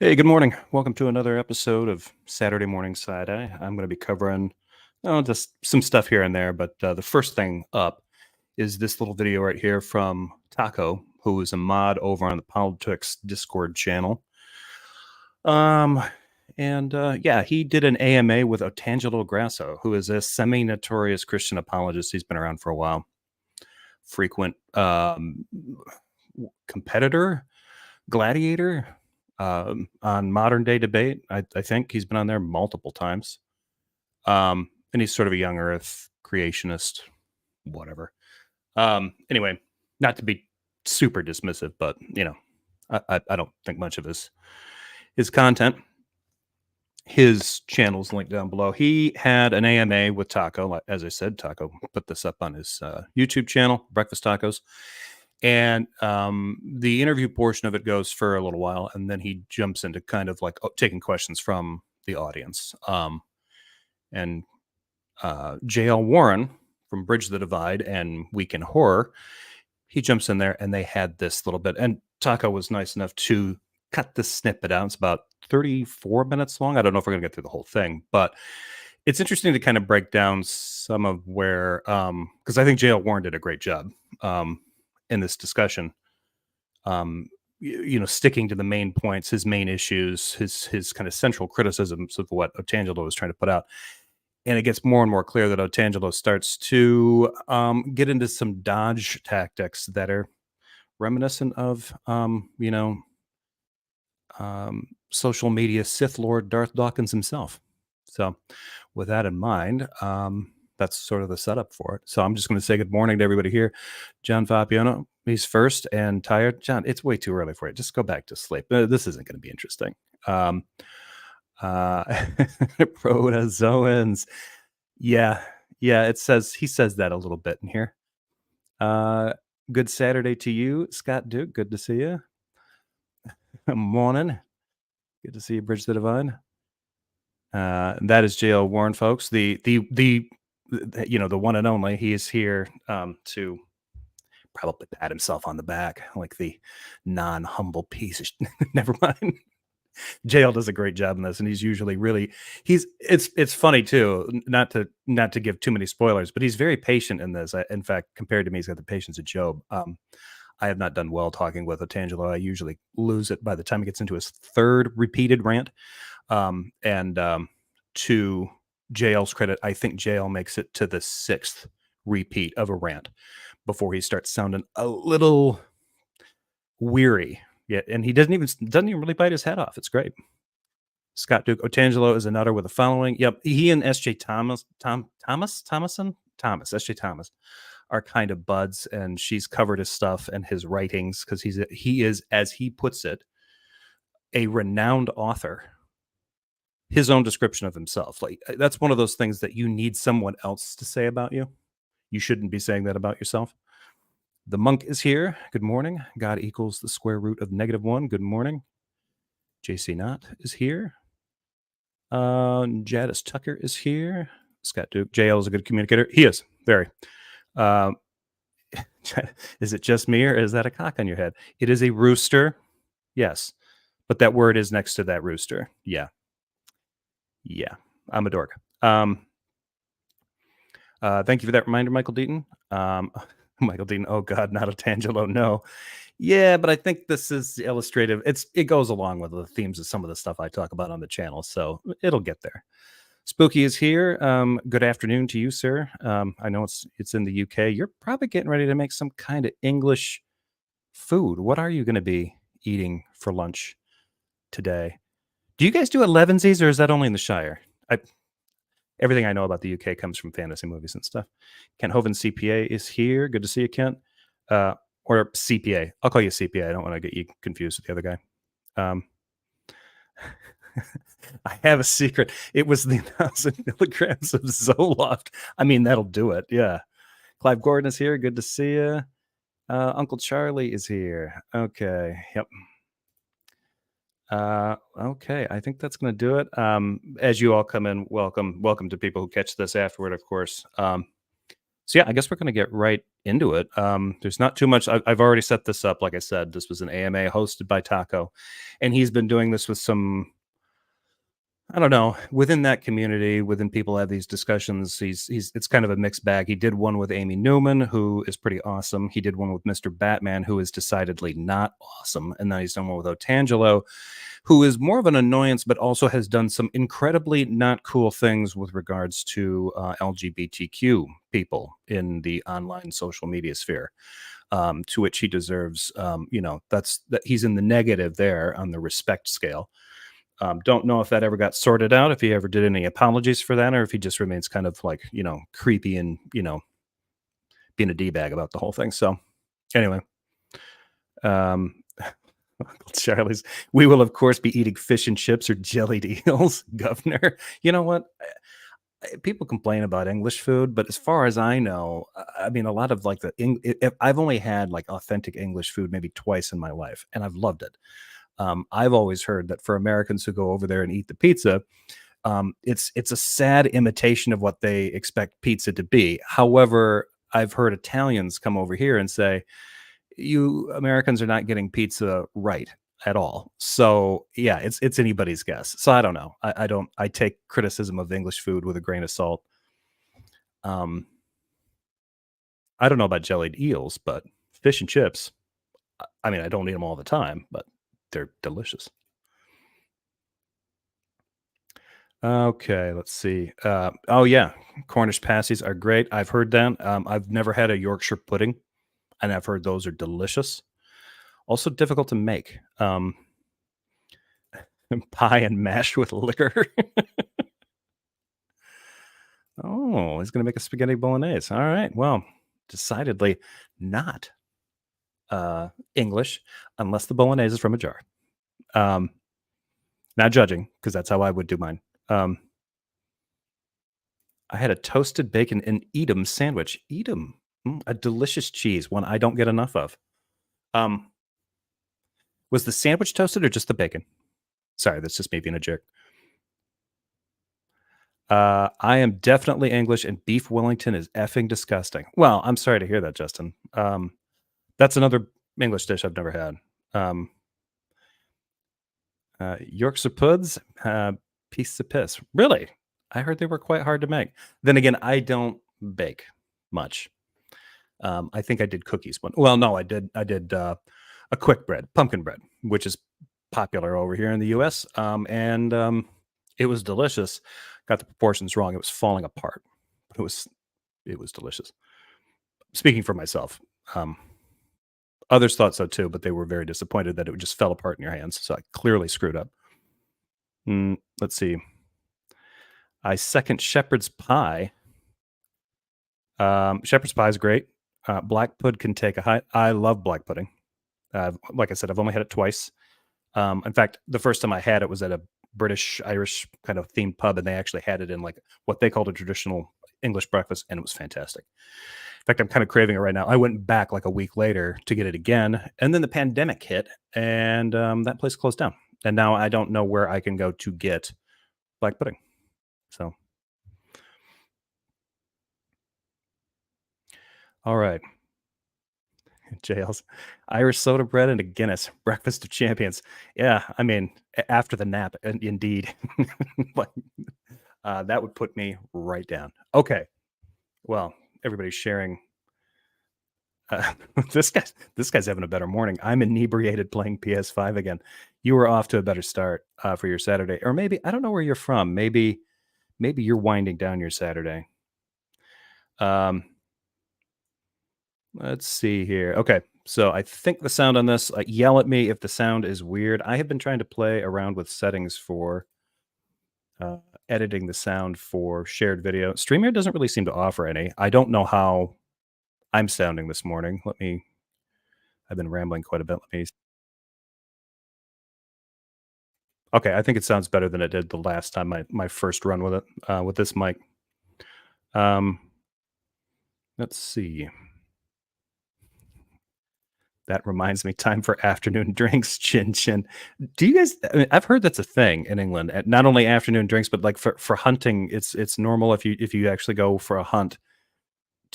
Hey, good morning. Welcome to another episode of Saturday Morning Side Eye. I'm going to be covering just some stuff here and there, but the first thing up is this little video right here from Taco, who is a mod over on the Politics Discord channel. Um, yeah, he did an AMA with Otangelo Grasso, who is a semi-notorious Christian apologist. He's been around for a while, frequent competitor, gladiator on modern day debate. I think he's been on there multiple times. And he's sort of a young earth creationist, whatever. Anyway, not to be super dismissive, but I don't think much of his content. His channel's linked down below. He had an AMA with Taco. As I said, Taco put this up on his YouTube channel, Breakfast Tacos. And the interview portion of it goes for a little while, and then he jumps into kind of like taking questions from the audience. And J.L. Warren from Bridge the Divide and Week in Horror, he jumps in there, and they had this little bit. And Taco was nice enough to cut the snippet out. It's about 34 minutes long. I don't know if we're going to get through the whole thing, but it's interesting to kind of break down some of where, because I think J.L. Warren did a great job in this discussion. Sticking to the main points, his main issues, his kind of central criticisms of what Otangelo was trying to put out. And it gets more and more clear that Otangelo starts to get into some dodge tactics that are reminiscent of, social media Sith Lord Darth Dawkins himself. So, with that in mind, that's sort of the setup for it. So, I'm just going to say good morning to everybody here. John Fabiano, he's first and tired. John, it's way too early for you. Just go back to sleep. This isn't going to be interesting. Protozoans. Yeah. It says he says that a little bit in here. Good Saturday to you, Scott Duke. Good to see you. Morning. Good to see you, Bridge the Divine. That is J.L. Warren, folks. The one and only. He is here to probably pat himself on the back like the non-humble piece of never mind. JL does a great job in this, and he's usually really it's funny too, not to give too many spoilers, but he's very patient in this. In fact, compared to me, he's got the patience of Job. I have not done well talking with Otangelo. I usually lose it by the time he gets into his third repeated rant. To JL's credit, I think JL makes it to the sixth repeat of a rant before he starts sounding a little weary. Yeah, and he doesn't even really bite his head off. It's great. Scott Duke Otangelo is another with a following. Yep, he and S.J. Thomas S.J. Thomas are kind of buds, and she's covered his stuff and his writings because he is, as he puts it, a renowned author. His own description of himself, like that's one of those things that you need someone else to say about you. You shouldn't be saying that about yourself. The monk is here. Good morning. God equals the square root of -1. Good morning. JC Knott is here. Jadis Tucker is here. Scott Duke. JL is a good communicator. He is. Very. Is it just me, or is that a cock on your head? It is a rooster. Yes. But that word is next to that rooster. Yeah. I'm a dork. Thank you for that reminder, Michael Deaton. Michael Dean, oh God, not Otangelo, no. Yeah, but I think this is illustrative. It goes along with the themes of some of the stuff I talk about on the channel, so it'll get there. Spooky is here. Good afternoon to you, sir. I know it's in the UK. You're probably getting ready to make some kind of English food. What are you going to be eating for lunch today? Do you guys do 11sies, or is that only in the Shire? Everything I know about the UK comes from fantasy movies and stuff. Kent Hovind CPA is here. Good to see you, Kent. Or CPA. I'll call you CPA. I don't want to get you confused with the other guy. I have a secret. It was the 1,000 milligrams of Zoloft. I mean, that'll do it. Yeah. Clive Gordon is here. Good to see you. Uncle Charlie is here. Okay. Yep. Okay, I think that's going to do it. As you all come in, welcome to people who catch this afterward, of course. So yeah, I guess we're going to get right into it. There's not too much. I've already set this up. Like I said, this was an AMA hosted by Taco, and he's been doing this with some. I don't know, within that community, within people have these discussions. He's it's kind of a mixed bag. He did one with Amy Newman, who is pretty awesome. He did one with Mr. Batman, who is decidedly not awesome, and now he's done one with Otangelo, who is more of an annoyance, but also has done some incredibly not cool things with regards to LGBTQ people in the online social media sphere. To which he deserves, that's that he's in the negative there on the respect scale. Don't know if that ever got sorted out, if he ever did any apologies for that, or if he just remains kind of like, creepy and, being a D bag about the whole thing. So, anyway, um, Uncle Charlie's, we will, of course, be eating fish and chips or jellied eels, Governor. You know what? People complain about English food, but as far as I know, I mean, a lot of like I've only had like authentic English food maybe twice in my life, and I've loved it. I've always heard that for Americans who go over there and eat the pizza, it's a sad imitation of what they expect pizza to be. However, I've heard Italians come over here and say, "You Americans are not getting pizza right at all." So yeah, it's anybody's guess. So I don't know. I don't. I take criticism of English food with a grain of salt. Um, I don't know about jellied eels, but fish and chips. I mean, I don't eat them all the time, but they're delicious. Okay, let's see. Oh yeah, Cornish pasties are great. I've heard that. I've never had a Yorkshire pudding, and I've heard those are delicious. Also difficult to make. Pie and mash with liquor. Oh, he's gonna make a spaghetti bolognese. All right. Well, decidedly not English, unless the bolognese is from a jar. Um, Not judging, because that's how I would do mine. Um, I had a toasted bacon and Edam sandwich. Edam, a delicious cheese, one I don't get enough of. Um, was the sandwich toasted or just the bacon? Sorry, that's just me being a jerk. I am definitely English, and beef Wellington is effing disgusting. Well, I'm sorry to hear that, Justin. That's another English dish I've never had. Um, Yorkshire puds, piece of piss. Really? I heard they were quite hard to make. Then again, I don't bake much. I think I did cookies one. Well, no, I did. A quick bread, pumpkin bread, which is popular over here in the U.S. And it was delicious. Got the proportions wrong. It was falling apart. It was delicious. Speaking for myself, others thought so too, but they were very disappointed that it just fell apart in your hands. So I clearly screwed up. Let's see. I second shepherd's pie. Shepherd's pie is great. Black pud can take a high. I love black pudding. Like I said, I've only had it twice. In fact, the first time I had it was at a British Irish kind of themed pub, and they actually had it in like what they called a traditional English breakfast, and it was fantastic. In fact, I'm kind of craving it right now. I went back like a week later to get it again, and then the pandemic hit, and that place closed down. And now I don't know where I can go to get black pudding. So, all right. Jails, Irish soda bread and a Guinness, breakfast of champions. Yeah, I mean, after the nap, indeed, like, that would put me right down. Okay, well, everybody's sharing. Uh, this guy's having a better morning. I'm inebriated playing PS5 again. You were off to a better start for your Saturday, or maybe I don't know where you're from. Maybe you're winding down your Saturday. Um, Let's see here. Okay, so I think the sound on this, yell at me if the sound is weird. I have been trying to play around with settings for uh, editing the sound for shared video. StreamYard doesn't really seem to offer any. I don't know how I'm sounding this morning. I've been rambling quite a bit. Okay, I think it sounds better than it did the last time my first run with it, with this mic. Um, let's see. That reminds me, time for afternoon drinks, chin chin. Do you guys? I mean, I've heard that's a thing in England. Not only afternoon drinks, but like for hunting, it's normal if you actually go for a hunt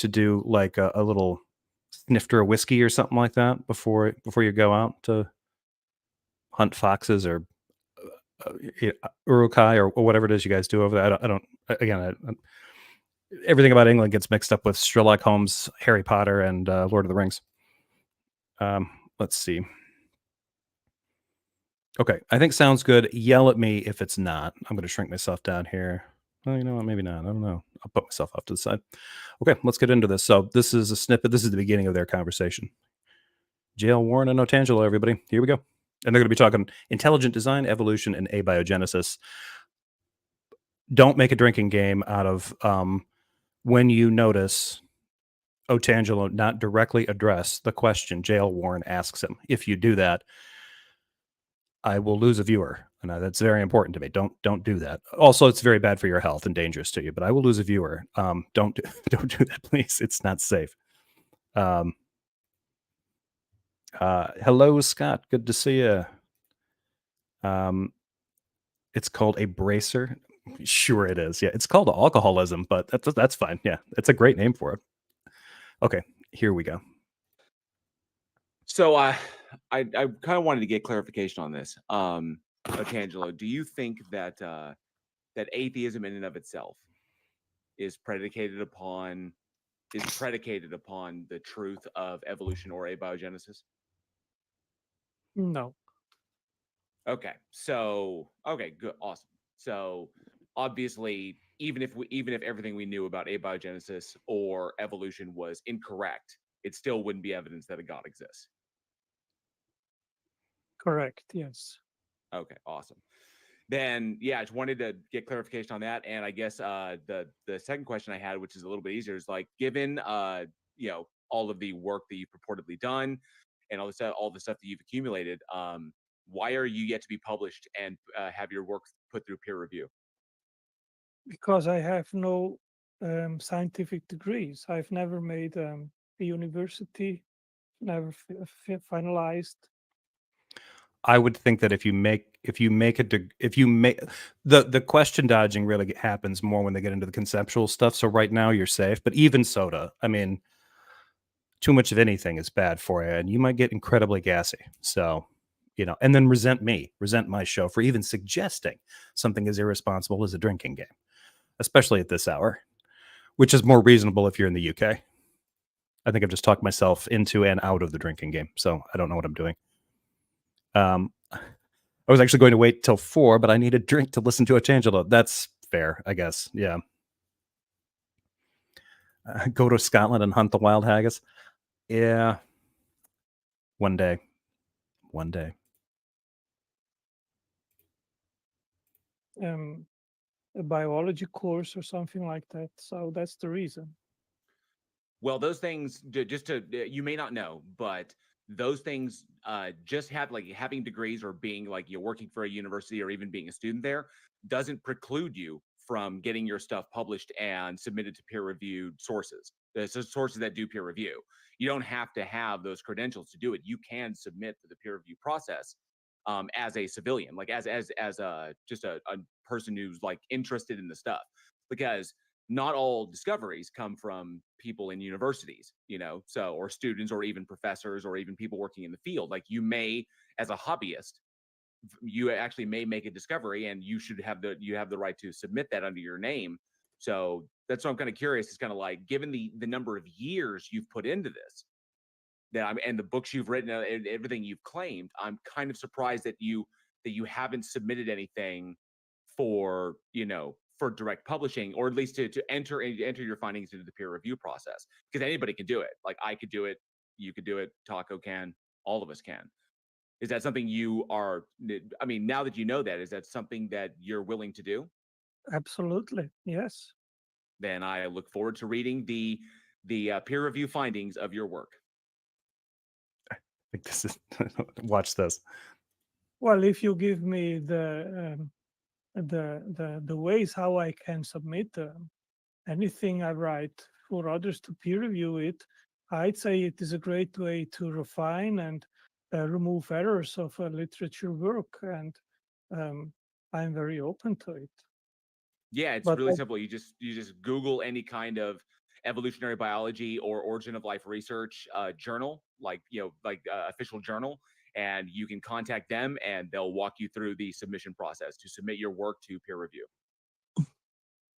to do like a little snifter of whiskey or something like that before you go out to hunt foxes or urukai or whatever it is you guys do over there? I don't again, everything about England gets mixed up with Sherlock Holmes, Harry Potter, and Lord of the Rings. Let's see. Okay, I think sounds good. Yell at me if it's not. I'm going to shrink myself down here. Well, you know what? Maybe not. I don't know. I'll put myself off to the side. Okay, let's get into this. So this is a snippet. This is the beginning of their conversation. Jail Warren and Otangelo, everybody. Here we go. And they're going to be talking intelligent design, evolution, and abiogenesis. Don't make a drinking game out of when you notice Otangelo not directly address the question Jail Warren asks him. If you do that, I will lose a viewer, and that's very important to me. Don't do that. Also, it's very bad for your health and dangerous to you. But I will lose a viewer. Don't do that, please. It's not safe. Hello, Scott. Good to see you. It's called a bracer. Sure, it is. Yeah, it's called alcoholism, but that's fine. Yeah, it's a great name for it. Okay, here we go. So I kind of wanted to get clarification on this. Otangelo, do you think that that atheism in and of itself is predicated upon the truth of evolution or abiogenesis? No. Okay. Okay, good, awesome. So obviously, even if everything we knew about abiogenesis or evolution was incorrect, it still wouldn't be evidence that a God exists. Correct. Yes. Okay, awesome. Then yeah, I just wanted to get clarification on that. And I guess the second question I had, which is a little bit easier, is like given all of the work that you've purportedly done and all the stuff that you've accumulated, why are you yet to be published and have your work put through peer review? Because I have no scientific degrees. I've never made a university, never finalized. I would think that if you make the question dodging really happens more when they get into the conceptual stuff. So right now you're safe, but even soda, I mean, too much of anything is bad for you, and you might get incredibly gassy. So, and then resent my show for even suggesting something as irresponsible as a drinking game, especially at this hour, which is more reasonable if you're in the UK. I think I've just talked myself into and out of the drinking game, so I don't know what I'm doing. I was actually going to wait till 4, but I need a drink to listen to Otangelo. That's fair, I guess. Yeah. Go to Scotland and hunt the wild haggis. Yeah. One day. A biology course or something like that. So that's the reason. Well, those things, you may not know, but those things just have like having degrees or being like you're working for a university or even being a student there doesn't preclude you from getting your stuff published and submitted to peer reviewed sources. There's sources that do peer review. You don't have to have those credentials to do it. You can submit to the peer review process as a civilian, like as a just a person who's like interested in the stuff, because not all discoveries come from people in universities, so or students or even professors or even people working in the field. Like you may, as a hobbyist, you actually may make a discovery and you have the right to submit that under your name. So that's what I'm kind of curious. It's kind of like, given the number of years you've put into this, and the books you've written and everything you've claimed, I'm kind of surprised that you haven't submitted anything for for direct publishing, or at least to enter your findings into the peer review process, because anybody can do it. Like I could do it, you could do it, Taco can, all of us can. Is that something you are, I mean, now that you know that, is that something that you're willing to do? Absolutely. Yes. Then I look forward to reading the peer review findings of your work. I think this is watch this. Well, if you give me the ways how I can submit anything I write for others to peer review it, I'd say it is a great way to refine and remove errors of literature work, and I'm very open to it. Yeah, it's But really simple. You just Google any kind of evolutionary biology or origin of life research journal, like official journal, and you can contact them and they'll walk you through the submission process to submit your work to peer review.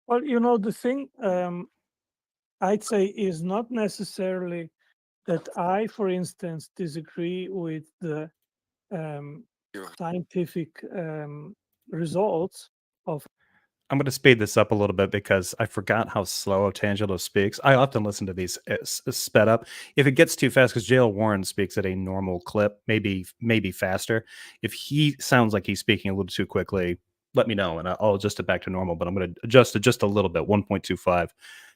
Well, the thing I'd say is not necessarily that I, for instance, disagree with the scientific results of. I'm going to speed this up a little bit because I forgot how slow Otangelo speaks. I often listen to these sped up. If it gets too fast, because J.L. Warren speaks at a normal clip, maybe faster. If he sounds like he's speaking a little too quickly, let me know and I'll adjust it back to normal. But I'm going to adjust it just a little bit, 1.25,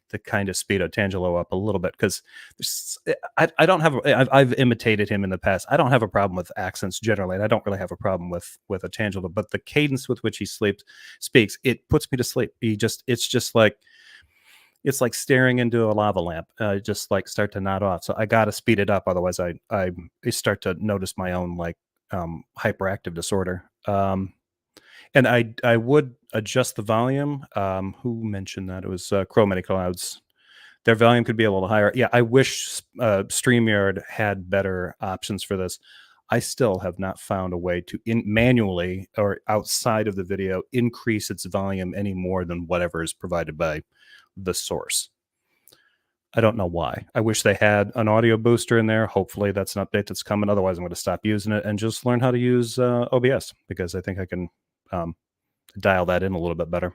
to kind of speed Otangelo up a little bit, because I don't have I've imitated him in the past. I don't have a problem with accents generally, and I don't really have a problem with Otangelo, but the cadence with which he speaks, it puts me to sleep. It's like staring into a lava lamp. Just like start to nod off. So I got to speed it up, otherwise I start to notice my own hyperactive disorder. And I would adjust the volume. Who mentioned that? It was Crow Many Clouds. Their volume could be a little higher. Yeah, I wish StreamYard had better options for this. I still have not found a way to manually or outside of the video increase its volume any more than whatever is provided by the source. I don't know why. I wish they had an audio booster in there. Hopefully that's an update that's coming. Otherwise, I'm going to stop using it and just learn how to use OBS, because I think I can dial that in a little bit better.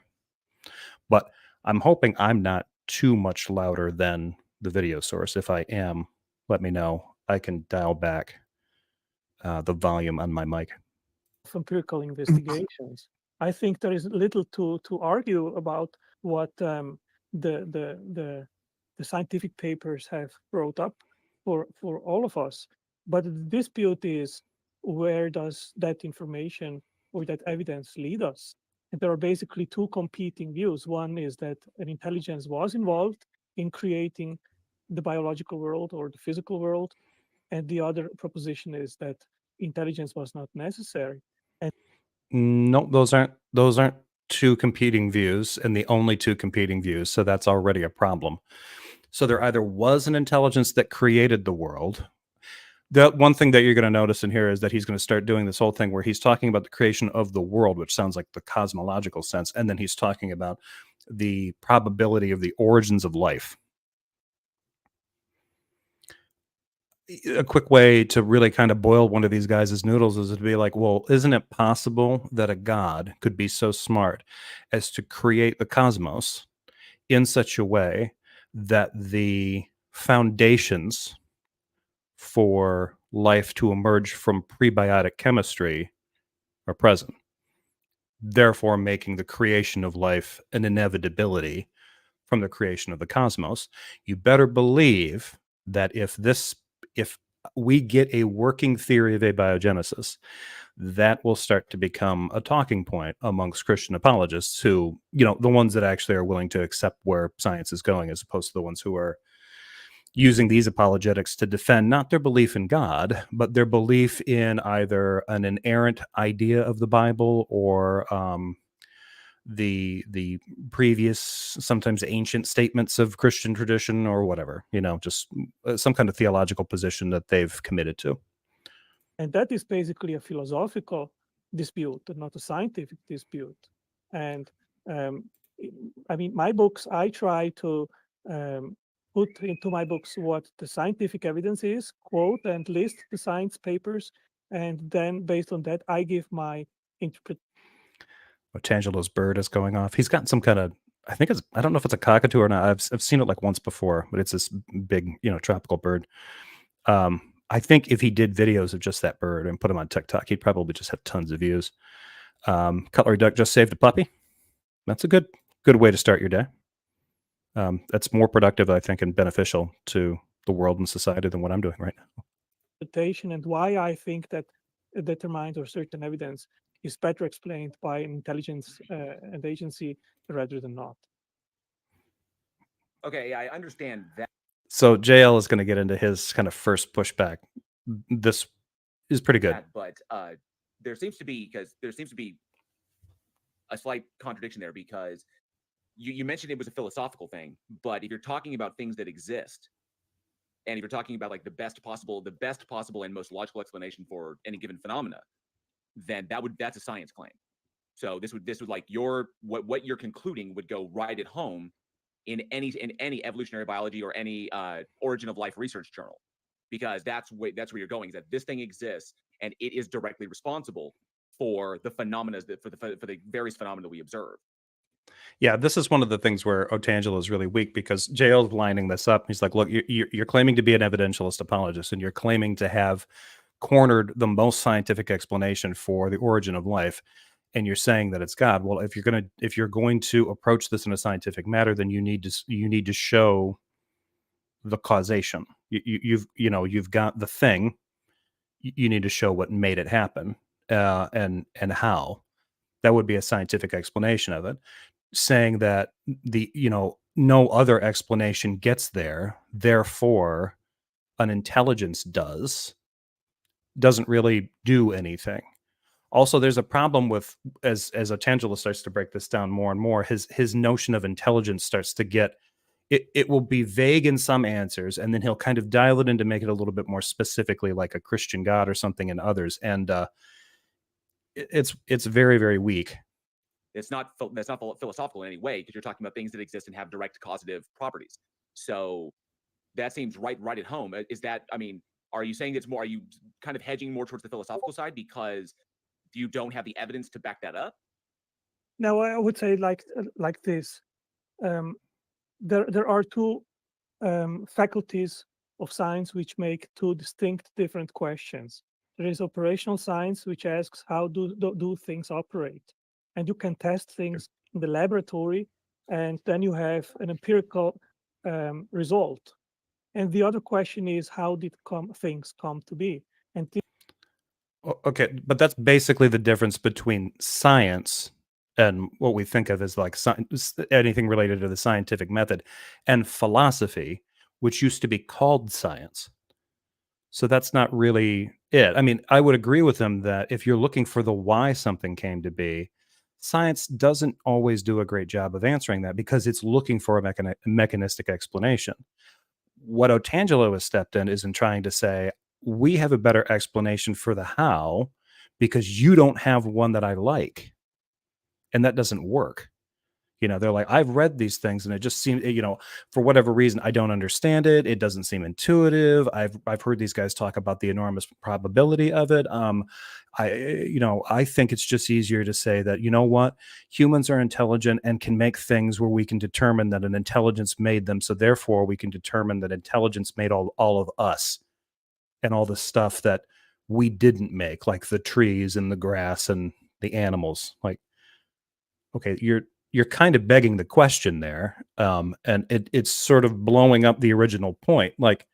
But I'm hoping I'm not too much louder than the video source. If I am, let me know. I can dial back the volume on my mic. Empirical investigations. I think there is little to argue about what the scientific papers have brought up for all of us. But the dispute is, where does that information or that evidence lead us? And there are basically two competing views. One is that an intelligence was involved in creating the biological world or the physical world, and the other proposition is that intelligence was not necessary. No, those aren't two competing views, and the only two competing views. So that's already a problem. So there either was an intelligence that created the world. The one thing that you're going to notice in here is that he's going to start doing this whole thing where he's talking about the creation of the world, which sounds like the cosmological sense, and then he's talking about the probability of the origins of life. A quick way to really kind of boil one of these guys' noodles is to be like, well, isn't it possible that a god could be so smart as to create the cosmos in such a way that the foundations for life to emerge from prebiotic chemistry are present, therefore making the creation of life an inevitability from the creation of the cosmos? You better believe that if we get a working theory of abiogenesis, that will start to become a talking point amongst Christian apologists, who, the ones that actually are willing to accept where science is going, as opposed to the ones who are using these apologetics to defend not their belief in God, but their belief in either an inerrant idea of the Bible or the previous, sometimes ancient statements of Christian tradition, or whatever, just some kind of theological position that they've committed to. And that is basically a philosophical dispute, not a scientific dispute. And my books, I try to put into my books what the scientific evidence is, quote and list the science papers, and then based on that, I give my interpretation. Otangelo's bird is going off. He's got some kind of, I don't know if it's a cockatoo or not. I've seen it like once before, but it's this big, tropical bird. I think if he did videos of just that bird and put them on TikTok, he'd probably just have tons of views. Cutlery Duck just saved a puppy. That's a good way to start your day. That's more productive, I think, and beneficial to the world and society than what I'm doing right now. And why I think that determined or certain evidence is better explained by an intelligence and agency rather than not. Okay, I understand that. So JL is going to get into his kind of first pushback. This is pretty good. But there seems to be a slight contradiction there, because you mentioned it was a philosophical thing, but if you're talking about things that exist, and if you're talking about like the best possible and most logical explanation for any given phenomena, then that's a science claim. So this would like what you're concluding would go right at home in any evolutionary biology or any origin of life research journal, because that's where you're going, is that this thing exists and it is directly responsible for the phenomena for the various phenomena we observe. Yeah, this is one of the things where Otangelo is really weak, because JL's lining this up. He's like, look, you're claiming to be an evidentialist apologist, and you're claiming to have cornered the most scientific explanation for the origin of life, and you're saying that it's God. Well, if you're going to approach this in a scientific matter, then you need to show the causation. You've got the thing. You need to show what made it happen, and how. That would be a scientific explanation of it. Saying that no other explanation gets there, therefore an intelligence doesn't really do anything. Also, there's a problem with, as Otangelo starts to break this down more and more, his notion of intelligence starts to get, it will be vague in some answers, and then he'll kind of dial it in to make it a little bit more specifically, like a Christian God or something in others, and it's very, very weak. That's not philosophical in any way, because you're talking about things that exist and have direct causative properties. So that seems right at home. Is that, I mean, are you saying it's more, are you kind of hedging more towards the philosophical side because you don't have the evidence to back that up? Now, I would say like this. There are two faculties of science which make two distinct different questions. There is operational science, which asks how do things operate, and you can test things in the laboratory, and then you have an empirical result. And the other question is, how did things come to be? And Okay, but that's basically the difference between science and what we think of as like anything related to the scientific method, and philosophy, which used to be called science. So that's not really it. I mean, I would agree with him that if you're looking for the why something came to be, science doesn't always do a great job of answering that, because it's looking for a mechanistic explanation. What Otangelo has stepped in is in trying to say, we have a better explanation for the how, because you don't have one that I like. And that doesn't work. They're like, I've read these things and it just seems, for whatever reason, I don't understand it. It doesn't seem intuitive. I've heard these guys talk about the enormous probability of it. I think it's just easier to say that, what, humans are intelligent and can make things where we can determine that an intelligence made them. So therefore we can determine that intelligence made all of us, and all the stuff that we didn't make, like the trees and the grass and the animals. Like, okay, you're kind of begging the question there, and it's sort of blowing up the original point. Like,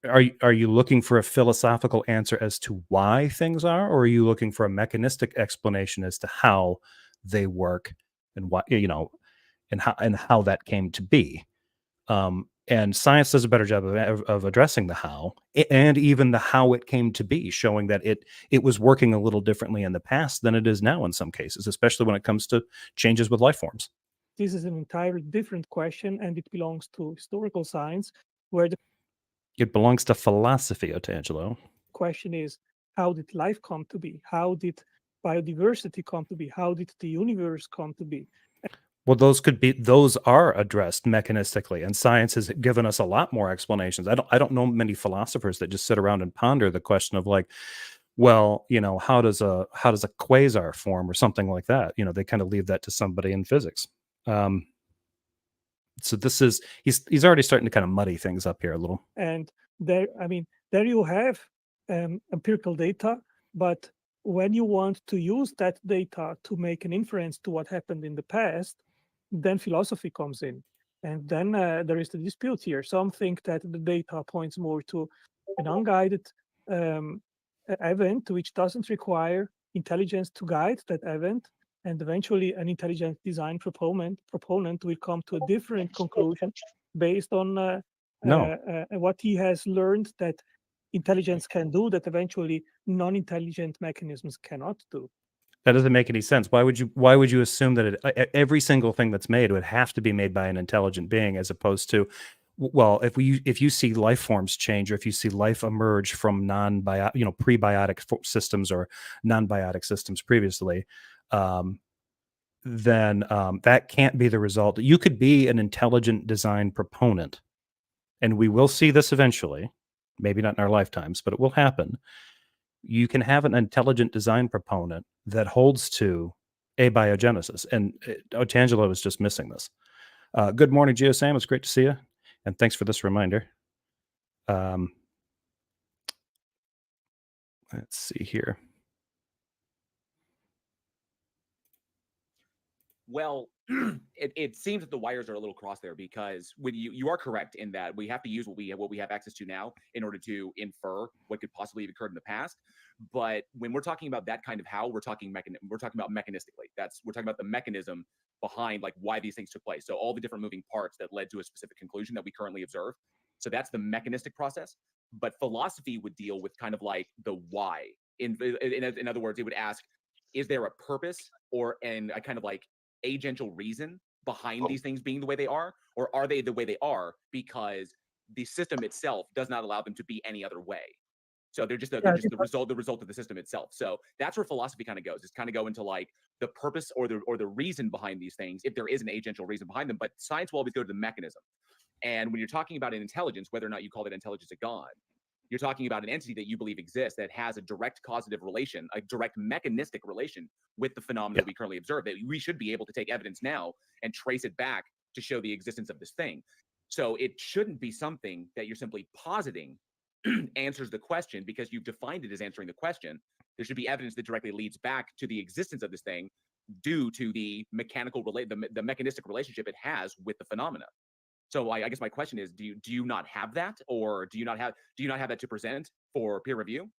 are you looking for a philosophical answer as to why things are, or are you looking for a mechanistic explanation as to how they work, and why, and how that came to be? And science does a better job of addressing the how, and even the how it came to be, showing that it was working a little differently in the past than it is now in some cases, especially when it comes to changes with life forms. this is an entirely different question, and it belongs to historical science, where the It belongs to philosophy, Otangelo. question is, how did life come to be? How did biodiversity come to be? How did the universe come to be? Well, those are addressed mechanistically, and science has given us a lot more explanations. I don't know many philosophers that just sit around and ponder the question of, like, well, how does a quasar form, or something like that. They kind of leave that to somebody in physics. So this is, he's already starting to kind of muddy things up here a little. And there you have empirical data, but when you want to use that data to make an inference to what happened in the past, then philosophy comes in. And then there is the dispute here. Some think that the data points more to an unguided event, which doesn't require intelligence to guide that event. And eventually an intelligent design proponent will come to a different conclusion based on what he has learned that intelligence can do, that eventually non-intelligent mechanisms cannot do. That doesn't make any sense. Why would you assume that every single thing that's made would have to be made by an intelligent being, as opposed to, well, if you see life forms change, or if you see life emerge from prebiotic systems or non-biotic systems previously, then that can't be the result. You could be an intelligent design proponent, and we will see this eventually, maybe not in our lifetimes, but it will happen. You can have an intelligent design proponent that holds to abiogenesis, and Otangelo is just missing this. Good morning, GeoSam. It's great to see you, and thanks for this reminder. Let's see here. Well, it seems that the wires are a little crossed there, because when you are correct in that we have to use what we have access to now in order to infer what could possibly have occurred in the past. But when we're talking about that kind of how, we're talking about mechanistically. We're talking about the mechanism behind like why these things took place. So all the different moving parts that led to a specific conclusion that we currently observe. So that's the mechanistic process. But philosophy would deal with kind of like the why. In other words, it would ask, is there a purpose or a kind of like agential reason behind these things being the way they are, or are they the way they are because the system itself does not allow them to be any other way? So they're just the result of the system itself. So that's where philosophy kind of goes. It's kind of go into like the purpose or the reason behind these things, if there is an agential reason behind them. But science will always go to the mechanism. And when you're talking about an intelligence, whether or not you call that intelligence a god, you're talking about an entity that you believe exists that has a direct causative relation, a direct mechanistic relation with the phenomena that we currently observe, that we should be able to take evidence now and trace it back to show the existence of this thing. So it shouldn't be something that you're simply positing answers the question because you've defined it as answering the question. There should be evidence that directly leads back to the existence of this thing due to the the mechanistic relationship it has with the phenomena. So I guess my question is, do you not have that, or do you not have that to present for peer review?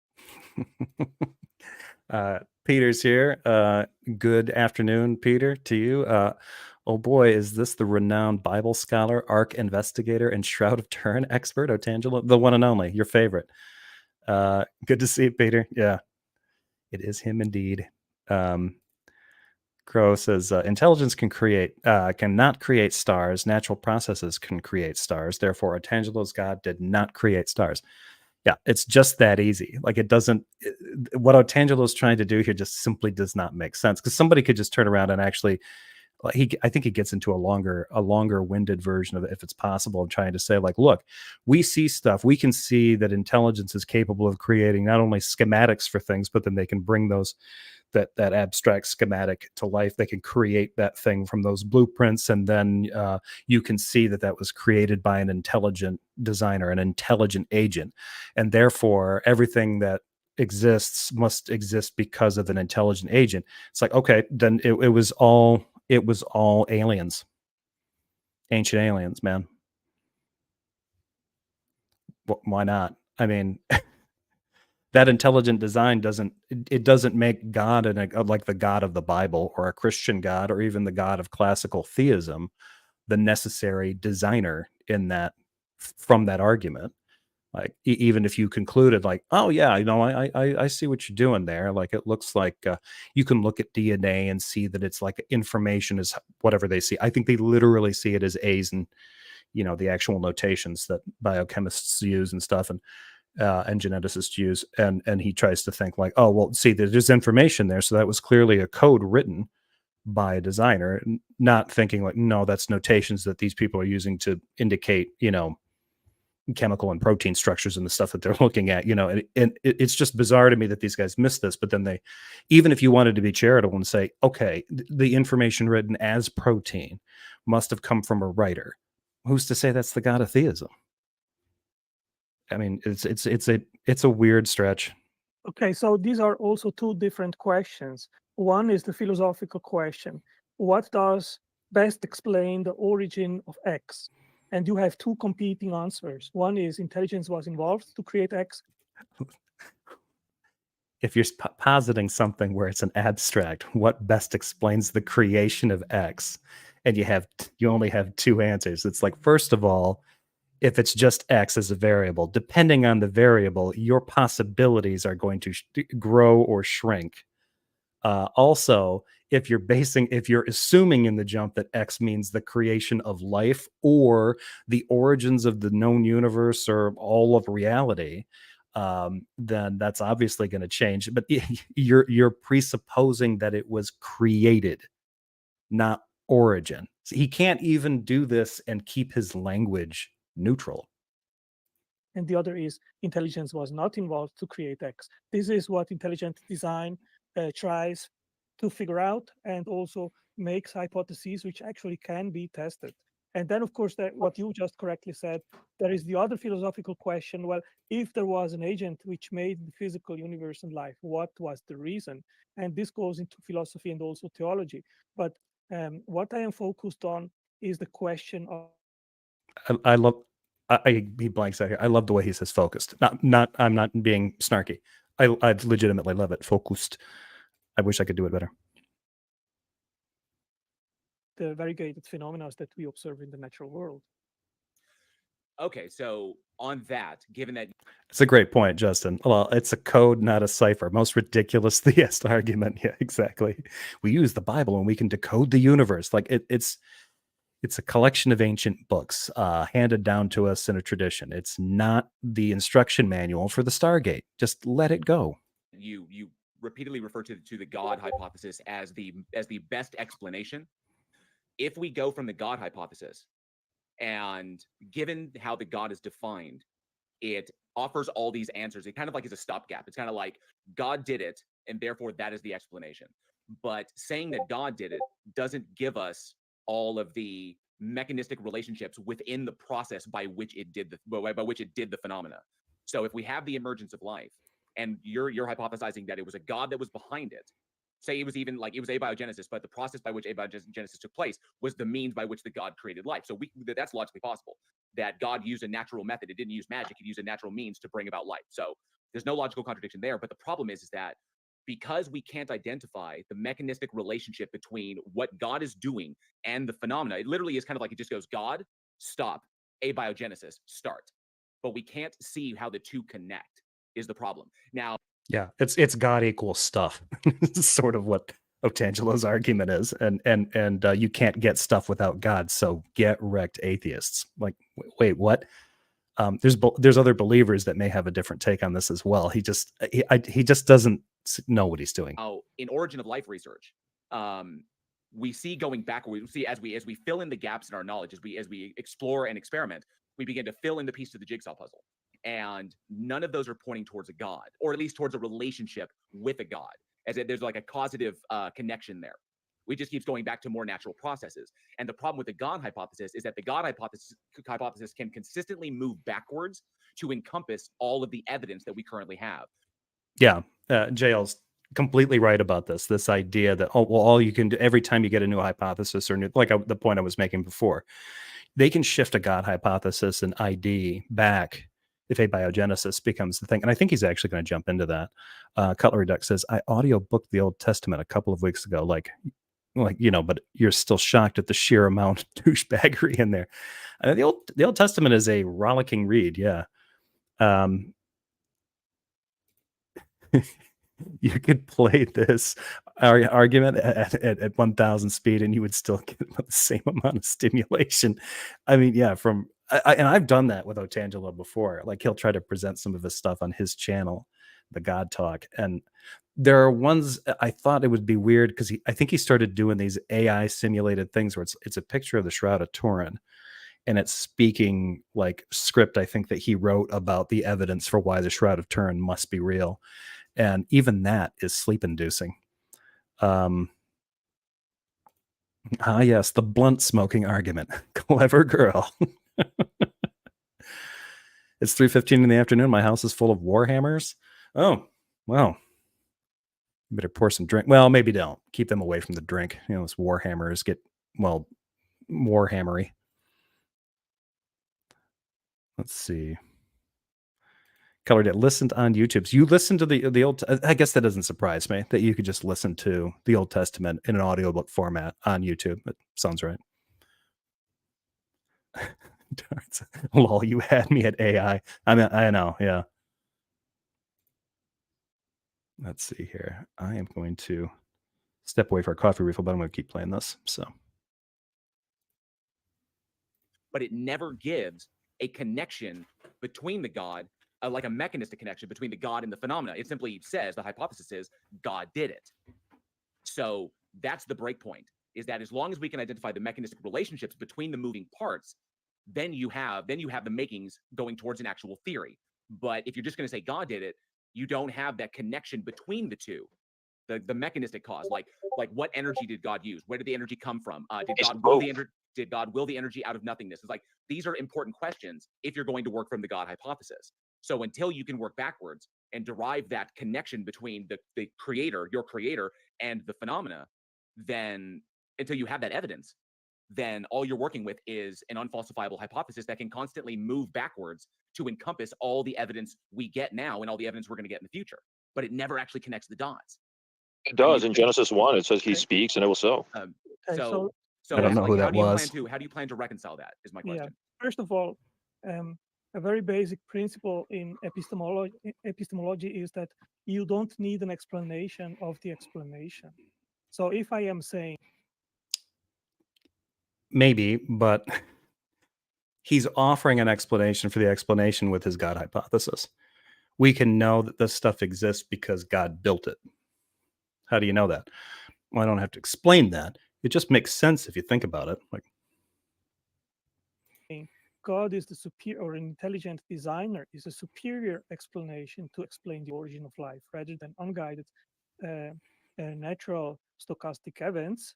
Peter's here. Good afternoon, Peter, to you. Oh boy, is this the renowned Bible scholar, Ark investigator, and Shroud of Turn expert, Otangelo, the one and only, your favorite. Good to see you, Peter. Yeah, it is him indeed. Crow says, intelligence cannot create stars. Natural processes can create stars. Therefore, Otangelo's God did not create stars. Yeah, it's just that easy. Like it doesn't, what Otangelo's trying to do here just simply does not make sense, because somebody could just turn around and actually, I think he gets into a longer winded version of it, if it's possible, of trying to say like, look, we see stuff. We can see that intelligence is capable of creating not only schematics for things, but then they can bring that abstract schematic to life. They can create that thing from those blueprints, and then you can see that was created by an intelligent designer, an intelligent agent, and therefore everything that exists must exist because of an intelligent agent. It's like, okay, then it was all aliens, ancient aliens, man. Why not? I mean, that intelligent design doesn't make God like the God of the Bible or a Christian God or even the God of classical theism the necessary designer in that, from that argument. Like even if you concluded like, oh yeah, I see what you're doing there. Like it looks like you can look at DNA and see that it's like information is whatever they see. I think they literally see it as A's and the actual notations that biochemists use and stuff, and geneticists use, and he tries to think like, oh well, see, there's information there, so that was clearly a code written by a designer, not thinking like, no, that's notations that these people are using to indicate chemical and protein structures and the stuff that they're looking at, and it's just bizarre to me that these guys missed this. But then they, even if you wanted to be charitable and say, okay, the information written as protein must have come from a writer, who's to say that's the God of theism? I mean, it's a weird stretch. Okay, so these are also two different questions. One is the philosophical question: what does best explain the origin of X? And you have two competing answers. One is intelligence was involved to create X. If you're positing something where it's an abstract, what best explains the creation of X, and you only have two answers, it's like, first of all, if it's just X as a variable, depending on the variable, your possibilities are going to grow or shrink. Also, if you're assuming in the jump that X means the creation of life or the origins of the known universe or all of reality, then that's obviously going to change. But you're presupposing that it was created, not origin. So he can't even do this and keep his language neutral. And the other is intelligence was not involved to create X. This is what intelligent design tries to figure out, and also makes hypotheses which actually can be tested. And then, of course, what you just correctly said, there is the other philosophical question. Well, if there was an agent which made the physical universe and life, what was the reason? And this goes into philosophy and also theology. But what I am focused on is the question of I love. He blanks out here. I love the way he says focused. Not. I'm not being snarky. I legitimately love it. Focused. I wish I could do it better. the variegated phenomena that we observe in the natural world. Okay, so on that, given that It's a great point, Justin. Well, it's a code, not a cipher. Most ridiculous theist argument. Yeah, exactly. We use the Bible and we can decode the universe. Like it's a collection of ancient books handed down to us in a tradition. It's not the instruction manual for the Stargate. Just let it go. you repeatedly refer to the God hypothesis as the best explanation. If we go from the God hypothesis, and given how the God is defined, it offers all these answers. It kind of like is a stopgap. It's kind of like God did it, and therefore that is the explanation. But saying that God did it doesn't give us all of the mechanistic relationships within the process by which it did the phenomena. So if we have the emergence of life, and you're hypothesizing that it was a God that was behind it, say it was even like it was abiogenesis, but the process by which abiogenesis took place was the means by which the God created life. So that's logically possible that God used a natural method. It didn't use magic. It used a natural means to bring about life. So there's no logical contradiction there. But the problem is that because we can't identify the mechanistic relationship between what God is doing and the phenomena, it literally is kind of like it just goes God, stop, abiogenesis, start. But we can't see how the two connect is the problem. Now, yeah, it's God equals stuff. Sort of what Otangelo's argument is, and you can't get stuff without God. So get wrecked, atheists. Like, wait, what? There's other believers that may have a different take on this as well. He just doesn't know what he's doing. In origin of life research, we see going backward. We see as we fill in the gaps in our knowledge, as we explore and experiment, we begin to fill in the piece of the jigsaw puzzle. And none of those are pointing towards a God, or at least towards a relationship with a God, as there's like a causative connection there. We just keeps going back to more natural processes. And the problem with the God hypothesis is that the God hypothesis can consistently move backwards to encompass all of the evidence that we currently have. Yeah, JL's completely right about this. This idea that all you can do every time you get a new hypothesis or new, the point I was making before, they can shift a God hypothesis and ID back if abiogenesis becomes the thing. And I think he's actually going to jump into that. Cutlery Duck says, I audiobooked the Old Testament a couple of weeks ago, but you're still shocked at the sheer amount of douchebaggery in there. The Old Testament is a rollicking read. Yeah. You could play this argument at 1000 speed and you would still get the same amount of stimulation. I mean, yeah, and I've done that with Otangelo before. Like he'll try to present some of his stuff on his channel, the God Talk. And there are ones I thought it would be weird because I think he started doing these AI simulated things where it's a picture of the Shroud of Turn and it's speaking like script, I think that he wrote about the evidence for why the Shroud of Turn must be real. And even that is sleep inducing. Yes, the blunt smoking argument. Clever girl. It's 3:15 in the afternoon. My house is full of warhammers. Oh, well, you better pour some drink. Well, maybe don't. Keep them away from the drink. Those warhammers get, warhammery. Let's see. Colored it listened on YouTube. So you listen to the old. I guess that doesn't surprise me that you could just listen to the Old Testament in an audiobook format on YouTube. That sounds right. Lol, you had me at AI. I mean, I know. Yeah. Let's see here. I am going to step away for a coffee refill, but I'm going to keep playing this. So, but it never gives a connection between the God, like a mechanistic connection between the God and the phenomena. It simply says, the hypothesis is, God did it. So that's the breakpoint, is that as long as we can identify the mechanistic relationships between the moving parts, then you have the makings going towards an actual theory. But if you're just going to say God did it, you don't have that connection between the two, the mechanistic cause. Like what energy did God use? Where did the energy come from? Did God will the energy out of nothingness? It's like, these are important questions if you're going to work from the God hypothesis. So until you can work backwards and derive that connection between the creator, your creator, and the phenomena, then until you have that evidence, then all you're working with is an unfalsifiable hypothesis that can constantly move backwards to encompass all the evidence we get now and all the evidence we're going to get in the future. But it never actually connects the dots. It does. In Genesis 1, it says he speaks and it was so. So I don't know who that was. How do you plan to reconcile that? Is my question. Yeah. First of all, a very basic principle in epistemology is that you don't need an explanation of the explanation. So if I am saying, maybe, but he's offering an explanation for the explanation with his God hypothesis. We can know that this stuff exists because God built it. How do you know that? Well, I don't have to explain that. It just makes sense if you think about it. Like, God is the superior, or an intelligent designer is a superior explanation to explain the origin of life rather than unguided natural stochastic events,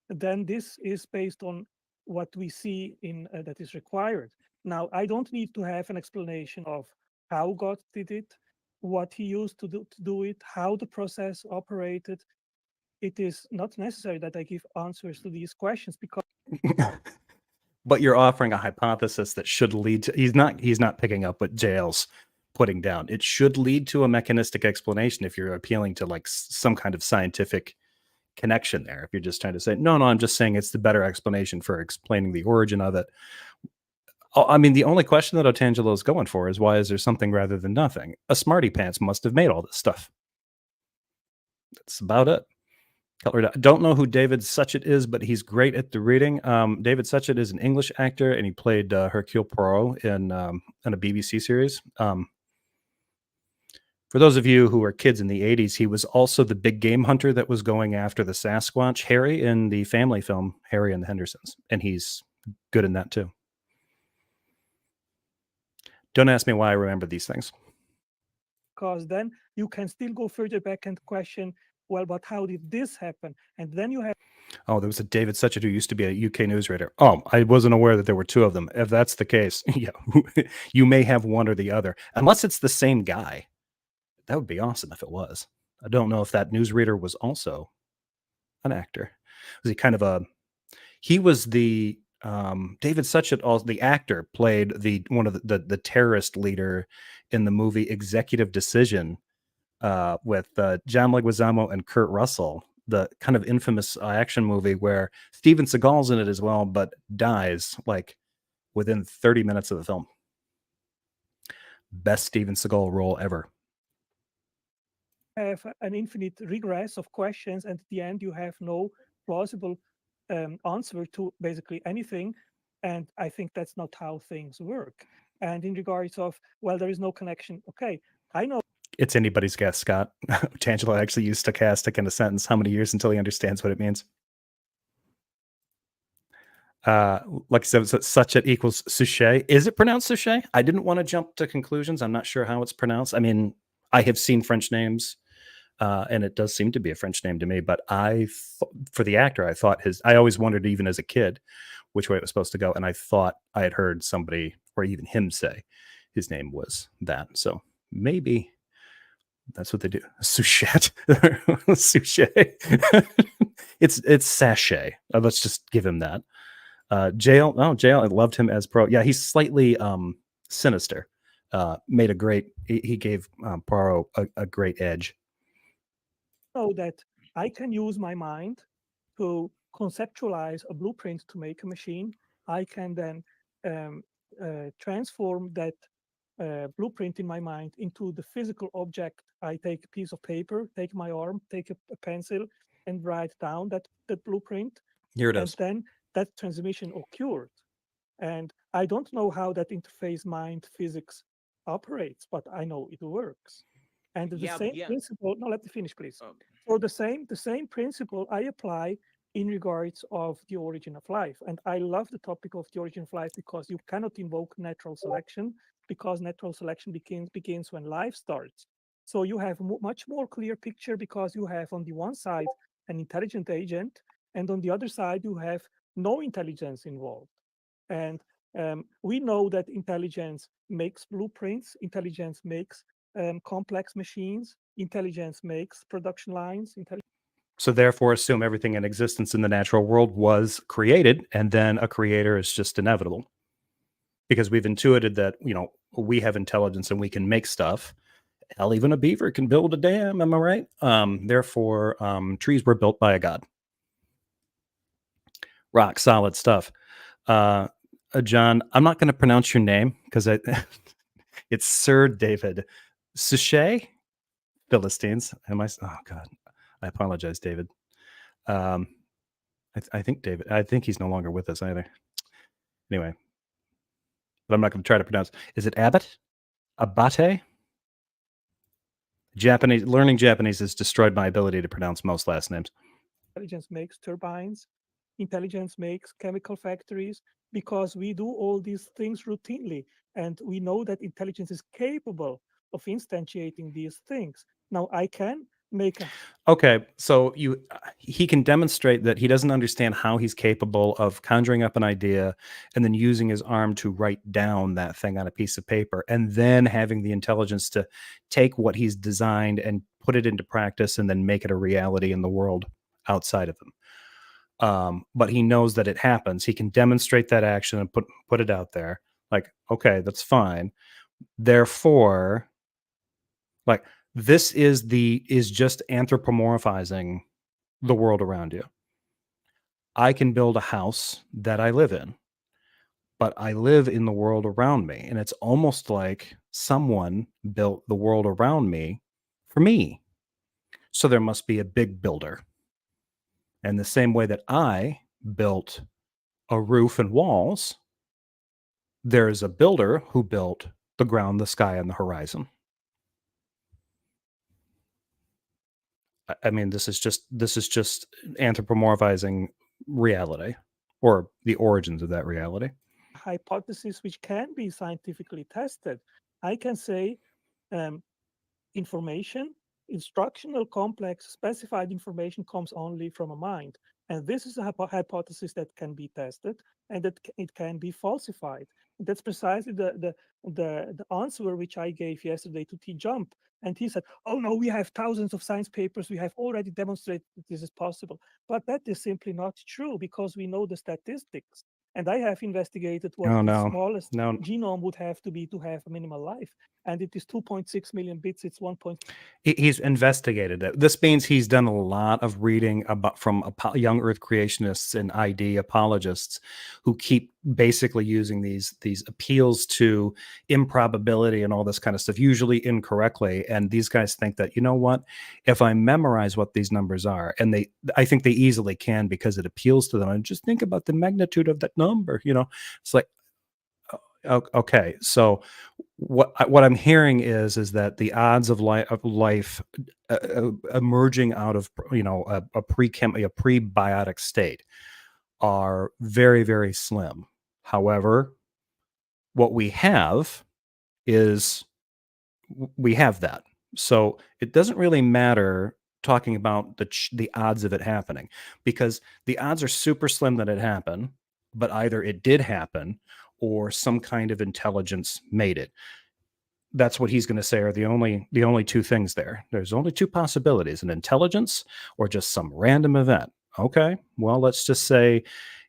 then this is based on what we see in that is required. Now, I don't need to have an explanation of how God did it, what he used to do it, how the process operated. It is not necessary that I give answers to these questions because but you're offering a hypothesis that should lead to, he's not picking up what JL's putting down. It should lead to a mechanistic explanation if you're appealing to like some kind of scientific connection there. If you're just trying to say, no, I'm just saying it's the better explanation for explaining the origin of it. I mean, the only question that Otangelo is going for is, why is there something rather than nothing? A smarty pants must have made all this stuff. That's about it. I don't know who David Suchet is, but he's great at the reading. David Suchet is an English actor, and he played Hercule Poirot in a BBC series. For those of you who were kids in the 80s, he was also the big game hunter that was going after the Sasquatch, Harry, in the family film Harry and the Hendersons, and he's good in that too. Don't ask me why I remember these things. Because then you can still go further back and question, well, but how did this happen? And then you have... Oh, there was a David Suchet who used to be a UK newsreader. Oh, I wasn't aware that there were two of them. If that's the case, yeah, you may have one or the other, unless it's the same guy. That would be awesome if it was. I don't know if that newsreader was also an actor. Was he kind of a... He was the... David Suchet, also the actor, played one of the terrorist leader in the movie Executive Decision with John Leguizamo and Kurt Russell, the kind of infamous action movie where Steven Seagal's in it as well, but dies like within 30 minutes of the film. Best Steven Seagal role ever. Have an infinite regress of questions, and at the end you have no plausible answer to basically anything. And I think that's not how things work. And in regards of, well, there is no connection. Okay, I know. It's anybody's guess, Scott. Otangelo actually used stochastic in a sentence. How many years until he understands what it means? Like I said, Suchet equals Suchet. Is it pronounced Suchet? I didn't want to jump to conclusions. I'm not sure how it's pronounced. I mean, I have seen French names, and it does seem to be a French name to me. But for the actor, I always wondered, even as a kid, which way it was supposed to go. And I thought I had heard somebody, or even him, say his name was that. So maybe that's what they do. Suchet. Suchet. It's sachet. Let's just give him that. Jail. I loved him as Pro. Yeah, he's slightly sinister. Made a great. He gave Poirot a great edge. So that I can use my mind to conceptualize a blueprint to make a machine. I can then transform that blueprint in my mind into the physical object. I take a piece of paper, take my arm, take a pencil, and write down that blueprint. Here it And is. then that transmission occurred. And I don't know how that interface mind physics operates, but I know it works. And the Yeah, same yeah. principle, no, let me finish, please. Oh, So the same principle I apply in regards of the origin of life. And I love the topic of the origin of life because you cannot invoke natural selection, because natural selection begins when life starts. So you have much more clear picture because you have on the one side an intelligent agent, and on the other side you have no intelligence involved. And we know that intelligence makes blueprints, intelligence makes complex machines, intelligence makes production lines. So therefore, assume everything in existence in the natural world was created, and then a creator is just inevitable. Because we've intuited that, we have intelligence and we can make stuff. Hell, even a beaver can build a dam, am I right? Therefore, trees were built by a god. Rock solid stuff. John, I'm not going to pronounce your name because it's Sir David Suchet, Philistines. Oh God, I apologize, David. I think David. I think he's no longer with us either. Anyway, but I'm not going to try to pronounce. Is it Abbott? Abate? Japanese. Learning Japanese has destroyed my ability to pronounce most last names. Intelligence makes turbines. Intelligence makes chemical factories because we do all these things routinely, and we know that intelligence is capable of instantiating these things. Now I can make a Okay, so he can demonstrate that he doesn't understand how he's capable of conjuring up an idea and then using his arm to write down that thing on a piece of paper and then having the intelligence to take what he's designed and put it into practice and then make it a reality in the world outside of him. But he knows that it happens. He can demonstrate that action and put it out there. Like, okay, that's fine. Therefore, like, this is just anthropomorphizing the world around you. I can build a house that I live in, but I live in the world around me. And it's almost like someone built the world around me for me. So there must be a big builder. And the same way that I built a roof and walls, there is a builder who built the ground, the sky, and the horizon. I mean, this is just anthropomorphizing reality or the origins of that reality. hypothesis which can be scientifically tested. I can say information, instructional complex specified information comes only from a mind. And this is a hypothesis that can be tested and that it can be falsified. And that's precisely the answer which I gave yesterday to T. Jump. And he said, oh no, we have thousands of science papers. We have already demonstrated that this is possible. But that is simply not true because we know the statistics. And I have investigated what the smallest genome would have to be to have a minimal life. And it is 2.6 million bits. It's 1. He's investigated it. This means he's done a lot of reading from young Earth creationists and ID apologists who keep basically using these appeals to improbability and all this kind of stuff, usually incorrectly. And these guys think that, you know what, if I memorize what these numbers are, and I think they easily can because it appeals to them. And just think about the magnitude of that number. It's like, okay, so what I'm hearing is that the odds of life emerging out of a prebiotic state are very, very slim. However, what we have is we have that. So it doesn't really matter talking about the odds of it happening, because the odds are super slim that it happened, but either it did happen or some kind of intelligence made it. That's what he's going to say are the only two things there. There's only two possibilities: an intelligence or just some random event. Okay, well, let's just say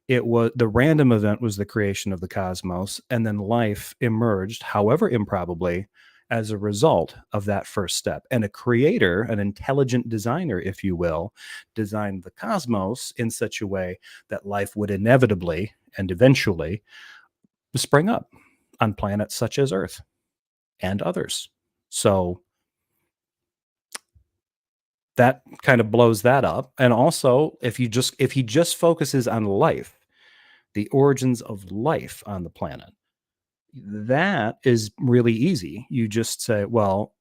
the random event was the creation of the cosmos, and then life emerged, however improbably, as a result of that first step. And a creator, an intelligent designer, if you will, designed the cosmos in such a way that life would inevitably and eventually spring up on planets such as Earth and others. So that kind of blows that up. And also, if he just focuses on life, the origins of life on the planet, that is really easy. You just say, well,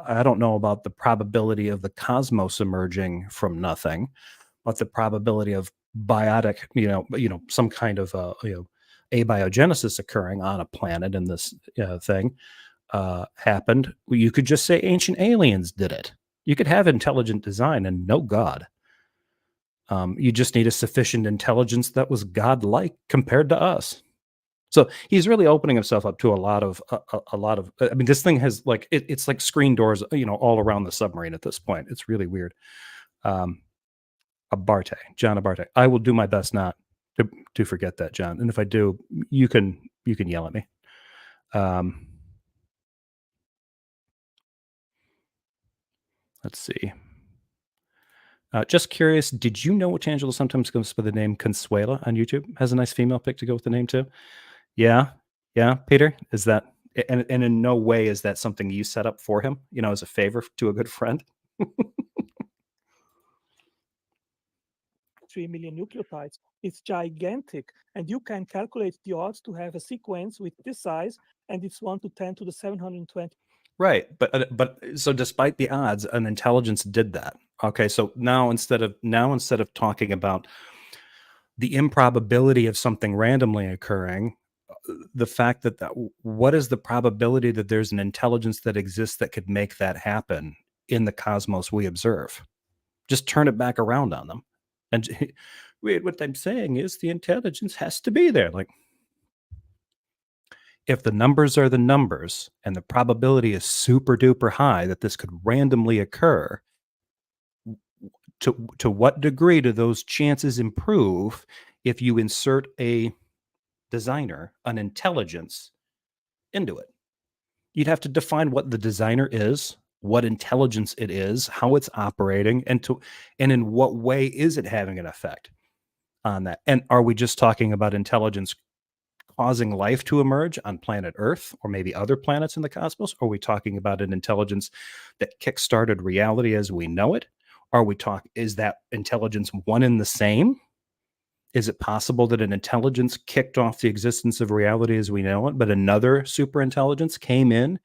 I don't know about the probability of the cosmos emerging from nothing, but the probability of biotic, some kind of abiogenesis occurring on a planet in this thing happened. You could just say ancient aliens did it. You could have intelligent design and no God. You just need a sufficient intelligence that was godlike compared to us. So he's really opening himself up to a lot of. I mean, this thing has like it's like screen doors, all around the submarine at this point. It's really weird. John Abarte. I will do my best not to forget that, John. And if I do, you can yell at me. Let's see. Just curious, did you know Otangelo sometimes goes by the name Consuela on YouTube? Has a nice female pic to go with the name too. Yeah, Peter, is that and in no way is that something you set up for him? As a favor to a good friend. 3 million nucleotides. It's gigantic, and you can calculate the odds to have a sequence with this size, and it's 1 to 10 to the 720. Right, but so despite the odds, an intelligence did that. Okay, so now instead of talking about the improbability of something randomly occurring, the fact that what is the probability that there's an intelligence that exists that could make that happen in the cosmos we observe? Just turn it back around on them. And what I'm saying is the intelligence has to be there. Like, if the numbers are the numbers and the probability is super duper high that this could randomly occur, to what degree do those chances improve if you insert a designer, an intelligence, into it? You'd have to define what the designer is, what intelligence it is, how it's operating, and in what way is it having an effect on that. And are we just talking about intelligence causing life to emerge on planet Earth or maybe other planets in the cosmos? Are we talking about an intelligence that kickstarted reality as we know it? Is that intelligence one and the same? Is it possible that an intelligence kicked off the existence of reality as we know it, but another super intelligence came in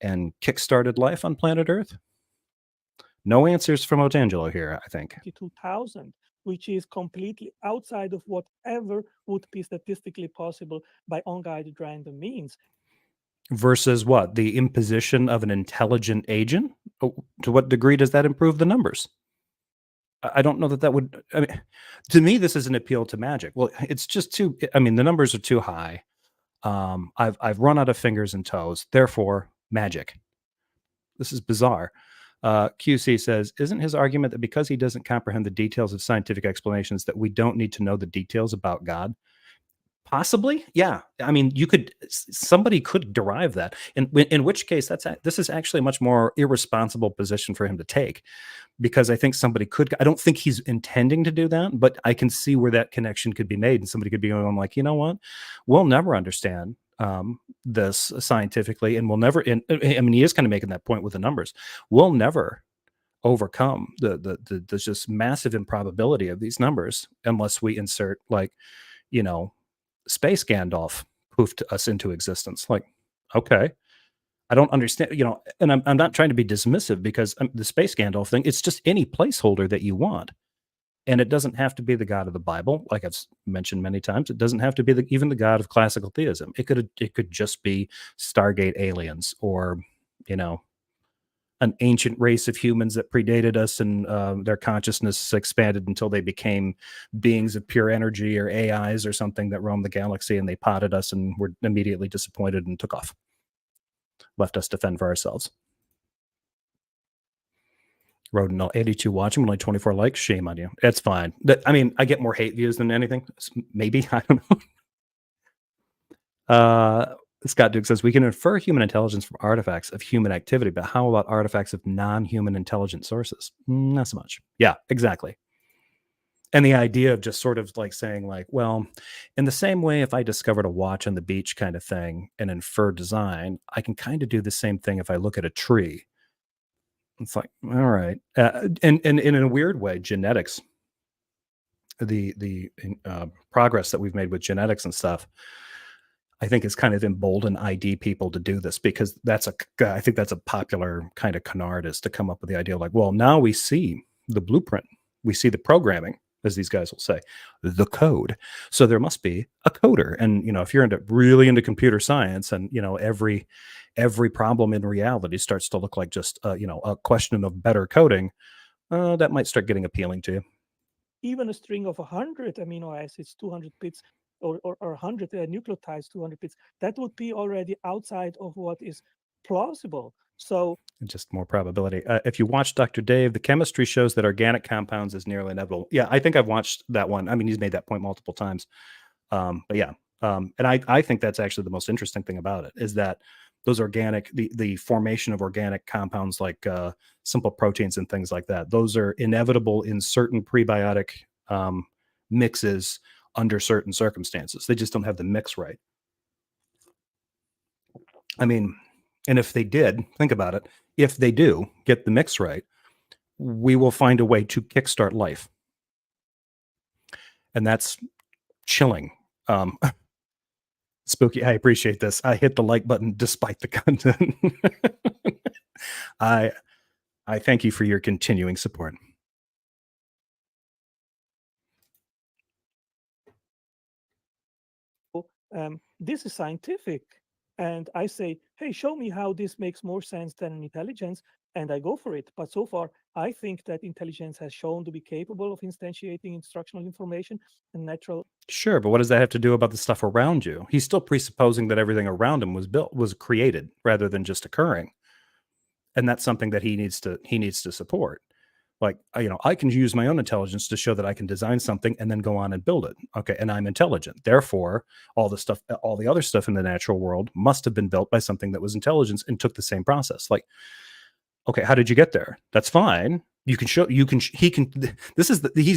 and kickstarted life on planet Earth? No answers from Otangelo here, I think. 2000, which is completely outside of whatever would be statistically possible by unguided random means. Versus what? The imposition of an intelligent agent? To what degree does that improve the numbers? I don't know that would. I mean, to me, this is an appeal to magic. Well, it's just too. I mean, the numbers are too high. I've run out of fingers and toes. Therefore, magic. This is bizarre. QC says, isn't his argument that because he doesn't comprehend the details of scientific explanations, that we don't need to know the details about God? Possibly, yeah. I mean, somebody could derive that, in which case this is actually a much more irresponsible position for him to take, because I think somebody could. I don't think he's intending to do that, but I can see where that connection could be made, and somebody could be going like, you know what, we'll never understand this scientifically, and we'll never. I mean, he is kind of making that point with the numbers. We'll never overcome the just massive improbability of these numbers unless we insert, like, Space Gandalf poofed us into existence. Like, okay, I don't understand, and I'm not trying to be dismissive, because the Space Gandalf thing, it's just any placeholder that you want. And it doesn't have to be the God of the Bible, like I've mentioned many times. It doesn't have to be even the God of classical theism. It could just be Stargate aliens, or, an ancient race of humans that predated us, and their consciousness expanded until they became beings of pure energy, or AIs or something that roamed the galaxy, and they potted us and were immediately disappointed and took off. Left us to fend for ourselves. Rodin 82 watching, only 24 likes. Shame on you. It's fine. I mean, I get more hate views than anything. Maybe. I don't know. Scott Duke says, we can infer human intelligence from artifacts of human activity, but how about artifacts of non-human intelligent sources? Not so much. Yeah, exactly. And the idea of just sort of like saying, like, well, in the same way, if I discovered a watch on the beach kind of thing and infer design, I can kind of do the same thing if I look at a tree. It's like, all right. And in a weird way, genetics, the progress that we've made with genetics and stuff, I think it's kind of emboldened ID people to do this, because I think that's a popular kind of canard, is to come up with the idea like, well, now we see the blueprint, we see the programming, as these guys will say, the code. So there must be a coder. And, if you're really into computer science, and, every problem in reality starts to look like just, a question of better coding, that might start getting appealing to you. Even a string of 100 amino acids, 200 bits, or 100 nucleotides, 200 bits, that would be already outside of what is plausible. So just more probability. If you watch Dr. Dave, the chemistry shows that organic compounds is nearly inevitable. Yeah, I think I've watched that one. I mean, he's made that point multiple times. But yeah, and I think that's actually the most interesting thing about it, is that those organic, the formation of organic compounds like simple proteins and things like that, those are inevitable in certain prebiotic mixes under certain circumstances. They just don't have the mix right. I mean, and if they did, think about it, if they do get the mix right, we will find a way to kickstart life. And that's chilling. Spooky, I appreciate this. I hit the like button despite the content. I thank you for your continuing support. This is scientific. And I say, hey, show me how this makes more sense than an intelligence, and I go for it. But so far, I think that intelligence has shown to be capable of instantiating instructional information and natural. Sure, but what does that have to do about the stuff around you? He's still presupposing that everything around him was created rather than just occurring. And that's something that he needs to support. Like, I can use my own intelligence to show that I can design something and then go on and build it. Okay. And I'm intelligent. Therefore, all the other stuff in the natural world must have been built by something that was intelligence and took the same process. Like, okay, how did you get there? That's fine. He's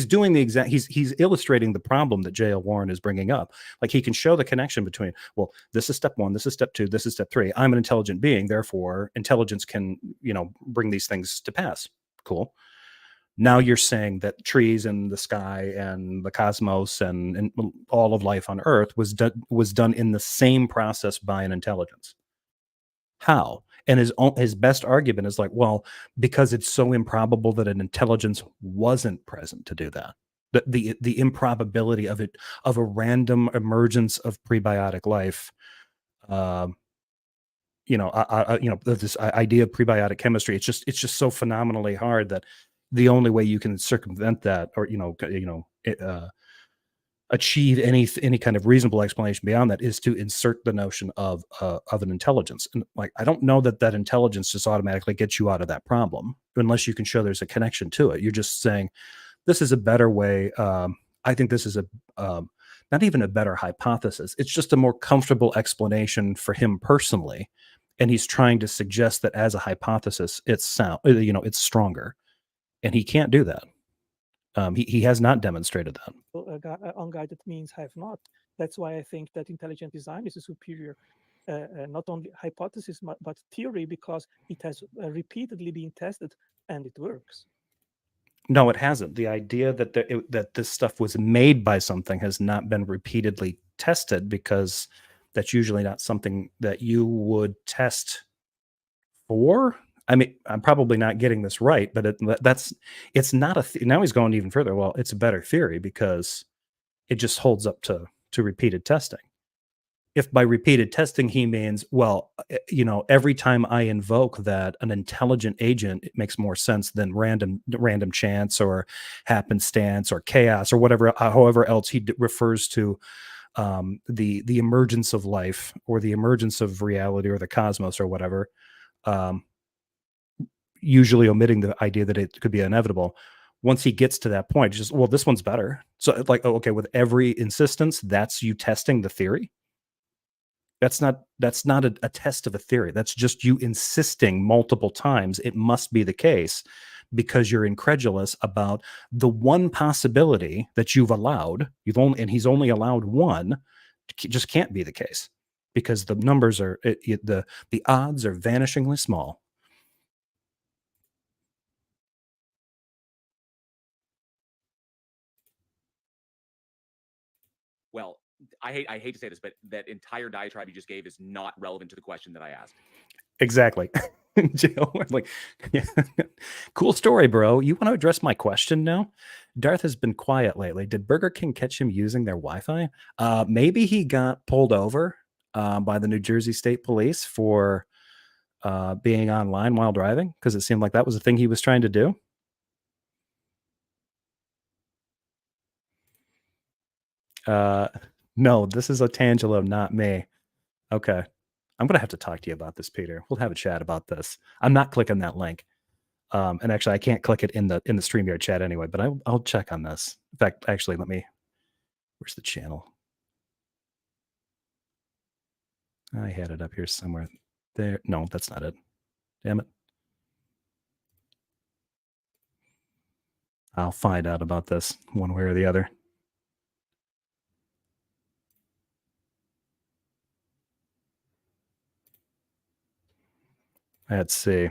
doing the exact, he's illustrating the problem that J.L. Warren is bringing up. Like, he can show the connection between, well, this is step 1, this is step 2, this is step 3. I'm an intelligent being. Therefore, intelligence can, bring these things to pass. Cool. Now you're saying that trees and the sky and the cosmos and all of life on Earth was done in the same process by an intelligence. How? And his best argument is like, well, because it's so improbable that an intelligence wasn't present to do that. The improbability of a random emergence of prebiotic life. This idea of prebiotic chemistry, it's just so phenomenally hard that the only way you can circumvent that, or achieve any kind of reasonable explanation beyond that, is to insert the notion of an intelligence. And like, I don't know that intelligence just automatically gets you out of that problem unless you can show there's a connection to it. You're just saying this is a better way. I think this is not even a better hypothesis. It's just a more comfortable explanation for him personally. And he's trying to suggest that as a hypothesis, it's stronger. And he can't do that. He has not demonstrated that. Unguided means have not. That's why I think that intelligent design is a superior, not only hypothesis, but theory, because it has repeatedly been tested and it works. No, it hasn't. The idea that this stuff was made by something has not been repeatedly tested, because that's usually not something that you would test for. I mean, I'm probably not getting this right, but it's not now he's going even further. Well, it's a better theory because it just holds up to repeated testing. If by repeated testing he means, well, every time I invoke that an intelligent agent, it makes more sense than random chance or happenstance or chaos or whatever, however else he refers to the emergence of life or the emergence of reality or the cosmos or whatever. Usually omitting the idea that it could be inevitable. Once he gets to that point, just, well, this one's better. So like, okay, with every insistence, that's you testing the theory. That's not a test of a theory. That's just you insisting multiple times it must be the case, because you're incredulous about the one possibility that you've allowed. He's only allowed one. Just can't be the case, because the numbers are the odds are vanishingly small. Well, I hate to say this, but that entire diatribe you just gave is not relevant to the question that I asked. Exactly. Jail. Like, yeah. Cool story, bro. You want to address my question now? Darth has been quiet lately. Did Burger King catch him using their Wi-Fi? Maybe he got pulled over by the New Jersey State Police for being online while driving, because it seemed like that was a thing he was trying to do. No, this is Otangelo, not me. Okay. I'm going to have to talk to you about this, Peter. We'll have a chat about this. I'm not clicking that link. And actually, I can't click it in the StreamYard chat anyway, but I'll check on this. In fact, actually, where's the channel? I had it up here somewhere. There. No, that's not it. Damn it. I'll find out about this one way or the other. Let's see.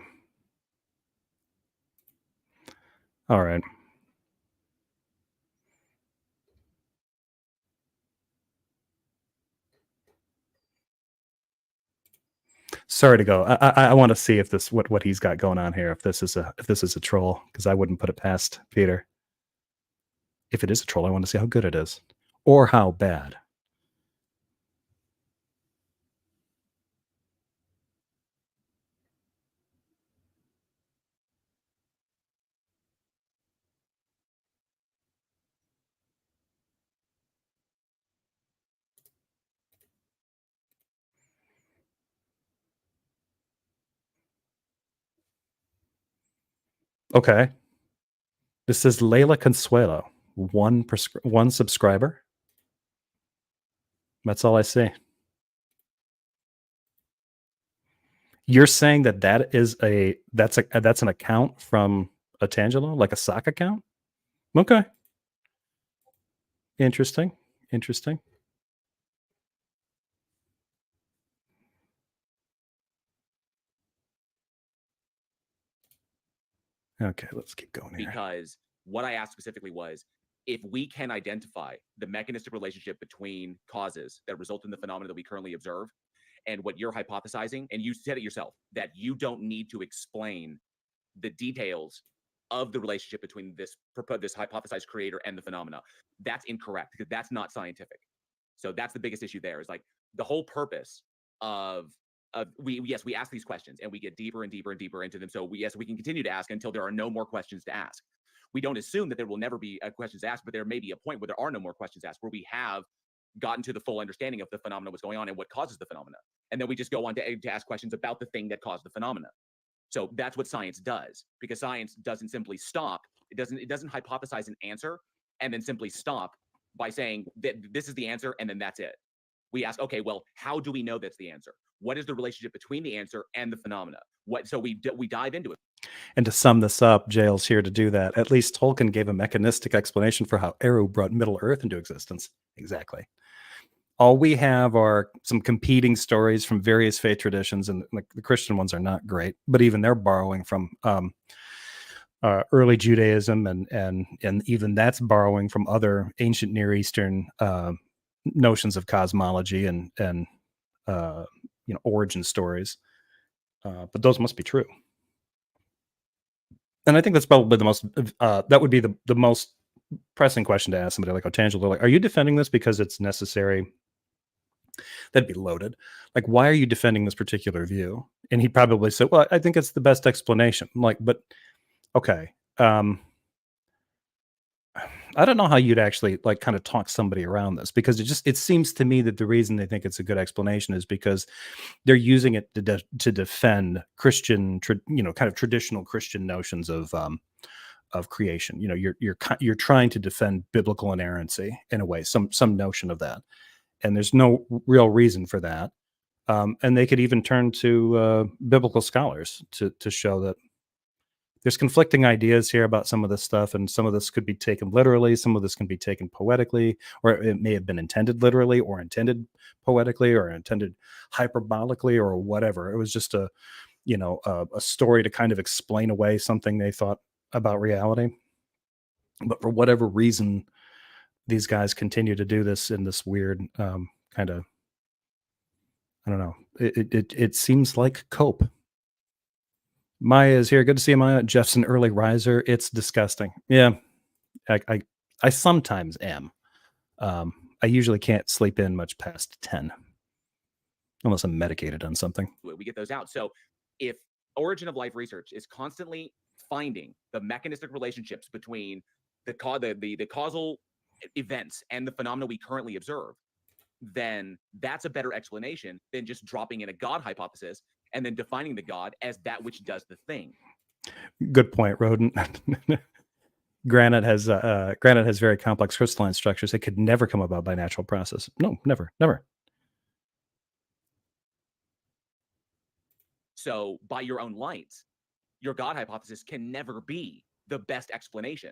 All right. Sorry to go. I want to see if this what he's got going on here. If this is a troll, because I wouldn't put it past Peter. If it is a troll, I want to see how good it is, or how bad. Okay. This is Layla Consuelo, one subscriber. That's all I see. You're saying that is that's an account from Otangelo, like a sock account? Okay. Interesting. Okay, let's keep going here. Because what I asked specifically was, if we can identify the mechanistic relationship between causes that result in the phenomena that we currently observe, and what you're hypothesizing, and you said it yourself, that you don't need to explain the details of the relationship between this hypothesized creator and the phenomena. That's incorrect, because that's not scientific. So that's the biggest issue there, is like the whole purpose of we ask these questions and we get deeper and deeper and deeper into them. So we can continue to ask until there are no more questions to ask. We don't assume that there will never be questions asked, but there may be a point where there are no more questions asked, where we have gotten to the full understanding of the phenomena, what's going on, and what causes the phenomena. And then we just go on to ask questions about the thing that caused the phenomena. So that's what science does, because science doesn't simply stop. It doesn't hypothesize an answer and then simply stop by saying that this is the answer and then that's it. We ask, okay, well, how do we know that's the answer? What is the relationship between the answer and the phenomena? So we dive into it. And to sum this up, Jail's here to do that. At least Tolkien gave a mechanistic explanation for how Eru brought Middle Earth into existence. Exactly. All we have are some competing stories from various faith traditions, and the Christian ones are not great, but even they're borrowing from early Judaism, and even that's borrowing from other ancient Near Eastern notions of cosmology and origin stories. But those must be true. And I think that's probably the most, that would be the most pressing question to ask somebody like Otangelo. Like, are you defending this because it's necessary? That'd be loaded. Like, why are you defending this particular view? And he'd probably say, well, I think it's the best explanation. I'm like, but okay. I don't know how you'd actually like kind of talk somebody around this, because it seems to me that the reason they think it's a good explanation is because they're using it to defend Christian, kind of traditional Christian notions of creation. You're trying to defend biblical inerrancy in a way, some notion of that, and there's no real reason for that. And they could even turn to biblical scholars to show that there's conflicting ideas here about some of this stuff, and some of this could be taken literally, some of this can be taken poetically, or it may have been intended literally, or intended poetically, or intended hyperbolically, or whatever. It was just a story to kind of explain away something they thought about reality. But for whatever reason, these guys continue to do this in this weird kind of, I don't know. It seems like cope. Maya is here. Good to see you, Maya. Jeff's an early riser. It's disgusting. Yeah, I sometimes am. I usually can't sleep in much past 10, unless I'm medicated on something. We get those out. So if origin of life research is constantly finding the mechanistic relationships between the causal events and the phenomena we currently observe, then that's a better explanation than just dropping in a God hypothesis and then defining the God as that which does the thing. Good point, Rodent. Granite has very complex crystalline structures. It could never come about by natural process. No, never. So by your own lights, your God hypothesis can never be the best explanation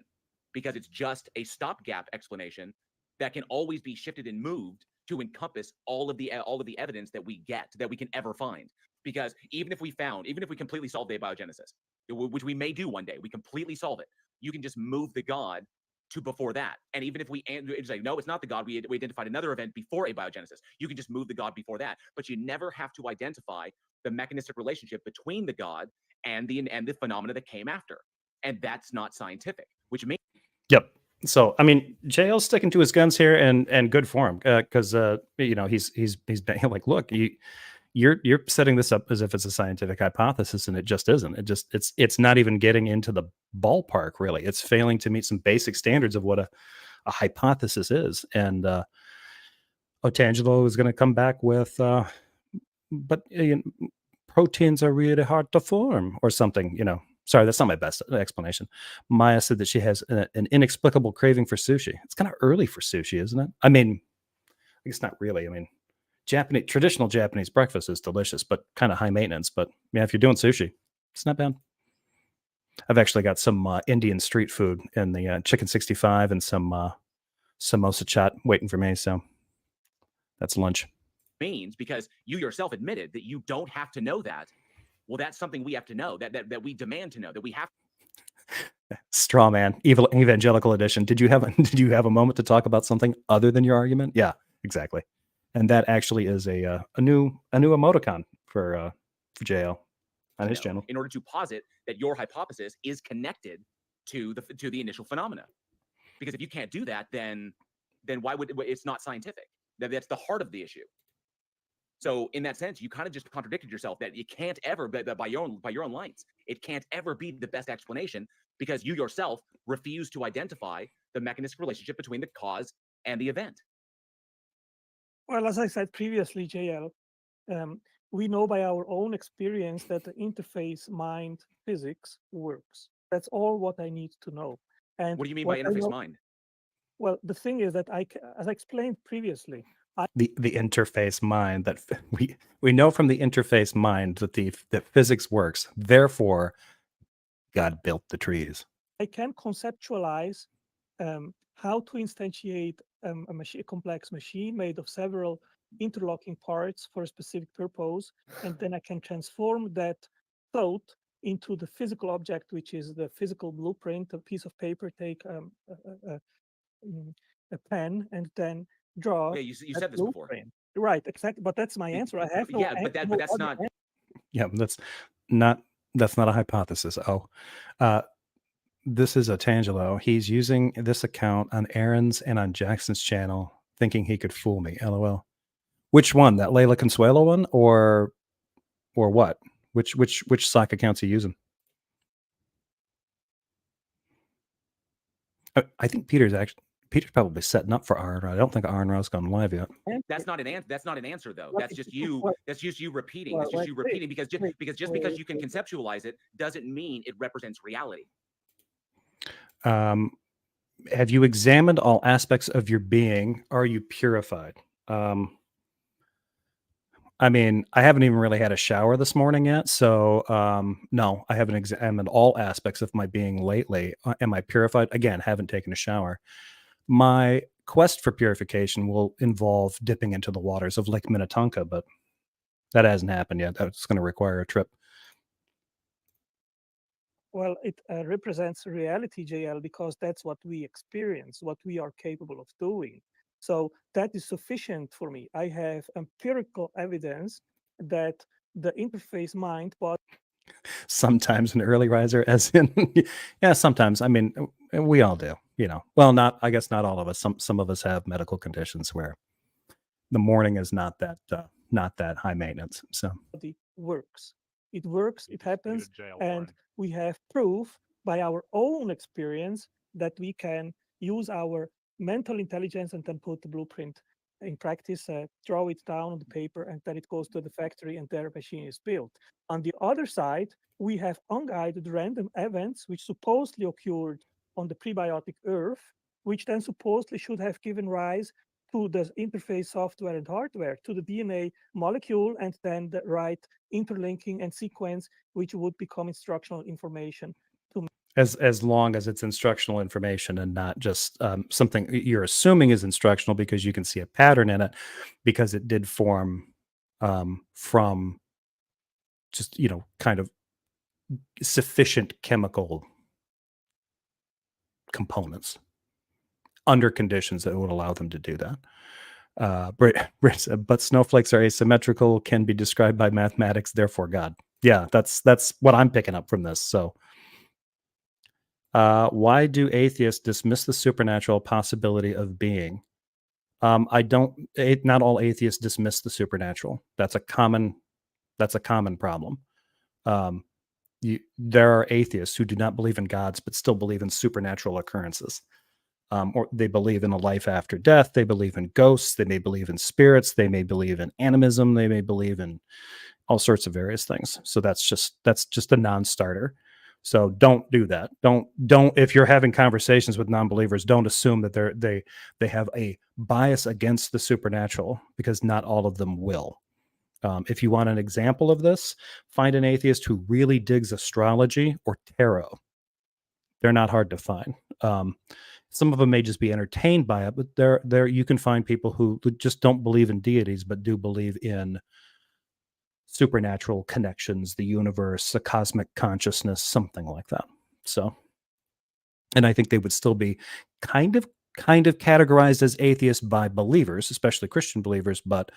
because it's just a stopgap explanation that can always be shifted and moved to encompass all of the evidence that we can ever find. Because even if we completely solve the abiogenesis, which we may do one day, we completely solve it, you can just move the God to before that. And even if it's like, no, it's not the God, we identified another event before abiogenesis, you can just move the God before that. But you never have to identify the mechanistic relationship between the God and the phenomena that came after. And that's not scientific, which means. Yep. So, I mean, JL's sticking to his guns here, and good for him, because he's been like, look, you're setting this up as if it's a scientific hypothesis, and it just isn't. It's not even getting into the ballpark, really. It's failing to meet some basic standards of what a hypothesis is. And Otangelo is going to come back with, but proteins are really hard to form, or something. Sorry, that's not my best explanation. Maya said that she has an inexplicable craving for sushi. It's kind of early for sushi, isn't it? I mean, I guess not really. I mean, traditional Japanese breakfast is delicious, but kind of high maintenance. But yeah, if you're doing sushi, it's not bad. I've actually got some Indian street food in the chicken 65 and some samosa chaat waiting for me. So that's lunch. Means, because you yourself admitted that you don't have to know that. Well, that's something we have to know, that we demand to know, that we have. Straw man, evil evangelical edition. Did you have a moment to talk about something other than your argument? Yeah, exactly. And that actually is a new emoticon for JL on his channel. In order to posit that your hypothesis is connected to the initial phenomena. Because if you can't do that, then why would it's not scientific? That's the heart of the issue. So in that sense, you kind of just contradicted yourself, that you can't ever, by your own lights, it can't ever be the best explanation, because you yourself refuse to identify the mechanistic relationship between the cause and the event. Well, as I said previously, JL, we know by our own experience that the interface mind physics works. That's all what I need to know. And what do you mean by interface mind? Well, the thing is that as I explained previously, the interface mind, that we know from the interface mind that physics works. Therefore, God built the trees. I can conceptualize how to instantiate a complex machine made of several interlocking parts for a specific purpose, and then I can transform that thought into the physical object, which is the physical blueprint, a piece of paper, take a pen, and then draw. Yeah, you said this before. Right, exactly. But that's my answer. I have no. Yeah, but that's not. Answer. Yeah, that's not a hypothesis. This is Otangelo. He's using this account on Aaron's and on Jackson's channel, thinking he could fool me. LOL. Which one? That Layla Consuelo one, or what? Which Slack accounts are you using? I think Peter's probably setting up for Aaron. I don't think Aaron Ross gone live yet. That's not an answer, though. That's just you. That's just you repeating. That's just you repeating, because because you can conceptualize it doesn't mean it represents reality. Have you examined all aspects of your being? Are you purified? I mean, I haven't even really had a shower this morning yet, so no, I haven't examined all aspects of my being lately. Am I purified? Again, haven't taken a shower. My quest for purification will involve dipping into the waters of Lake Minnetonka, but that hasn't happened yet. That's going to require a trip. Well, it represents reality, JL, because that's what we experience, what we are capable of doing. So that is sufficient for me. I have empirical evidence that the interface mind body Sometimes an early riser, as in, yeah, sometimes. I mean, we all do, you know. Well, not, I guess not all of us. Some of us have medical conditions where the morning is not that high maintenance. So works. It works, You it just happens, muted jail, and Warren. we have proof by our own experience that we can use our mental intelligence and then put the blueprint in practice, draw it down on the paper, and then it goes to the factory and their machine is built. On the other side, we have unguided random events which supposedly occurred on the prebiotic earth, which then supposedly should have given rise to the interface software and hardware, to the DNA molecule, and then the right interlinking and sequence, which would become instructional information. as long as it's instructional information and not just something you're assuming is instructional because you can see a pattern in it, because it did form from just, you know, kind of sufficient chemical components under conditions that would allow them to do that. But snowflakes are asymmetrical, can be described by mathematics, therefore God. Yeah, that's what I'm picking up from this. So why do atheists dismiss the supernatural possibility of being? Not all atheists dismiss the supernatural. That's a common problem. There are atheists who do not believe in gods, but still believe in supernatural occurrences. Or they believe in a life after death. They believe in ghosts. They may believe in spirits. They may believe in animism. They may believe in all sorts of various things. So that's just a non-starter. So don't do that. Don't if you're having conversations with non-believers, don't assume that they have a bias against the supernatural, because not all of them will. If you want an example of this, find an atheist who really digs astrology or tarot. They're not hard to find. Some of them may just be entertained by it, but there you can find people who just don't believe in deities, but do believe in supernatural connections, the universe, a cosmic consciousness, something like that. So, and I think they would still be kind of categorized as atheists by believers, especially Christian believers, but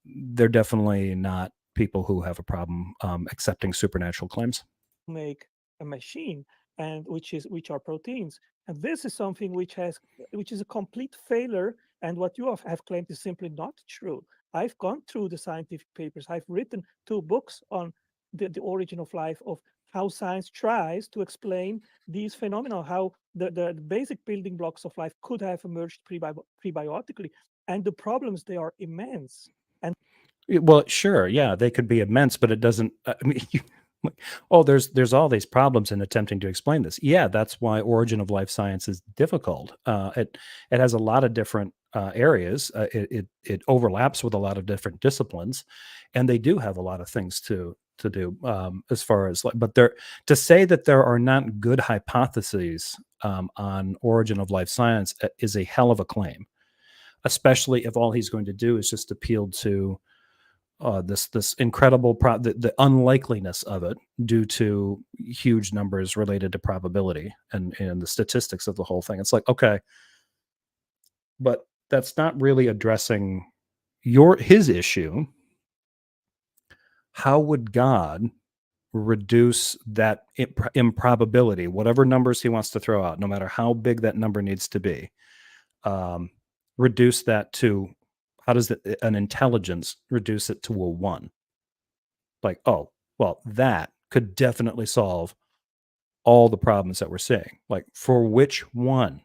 they're definitely not people who have a problem accepting supernatural claims. Make a machine, and which are proteins, and this is something which is a complete failure, and what you have claimed is simply not true. I've gone through the scientific papers. I've written 2 books on the origin of life, of how science tries to explain these phenomena, how the basic building blocks of life could have emerged prebiotically, and the problems, they are immense. And well, sure, yeah, they could be immense, but it doesn't. I mean, oh, there's all these problems in attempting to explain this. Yeah, that's why origin of life science is difficult. It has a lot of different areas. It overlaps with a lot of different disciplines, and they do have a lot of things to do as far as like. But to say that there are not good hypotheses on origin of life science is a hell of a claim, especially if all he's going to do is just appeal to this incredible the unlikeliness of it due to huge numbers related to probability and the statistics of the whole thing. It's like, okay, but that's not really addressing his issue. How would God reduce that improbability, whatever numbers he wants to throw out, no matter how big that number needs to be, reduce that to, how does an intelligence reduce it to a 1? Like, oh, well, that could definitely solve all the problems that we're seeing. Like, for which one?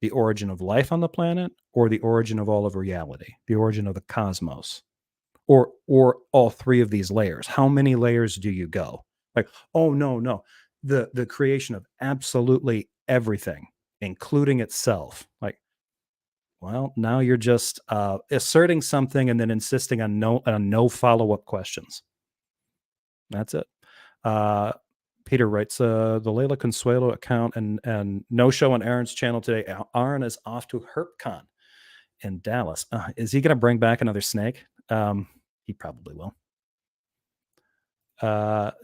The origin of life on the planet, or the origin of all of reality, the origin of the cosmos, or all 3 of these layers? How many layers do you go? Like, oh, no, the creation of absolutely everything, including itself. Like, well, now you're just asserting something and then insisting on no follow-up questions. That's it. Peter writes, the Layla Consuelo account and no show on Aaron's channel today. Aaron is off to HerpCon in Dallas. Is he going to bring back another snake? He probably will.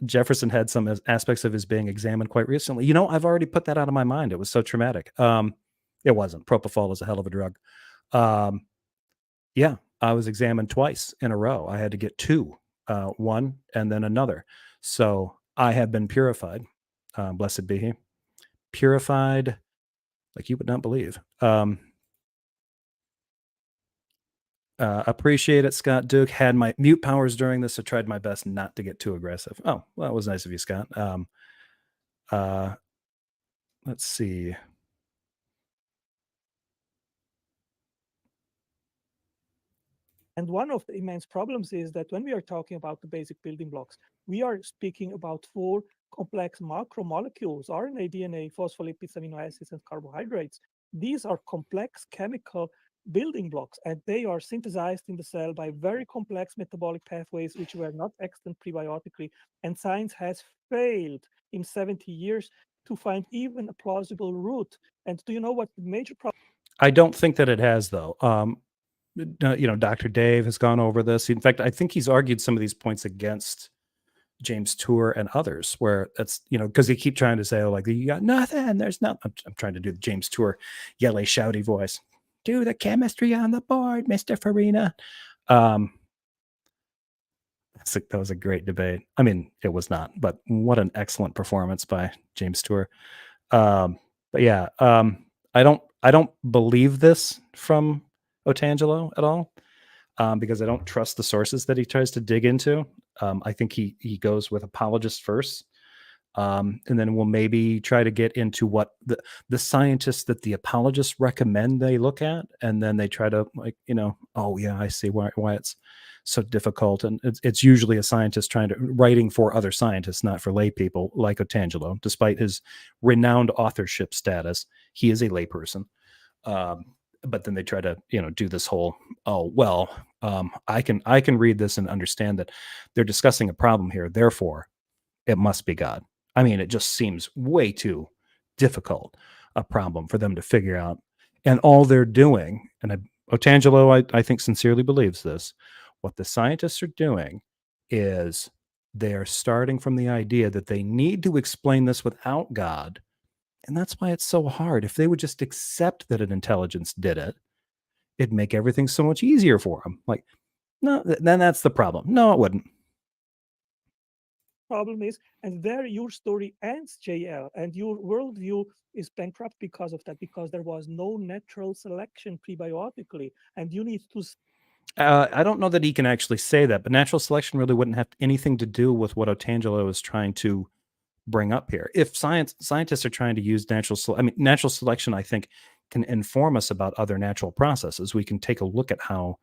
Jefferson had some aspects of his being examined quite recently. You know, I've already put that out of my mind. It was so traumatic. It wasn't. Propofol is a hell of a drug. Yeah, I was examined twice in a row. I had to get two, one and then another. So I have been purified. Blessed be he. Purified like you would not believe. Appreciate it, Scott Duke. Had my mute powers during this, so tried my best not to get too aggressive. Oh, well, that was nice of you, Scott. Let's see. And one of the immense problems is that when we are talking about the basic building blocks, we are speaking about 4 complex macromolecules: RNA, DNA, phospholipids, amino acids, and carbohydrates. These are complex chemical building blocks, and they are synthesized in the cell by very complex metabolic pathways which were not extant prebiotically. And science has failed in 70 years to find even a plausible route. And do you know what the major problem? I don't think that it has, though. You know, Dr. Dave has gone over this. In fact, I think he's argued some of these points against James Tour and others, where that's, you know, because they keep trying to say, oh, like, you got nothing, there's nothing. I'm trying to do the James Tour yelly, shouty voice. Do the chemistry on the board, Mr. Farina. That was a great debate. I mean, it was not, but what an excellent performance by James Tour. But yeah, I don't believe this from Otangelo at all, because I don't trust the sources that he tries to dig into. I think he goes with apologists first, and then we'll maybe try to get into what the scientists that the apologists recommend they look at, and then they try to, like, you know, oh yeah, I see why it's so difficult, and it's usually a scientist writing for other scientists, not for lay people like Otangelo. Despite his renowned authorship status, he is a layperson. But then they try to, you know, do this whole, oh well, I can read this and understand that they're discussing a problem here, therefore it must be God. I mean, it just seems way too difficult a problem for them to figure out. And all they're doing, and Otangelo, I think, sincerely believes this, what the scientists are doing is they're starting from the idea that they need to explain this without God. And that's why it's so hard. If they would just accept that an intelligence did it, it'd make everything so much easier for them. Like, no, then that's the problem. No, it wouldn't. Problem is, and there your story ends, JL, and your worldview is bankrupt because of that, because there was no natural selection prebiotically, and you need to. I don't know that he can actually say that, but natural selection really wouldn't have anything to do with what Otangelo is trying to bring up here. If scientists are trying to use natural selection, I think, can inform us about other natural processes. We can take a look at how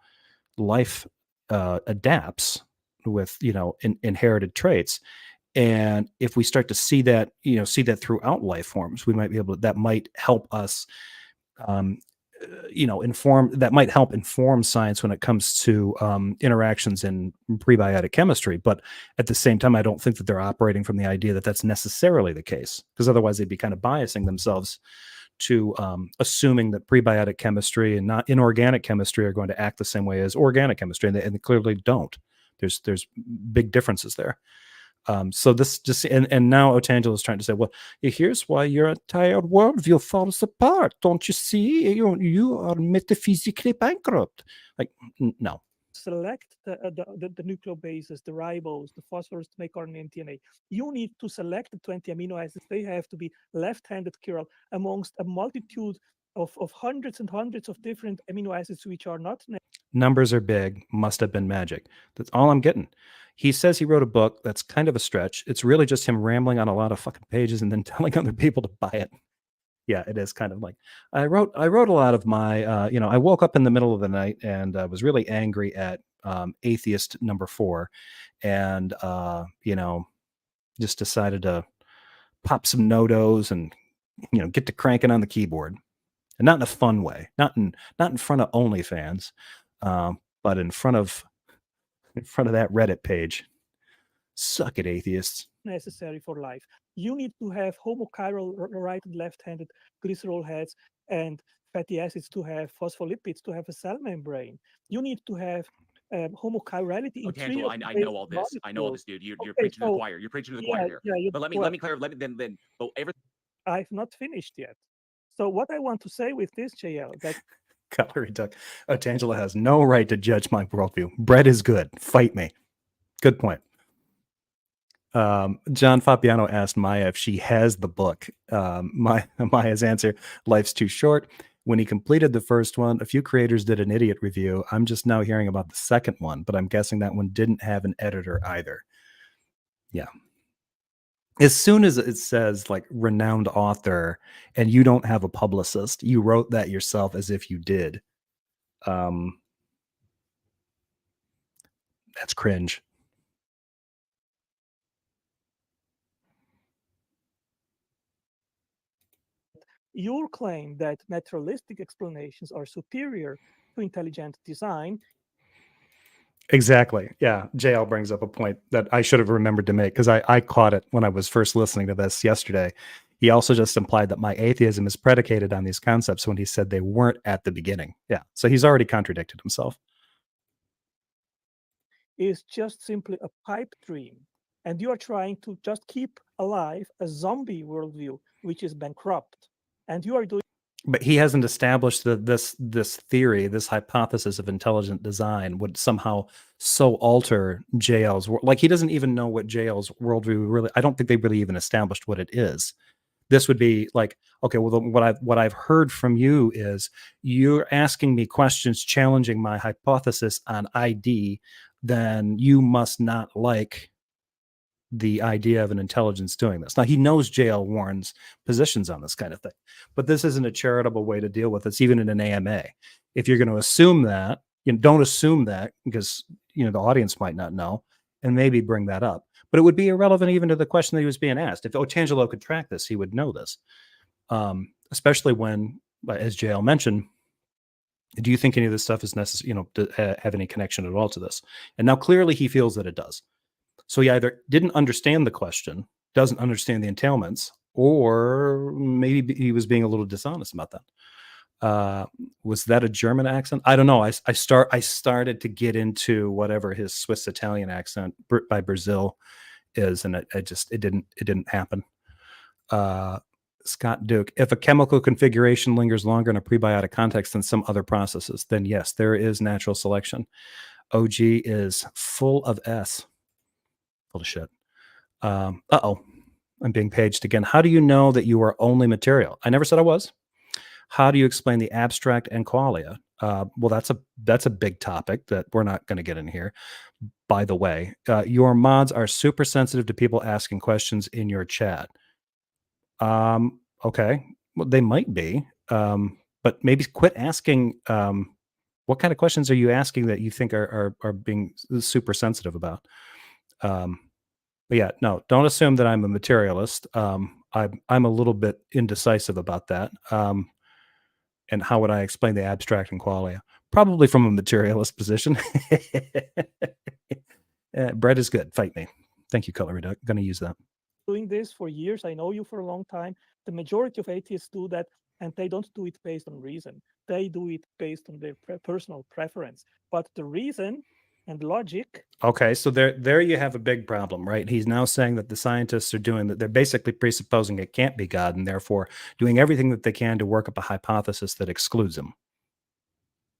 life adapts with, you know, inherited traits. And if we start to see that throughout life forms, we might be able to, that might help us, that might help inform science when it comes to interactions in prebiotic chemistry. But at the same time, I don't think that they're operating from the idea that that's necessarily the case, because otherwise they'd be kind of biasing themselves to assuming that prebiotic chemistry and not inorganic chemistry are going to act the same way as organic chemistry, and they clearly don't. There's big differences there. So this just, and now Otangelo is trying to say, well, here's why your entire worldview falls apart. Don't you see? You are metaphysically bankrupt. Like, no. Select the nucleobases, the ribose, the phosphorus to make RNA and DNA. You need to select the 20 amino acids. They have to be left-handed chiral amongst a multitude of hundreds and hundreds of different amino acids which are not. Numbers are big, must have been magic. That's all I'm getting. He says he wrote a book that's kind of a stretch. It's really just him rambling on a lot of fucking pages and then telling other people to buy it. Yeah, it is kind of like, I wrote a lot of my, I woke up in the middle of the night and I was really angry at Atheist number 4, and just decided to pop some no-dos and get to cranking on the keyboard, and not in a fun way, not in front of OnlyFans, but in front of that Reddit page. Suck it, atheists. Necessary for life. You need to have homochiral right and left-handed glycerol heads and fatty acids to have phospholipids to have a cell membrane. You need to have homochirality in three Otangelo, of the I basic know all this. I know all molecules. this, dude. You're Okay, preaching to the so choir. You're preaching to the choir here. you But let me clarify. But everything. I've not finished yet. So what I want to say with this, JL, that Cutlery Duck. Otangelo has no right to judge my worldview. Bread is good. Fight me. Good point. John Fabiano asked Maya if she has the book. Maya's answer, life's too short. When he completed the first one, a few creators did an idiot review. I'm just now hearing about the second one, but I'm guessing that one didn't have an editor either. Yeah. As soon as it says like renowned author and you don't have a publicist, you wrote that yourself as if you did. That's cringe. your claim that naturalistic explanations are superior to intelligent design. Exactly. Yeah. JL brings up a point that I should have remembered to make because I caught it when I was first listening to this yesterday. He also just implied that my atheism is predicated on these concepts when he said they weren't at the beginning. Yeah. So he's already contradicted himself. Is just simply a pipe dream. And you are trying to just keep alive a zombie worldview, which is bankrupt. And you are doing. But he hasn't established that this theory, this hypothesis of intelligent design would somehow so alter JL's like he doesn't even know what JL's worldview really. I don't think they really even established what it is. This would be like, okay, well, what I've heard from you is you're asking me questions challenging my hypothesis on ID. Then you must not like the idea of an intelligence doing this. Now he knows JL Warren's positions on this kind of thing, but this isn't a charitable way to deal with this, even in an AMA. If you're going to assume that, don't assume that because the audience might not know, and maybe bring that up. But it would be irrelevant even to the question that he was being asked. If Otangelo could track this, he would know this, especially when, as JL mentioned, do you think any of this stuff is necessary? Have any connection at all to this? And now clearly he feels that it does. So he either didn't understand the question, doesn't understand the entailments, or maybe he was being a little dishonest about that. Was that a German accent? I don't know. I started to get into whatever his Swiss Italian accent by Brazil is, and it didn't happen. Scott Duke, if a chemical configuration lingers longer in a prebiotic context than some other processes, then yes, there is natural selection. OG is full of S. Full of shit. Uh-oh. I'm being paged again. How do you know that you are only material? I never said I was. How do you explain the abstract and qualia? Well, that's a big topic that we're not going to get in here. By the way, your mods are super sensitive to people asking questions in your chat. Okay. Well, they might be. But maybe quit asking. What kind of questions are you asking that you think are being super sensitive about? But yeah, no, don't assume that I'm a materialist. I'm a little bit indecisive about that. And how would I explain the abstract and qualia? Probably from a materialist position. Bread is good. Fight me. Thank you, Cutlery Duck. Going to use that. Doing this for years. I know you for a long time. The majority of atheists do that, and they don't do it based on reason. They do it based on their personal preference. But the reason and logic. Okay, so there you have a big problem, right? He's now saying that the scientists are doing that. They're basically presupposing it can't be God, and therefore doing everything that they can to work up a hypothesis that excludes him.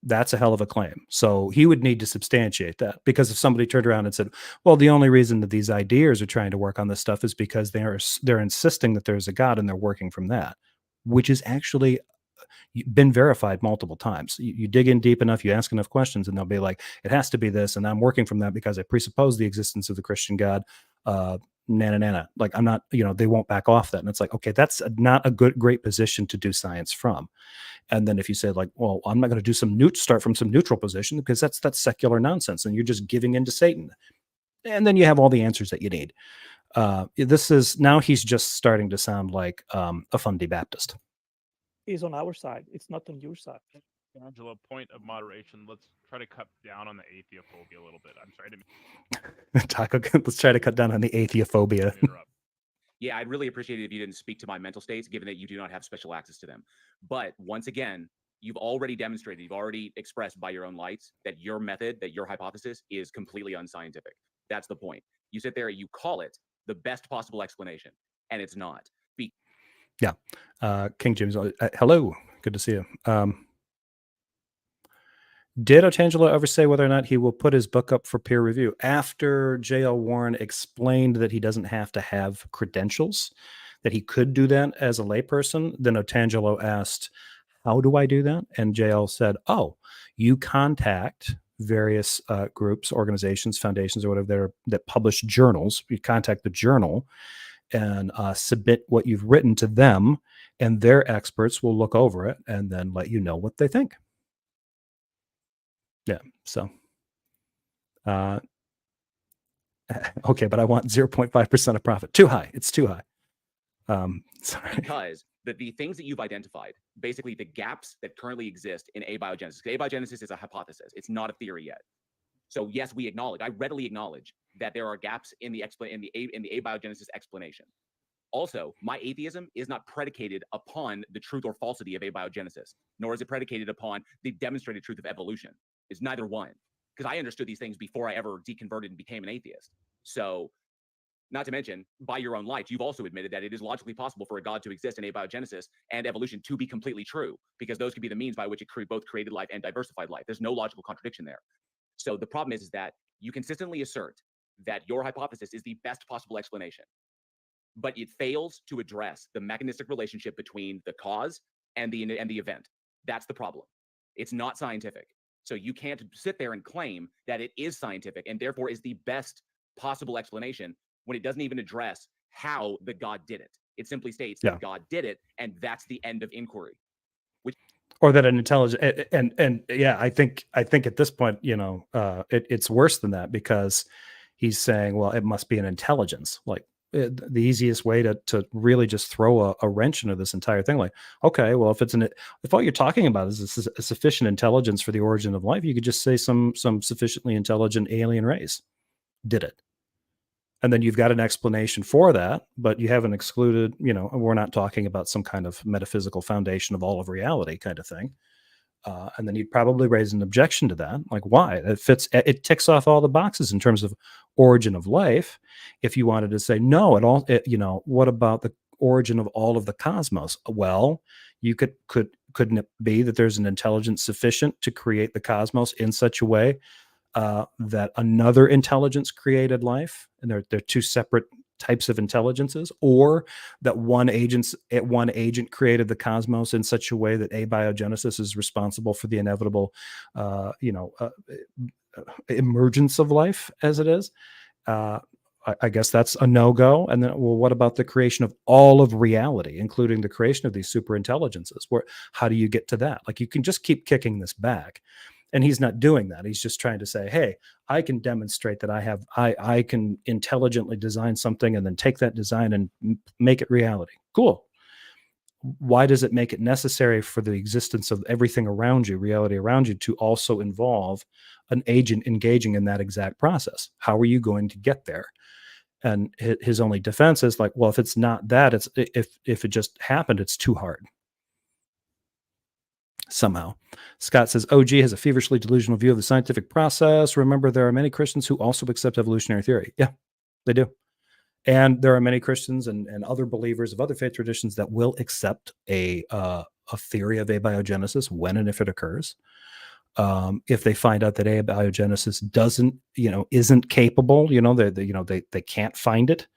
That's a hell of a claim. So he would need to substantiate that, because if somebody turned around and said, well, the only reason that these ideas are trying to work on this stuff is because they're insisting that there's a God and they're working from that, which is actually been verified multiple times. You dig in deep enough, you ask enough questions, and they'll be like, it has to be this, and I'm working from that because I presuppose the existence of the Christian God. Nana. Like, I'm not, they won't back off that. And it's like, okay, that's not a great position to do science from. And then if you say like, well, I'm not going to do start from some neutral position, because that's secular nonsense, and you're just giving in to Satan. And then you have all the answers that you need. Now he's just starting to sound like a fundy Baptist. Is on our side. It's not on your side. Angelo, point of moderation. Let's try to cut down on the atheophobia a little bit. I'm sorry to Taco, let's try to cut down on the atheophobia. Yeah, I'd really appreciate it if you didn't speak to my mental states, given that you do not have special access to them. But once again, You've already demonstrated, you've already expressed by your own lights that your method, that your hypothesis is completely unscientific. That's the point. You sit there, you call it the best possible explanation, and it's not. King James, hello, good to see you. Did Otangelo ever say whether or not he will put his book up for peer review? After J.L. Warren explained that he doesn't have to have credentials, that he could do that as a layperson, then Otangelo asked, how do I do that? And J.L. said, oh, you contact various groups, organizations, foundations, or whatever that publish journals. You contact the journal and submit what you've written to them, and their experts will look over it and then let you know what they think. Yeah. So, okay, but I want 0.5% of profit. Too high. It's too high. Sorry. Because the things that you've identified, basically the gaps that currently exist in abiogenesis. Abiogenesis is a hypothesis. It's not a theory yet. So yes, I readily acknowledge that there are gaps in the abiogenesis explanation. Also, my atheism is not predicated upon the truth or falsity of abiogenesis, nor is it predicated upon the demonstrated truth of evolution. It's neither one, because I understood these things before I ever deconverted and became an atheist. So, not to mention, by your own light, you've also admitted that it is logically possible for a God to exist in abiogenesis and evolution to be completely true, because those could be the means by which it both created life and diversified life. There's no logical contradiction there. So the problem is that you consistently assert that your hypothesis is the best possible explanation, but it fails to address the mechanistic relationship between the cause and the event. That's the problem. It's not scientific. So you can't sit there and claim that it is scientific and therefore is the best possible explanation when it doesn't even address how the God did it. It simply states that God did it, and that's the end of inquiry. Or that an intelligent and yeah, I think at this point, it's worse than that, because he's saying, well, it must be an intelligence. Like, the easiest way to really just throw a wrench into this entire thing, like, okay, well, if all you're talking about is a sufficient intelligence for the origin of life, you could just say some sufficiently intelligent alien race did it, and then you've got an explanation for that, but you haven't excluded, we're not talking about some kind of metaphysical foundation of all of reality kind of thing. And then you'd probably raise an objection to that. Like, why? It ticks off all the boxes in terms of origin of life. If you wanted to say, no, what about the origin of all of the cosmos? Well, you couldn't it be that there's an intelligence sufficient to create the cosmos in such a way that another intelligence created life, and they're two separate types of intelligences, or that one agent created the cosmos in such a way that abiogenesis is responsible for the inevitable emergence of life as it is. I guess that's a no-go. And then, well, what about the creation of all of reality, including the creation of these super intelligences? How do you get to that? Like, you can just keep kicking this back. And he's not doing that. He's just trying to say, hey, I can demonstrate that I can intelligently design something and then take that design and make it reality. Cool. Why does it make it necessary for the existence of everything around you, reality around you, to also involve an agent engaging in that exact process? How are you going to get there? And his only defense is like, well, if it's not that, if it just happened, it's too hard. Somehow. Scott says, OG has a feverishly delusional view of the scientific process. Remember, there are many Christians who also accept evolutionary theory. Yeah, they do. And there are many Christians and other believers of other faith traditions that will accept a theory of abiogenesis when and if it occurs. If they find out that abiogenesis isn't capable, they can't find it,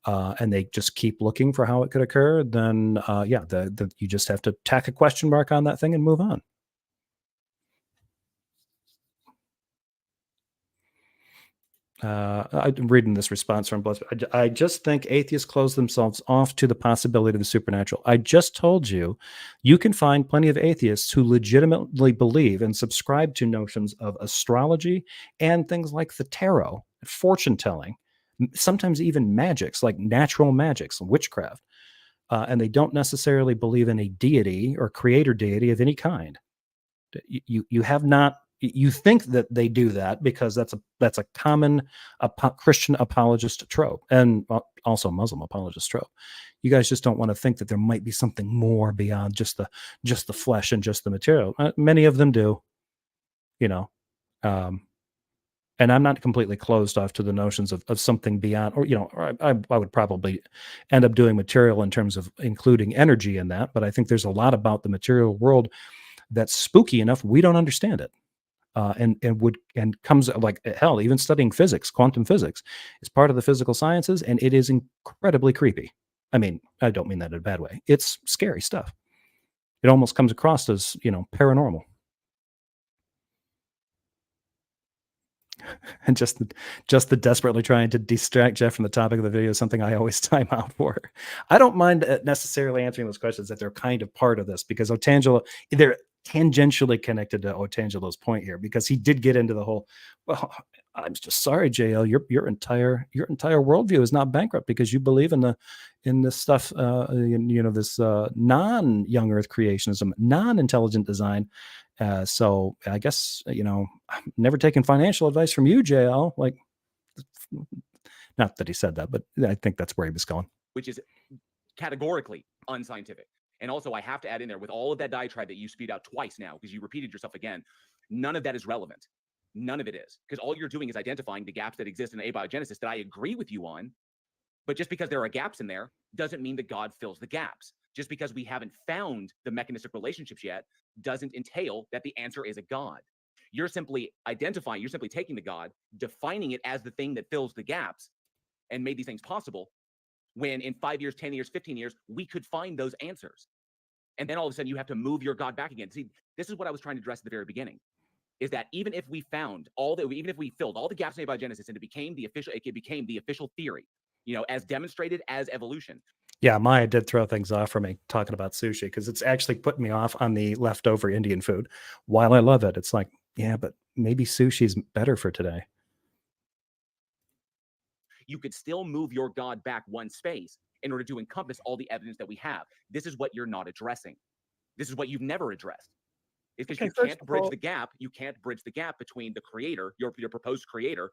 and they just keep looking for how it could occur, then you just have to tack a question mark on that thing and move on. I'm reading this response from Bless. I just think atheists close themselves off to the possibility of the supernatural. I just told you, you can find plenty of atheists who legitimately believe and subscribe to notions of astrology and things like the tarot, fortune telling, sometimes even magics, like natural magics, witchcraft. And they don't necessarily believe in a deity or creator deity of any kind. You have not. You think that they do that because that's a common Christian apologist trope, and also Muslim apologist trope. You guys just don't want to think that there might be something more beyond just the flesh and just the material. Many of them do, you know. And I'm not completely closed off to the notions of something beyond, or, or I would probably end up doing material in terms of including energy in that. But I think there's a lot about the material world that's spooky enough we don't understand it. And comes like hell, even studying physics, quantum physics is part of the physical sciences, and it is incredibly creepy. I mean, I don't mean that in a bad way. It's scary stuff. It almost comes across as, paranormal. And just the desperately trying to distract Jeff from the topic of the video is something I always time out for. I don't mind necessarily answering those questions that they're kind of part of this, because Otangelo, they're tangentially connected to Otangelo's point here, because he did get into the whole, well, I'm just sorry, JL, your entire worldview is not bankrupt because you believe in this stuff, this non-Young Earth creationism, non-intelligent design. So I guess, I'm never taken financial advice from you, JL. Like, not that he said that, but I think that's where he was going. Which is categorically unscientific. And also, I have to add in there, with all of that diatribe that you spewed out twice now, because you repeated yourself again, none of that is relevant. None of it is. Because all you're doing is identifying the gaps that exist in abiogenesis that I agree with you on. But just because there are gaps in there doesn't mean that God fills the gaps. Just because we haven't found the mechanistic relationships yet doesn't entail that the answer is a God. You're simply taking the God, defining it as the thing that fills the gaps and made these things possible, when in 5 years, 10 years, 15 years, we could find those answers. And then all of a sudden you have to move your God back again. See, this is what I was trying to address at the very beginning, is that even if we filled all the gaps in abiogenesis and it became the official theory, as demonstrated as evolution. Yeah, Maya did throw things off for me talking about sushi, because it's actually put me off on the leftover Indian food. While I love it, it's like, yeah, but maybe sushi's better for today. You could still move your God back one space in order to encompass all the evidence that we have. This is what you're not addressing. This is what you've never addressed. It's because you can't bridge the gap. You can't bridge the gap between the creator, your proposed creator,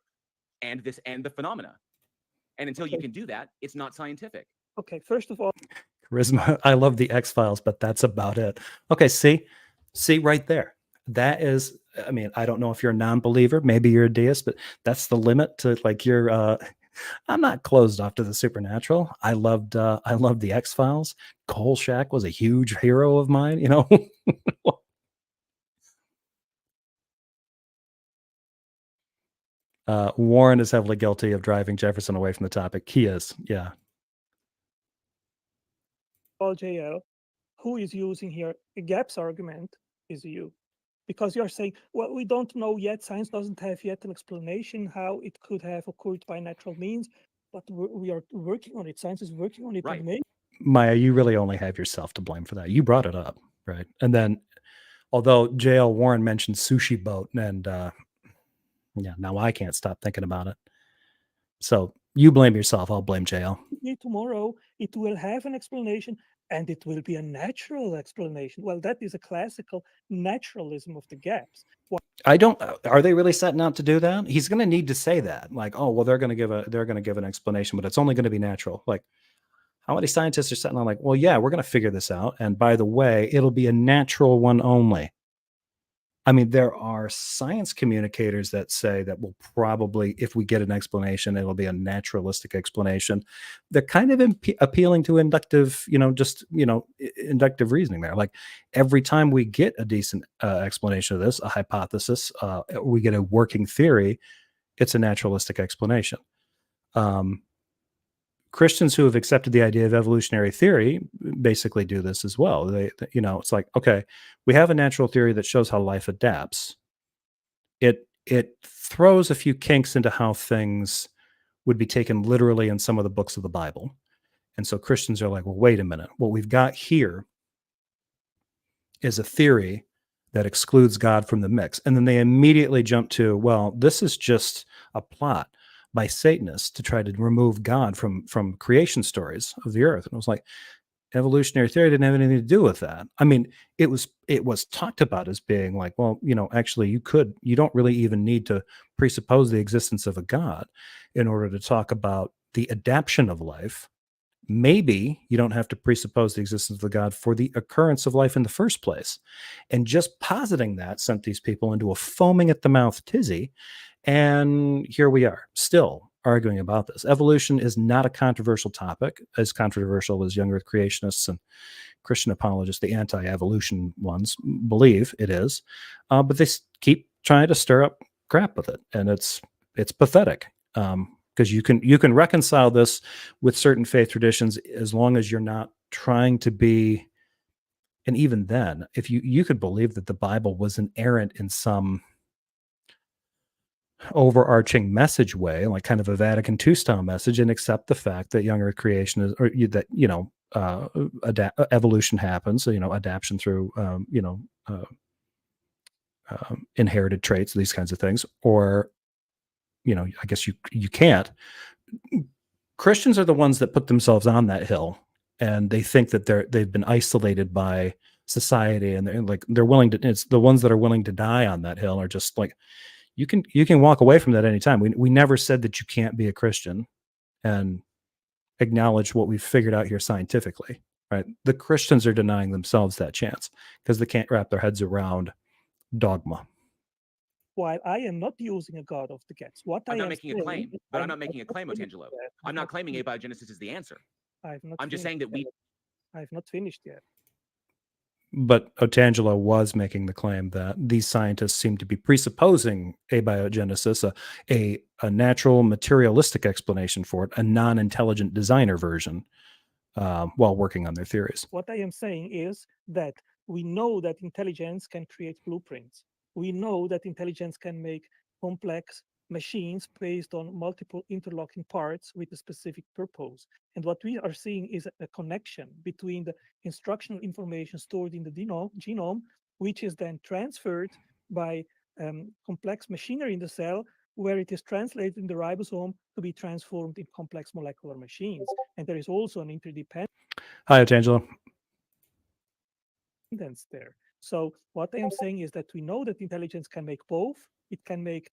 and the phenomena. And until you can do that, it's not scientific. Okay, first of all, Charisma, I love the X-Files, but that's about it. Okay, see right there. That is, I mean, I don't know if you're a non-believer, maybe you're a deist, but that's the limit to, like, your I'm not closed off to the supernatural. I loved the X-Files. Kolchak was a huge hero of mine, Warren is heavily guilty of driving Jefferson away from the topic. He is, yeah. JL, who is using here a gaps argument is you. Because you're saying, well, we don't know yet, science doesn't have yet an explanation how it could have occurred by natural means, but we are working on it. Science is working on it. Right. Maya, you really only have yourself to blame for that. You brought it up, right? And then, although JL Warren mentioned sushi boat, and yeah, now I can't stop thinking about it. So you blame yourself. I'll blame JL. Tomorrow, it will have an explanation, and it will be a natural explanation. Well, that is a classical naturalism of the gaps. Are they really setting out to do that? He's going to need to say that, like, oh, well, they're going to give an explanation, but it's only going to be natural. Like, how many scientists are sitting on, like, well, yeah, we're going to figure this out, and by the way, it'll be a natural one only. I mean, there are science communicators that say that we'll probably, if we get an explanation, it'll be a naturalistic explanation. They're kind of appealing to inductive, inductive reasoning there. Like, every time we get a decent explanation of this, a hypothesis, we get a working theory, it's a naturalistic explanation. Christians who have accepted the idea of evolutionary theory basically do this as well. It's like, okay, we have a natural theory that shows how life adapts. It throws a few kinks into how things would be taken literally in some of the books of the Bible. And so Christians are like, well, wait a minute. What we've got here is a theory that excludes God from the mix. And then they immediately jump to, well, this is just a plot by Satanists to try to remove God from creation stories of the earth. And it was like, evolutionary theory didn't have anything to do with that. I mean, it was talked about as being like, well, actually you don't really even need to presuppose the existence of a God in order to talk about the adaption of life, maybe you don't have to presuppose the existence of the God for the occurrence of life in the first place. And just positing that sent these people into a foaming at the mouth tizzy. And here we are, still arguing about this. Evolution is not a controversial topic, as controversial as Young Earth Creationists and Christian apologists, the anti-evolution ones, believe it is. But they keep trying to stir up crap with it, and it's pathetic. Because you can reconcile this with certain faith traditions as long as you're not trying to be. And even then, if you could believe that the Bible was inerrant in some overarching message way, like kind of a Vatican II style message, and accept the fact that Young Earth creation is, or that evolution happens, adaptation through inherited traits, these kinds of things, or I guess you can't. Christians are the ones that put themselves on that hill, and they think that they've been isolated by society, and they're willing to. It's the ones that are willing to die on that hill are just like, you can walk away from that anytime. We never said that you can't be a Christian and acknowledge what we've figured out here scientifically, right? The Christians are denying themselves that chance because they can't wrap their heads around dogma. While I am not using a God of the gaps, I'm not making a claim, but I'm not making a claim, Otangelo. I'm not claiming abiogenesis is the answer. I'm just saying that I've not finished yet. But Otangelo was making the claim that these scientists seem to be presupposing abiogenesis, a natural materialistic explanation for it, a non-intelligent designer version, while working on their theories. What I am saying is that we know that intelligence can create blueprints. We know that intelligence can make complex machines based on multiple interlocking parts with a specific purpose. And what we are seeing is a connection between the instructional information stored in the genome, which is then transferred by complex machinery in the cell, where it is translated in the ribosome to be transformed in complex molecular machines. And there is also an interdependence. Hi, Otangelo. There. So what I am saying is that we know that intelligence can make both. It can make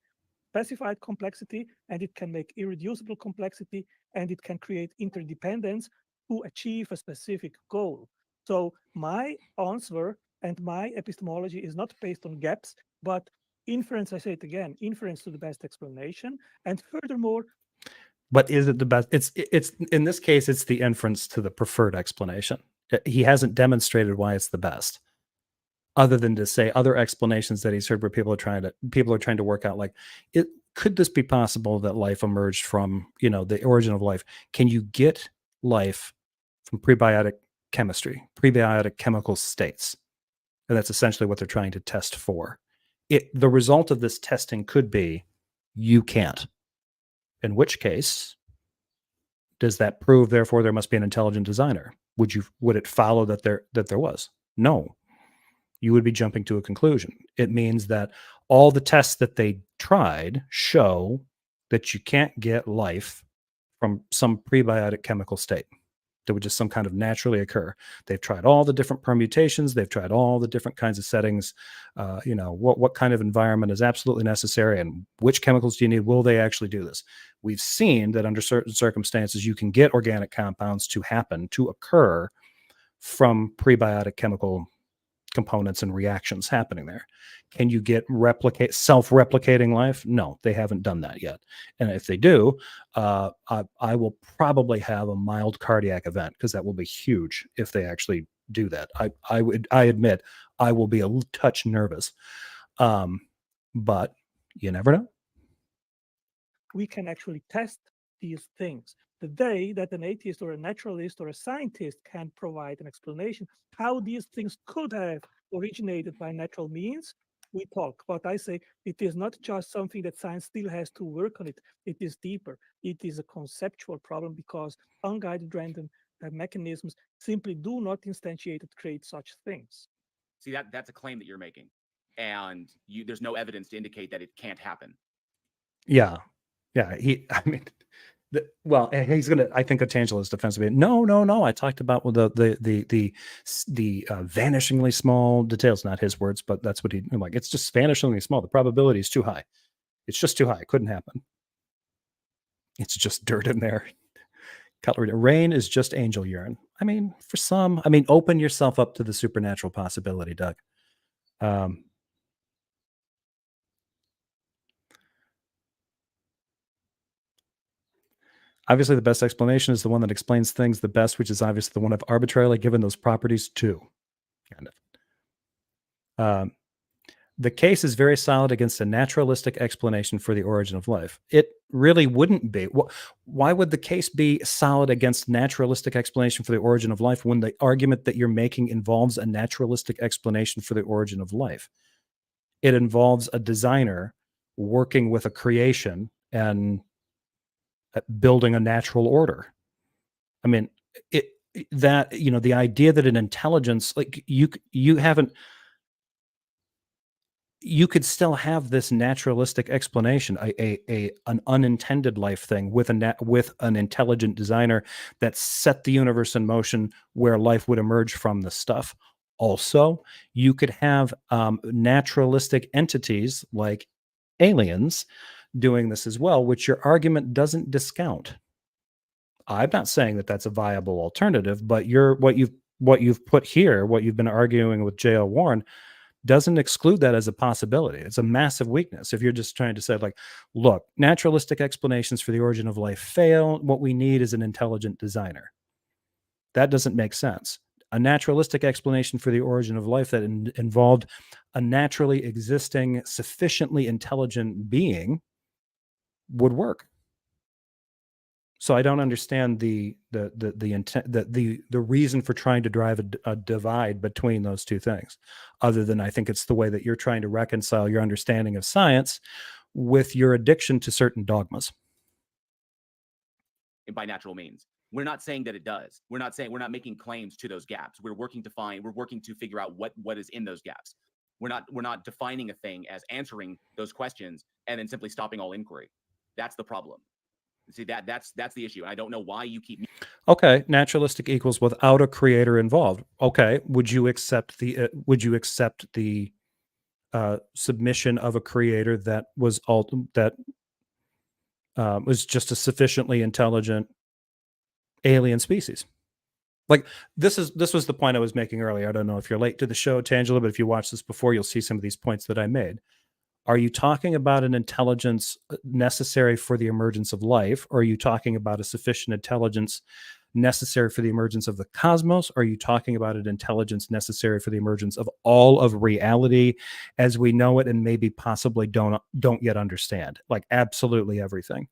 specified complexity, and it can make irreducible complexity, and it can create interdependence to achieve a specific goal. So my answer and my epistemology is not based on gaps, but inference, I say it again, inference to the best explanation. And furthermore, but is it the best? It's in this case, it's the inference to the preferred explanation. He hasn't demonstrated why it's the best, other than to say other explanations that he's heard where people are trying to work out, like, could this be possible that life emerged from, the origin of life? Can you get life from prebiotic chemistry, prebiotic chemical states? And that's essentially what they're trying to test for. The result of this testing could be you can't. In which case, does that prove, therefore, there must be an intelligent designer? Would it follow that there was? No. You would be jumping to a conclusion. It means that all the tests that they tried show that you can't get life from some prebiotic chemical state that would just some kind of naturally occur. They've tried all the different permutations. They've tried all the different kinds of settings. What kind of environment is absolutely necessary, and which chemicals do you need? Will they actually do this? We've seen that under certain circumstances, you can get organic compounds to occur from prebiotic chemical components and reactions happening there. Can you get self-replicating life? No, they haven't done that yet. And if they do, I will probably have a mild cardiac event, because that will be huge if they actually do that. I admit I will be a touch nervous, but you never know. We can actually test these things. The day that an atheist or a naturalist or a scientist can provide an explanation how these things could have originated by natural means, we talk. But I say it is not just something that science still has to work on it. It is deeper. It is a conceptual problem, because unguided random mechanisms simply do not instantiate and create such things. See, that's a claim that you're making, and there's no evidence to indicate that it can't happen. Yeah. He's gonna. I think Otangelo's defense will be no. I talked about the vanishingly small details. Not his words, but that's what it's just vanishingly small. The probability is too high. It's just too high. It couldn't happen. It's just dirt in there. Cutlery. Rain is just angel urine. I mean, for some, open yourself up to the supernatural possibility, Doug. Obviously, the best explanation is the one that explains things the best, which is obviously the one I've arbitrarily given those properties to. Kind of. The case is very solid against a naturalistic explanation for the origin of life. It really wouldn't be. Why would the case be solid against naturalistic explanation for the origin of life when the argument that you're making involves a naturalistic explanation for the origin of life? It involves a designer working with a creation and building a natural order. I mean, the idea that an intelligence, like you could still have this naturalistic explanation, an unintended life thing with an intelligent designer that set the universe in motion where life would emerge from this stuff. Also, you could have naturalistic entities like aliens doing this as well, which your argument doesn't discount. I'm not saying that that's a viable alternative, but what you've put here, what you've been arguing with J.O. Warren, doesn't exclude that as a possibility. It's a massive weakness. If you're just trying to say, like, look, naturalistic explanations for the origin of life fail. What we need is an intelligent designer. That doesn't make sense. A naturalistic explanation for the origin of life that involved a naturally existing, sufficiently intelligent being would work. So I don't understand the intent, the reason for trying to drive a divide between those two things, other than I think it's the way that you're trying to reconcile your understanding of science with your addiction to certain dogmas. By natural means. We're not saying that it does. We're not making claims to those gaps. We're working to figure out what is in those gaps. We're not defining a thing as answering those questions and then simply stopping all inquiry. That's the problem. See, that's the issue. And I don't know why you keep. Okay, naturalistic equals without a creator involved. Okay, would you accept the submission of a creator that was just a sufficiently intelligent alien species? Like, this was the point I was making earlier. I don't know if you're late to the show, Tangela, but if you watched this before, you'll see some of these points that I made. Are you talking about an intelligence necessary for the emergence of life? Or are you talking about a sufficient intelligence necessary for the emergence of the cosmos? Or are you talking about an intelligence necessary for the emergence of all of reality as we know it and maybe possibly don't yet understand? Like, absolutely everything.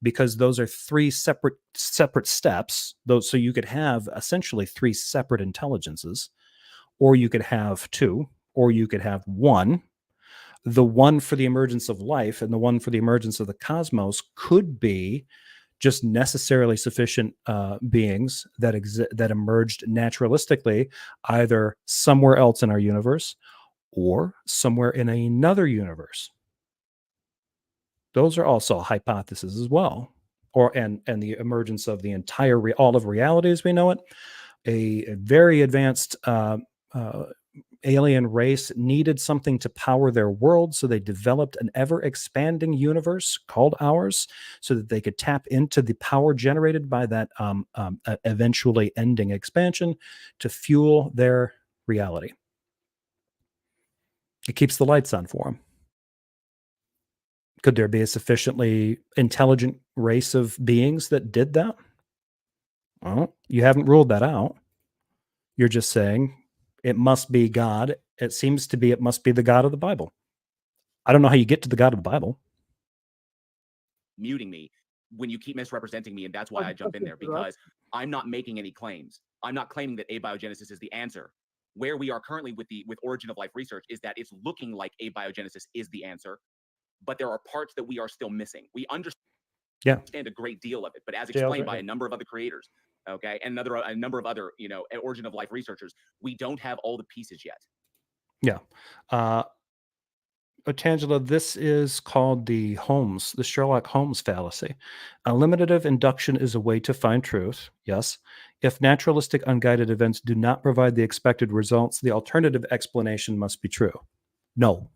Because those are three separate steps. So you could have essentially three separate intelligences, or you could have two, or you could have one. The one for the emergence of life and the one for the emergence of the cosmos could be just necessarily sufficient beings that emerged naturalistically, either somewhere else in our universe or somewhere in another universe. Those are also hypotheses as well, and the emergence of the entire all of reality as we know it. A very advanced alien race needed something to power their world, so they developed an ever-expanding universe called ours so that they could tap into the power generated by that eventually ending expansion to fuel their reality. It keeps the lights on for them. Could there be a sufficiently intelligent race of beings that did that? Well, you haven't ruled that out. You're just saying it must be God. It seems to be it must be the God of the Bible. I don't know how you get to the God of the Bible. Muting me when you keep misrepresenting me, and that's why I jump in there, because I'm not making any claims. I'm not claiming that abiogenesis is the answer. Where we are currently with origin of life research is that it's looking like abiogenesis is the answer, but there are parts that we are still missing. We understand a great deal of it, but as explained by a number of other creators, okay, and a number of other origin of life researchers, we don't have all the pieces yet. Yeah. Otangelo, this is called the Sherlock Holmes fallacy. Eliminative induction is a way to find truth, yes. If naturalistic unguided events do not provide the expected results, the alternative explanation must be true. No.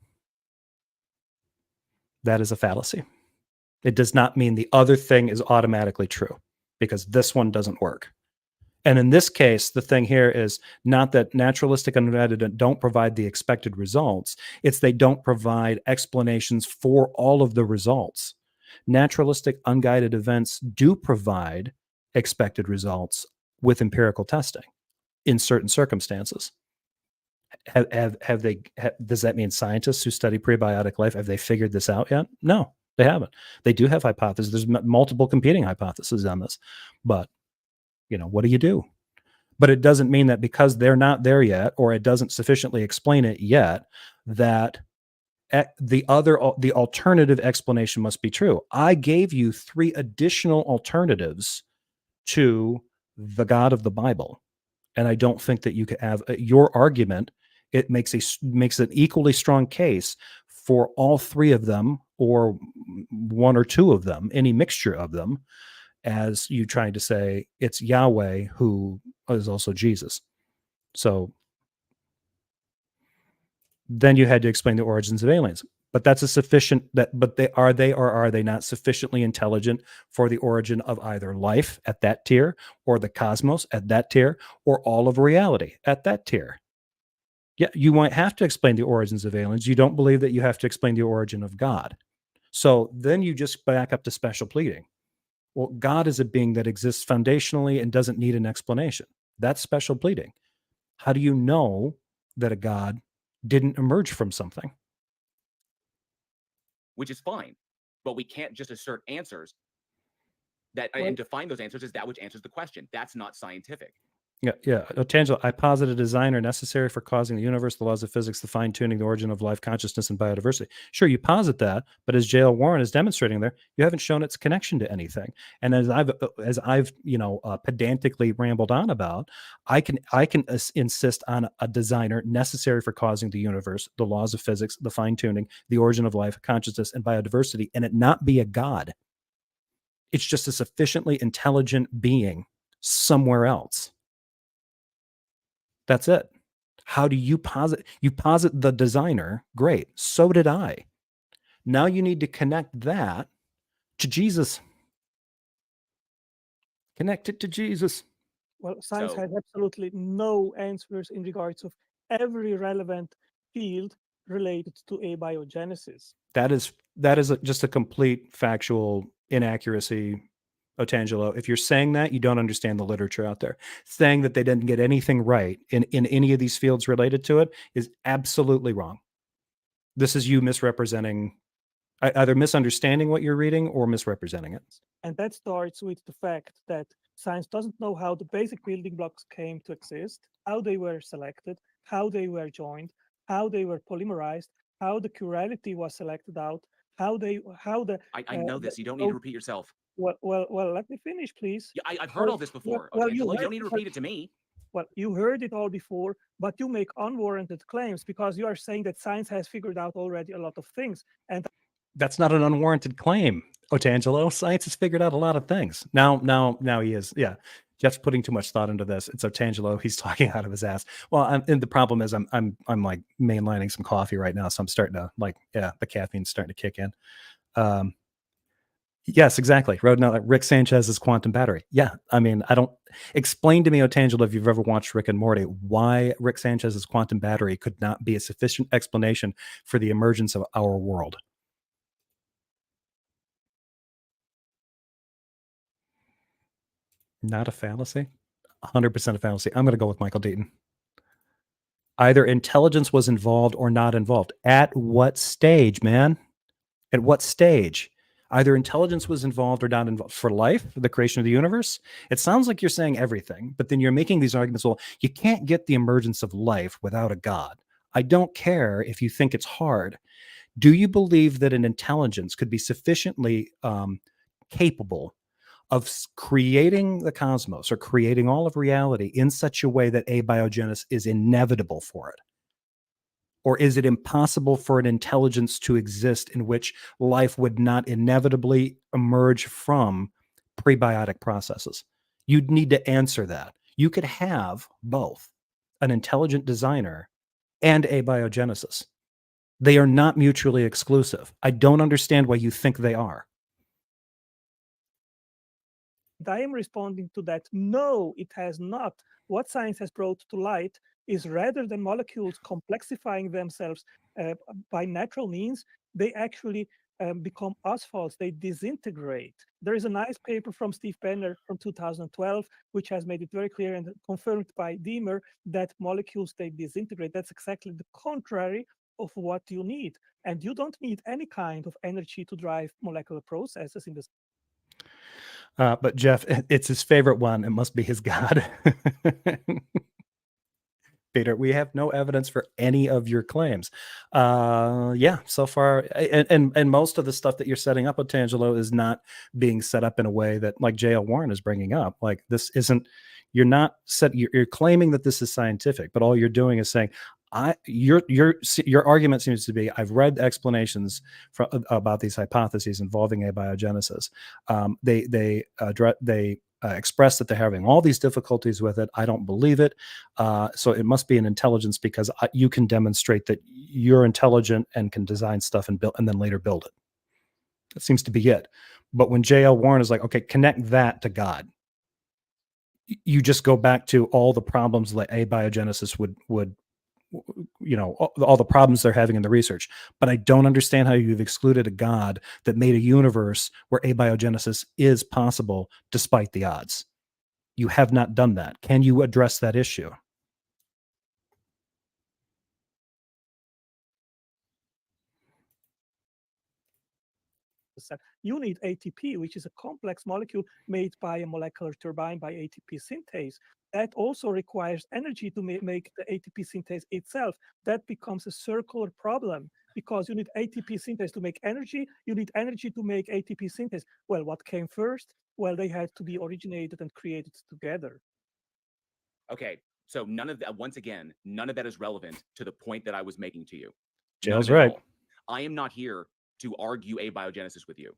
That is a fallacy. It does not mean the other thing is automatically true. because this one doesn't work. And in this case, the thing here is not that naturalistic unguided don't provide the expected results. It's they don't provide explanations for all of the results. Naturalistic unguided events do provide expected results with empirical testing in certain circumstances. Does that mean scientists who study prebiotic life, have they figured this out yet? No, they haven't. They do have hypotheses. There's multiple competing hypotheses on this, but what do you do? But it doesn't mean that because they're not there yet, or it doesn't sufficiently explain it yet, that the alternative explanation must be true. I gave you 3 additional alternatives to the God of the Bible, and I don't think that you could have your argument. It makes an equally strong case for all 3 of them, or 1 or 2 of them, any mixture of them, as you trying to say it's Yahweh who is also Jesus. So then you had to explain the origins of aliens. But that's a sufficient but are they not sufficiently intelligent for the origin of either life at that tier, or the cosmos at that tier, or all of reality at that tier? Yeah, you might have to explain the origins of aliens. You don't believe that you have to explain the origin of God. So then you just back up to special pleading. Well, God is a being that exists foundationally and doesn't need an explanation. That's special pleading. How do you know that a God didn't emerge from something? Which is fine, but we can't just assert answers and define those answers as that which answers the question. That's not scientific. Yeah. Otangelo, I posit a designer necessary for causing the universe, the laws of physics, the fine-tuning, the origin of life, consciousness, and biodiversity. Sure, you posit that, but as J.L. Warren is demonstrating there, you haven't shown its connection to anything. And as I've pedantically rambled on about, I can insist on a designer necessary for causing the universe, the laws of physics, the fine-tuning, the origin of life, consciousness, and biodiversity, and it not be a god. It's just a sufficiently intelligent being somewhere else. That's it. How do you posit? You posit the designer. Great. So did I. Now you need to connect that to Jesus. Connect it to Jesus. Well, science has absolutely no answers in regards of every relevant field related to abiogenesis. That is just a complete factual inaccuracy, Otangelo. If you're saying that, you don't understand the literature out there. Saying that they didn't get anything right in any of these fields related to it is absolutely wrong. This is you misrepresenting, either misunderstanding what you're reading or misrepresenting it. And that starts with the fact that science doesn't know how the basic building blocks came to exist, how they were selected, how they were joined, how they were polymerized, how the chirality was selected out, I know this. You don't need to repeat yourself. Well, let me finish, please. Yeah, I've heard all this before. You don't need to repeat it to me. Well, you heard it all before, but you make unwarranted claims because you are saying that science has figured out already a lot of things. And that's not an unwarranted claim, Otangelo. Science has figured out a lot of things. Now he is. Yeah. Jeff's putting too much thought into this. It's Otangelo. He's talking out of his ass. Well, and the problem is I'm like mainlining some coffee right now, so I'm starting to the caffeine's starting to kick in. Yes, exactly. Wrote out Rick Sanchez's quantum battery. Yeah, I mean, I don't explain to me, Otangelo, if you've ever watched Rick and Morty, why Rick Sanchez's quantum battery could not be a sufficient explanation for the emergence of our world. Not a fallacy? 100% a fallacy. I'm going to go with Michael Deaton. Either intelligence was involved or not involved. At what stage, man? At what stage? Either intelligence was involved or not involved. For life, for the creation of the universe? It sounds like you're saying everything, but then you're making these arguments. Well, you can't get the emergence of life without a God. I don't care if you think it's hard. Do you believe that an intelligence could be sufficiently capable of creating the cosmos or creating all of reality in such a way that abiogenesis is inevitable for it? Or is it impossible for an intelligence to exist in which life would not inevitably emerge from prebiotic processes? You'd need to answer that. You could have both an intelligent designer and abiogenesis. They are not mutually exclusive. I don't understand why you think they are. I am responding to that. No, it has not. What science has brought to light is rather than molecules complexifying themselves by natural means, they actually become asphalts, they disintegrate. There is a nice paper from Steve Benner from 2012, which has made it very clear and confirmed by Diemer that molecules, they disintegrate. That's exactly the contrary of what you need. And you don't need any kind of energy to drive molecular processes in the But Jeff, it's his favorite one. It must be his God. Peter, we have no evidence for any of your claims. Yeah, so far, and most of the stuff that you're setting up, Otangelo, is not being set up in a way that, like J.L. Warren is bringing up. Like, this isn't. You're claiming that this is scientific, but all you're doing is saying, your argument seems to be, I've read explanations about these hypotheses involving abiogenesis. They express that they're having all these difficulties with it. I don't believe it. So it must be an intelligence, because you can demonstrate that you're intelligent and can design stuff and build, and then later build it. That seems to be it. But when J.L. Warren is like, okay, connect that to God, you just go back to all the problems that abiogenesis would all the problems they're having in the research. But I don't understand how you've excluded a God that made a universe where abiogenesis is possible despite the odds. You have not done that. Can you address that issue? You need ATP, which is a complex molecule made by a molecular turbine by ATP synthase. That also requires energy to make the ATP synthase itself. That becomes a circular problem, because you need ATP synthase to make energy. You need energy to make ATP synthase. Well, what came first? Well, they had to be originated and created together. Okay, so none of that, once again, none of that is relevant to the point that I was making to you. Jail's right. I am not here to argue abiogenesis with you.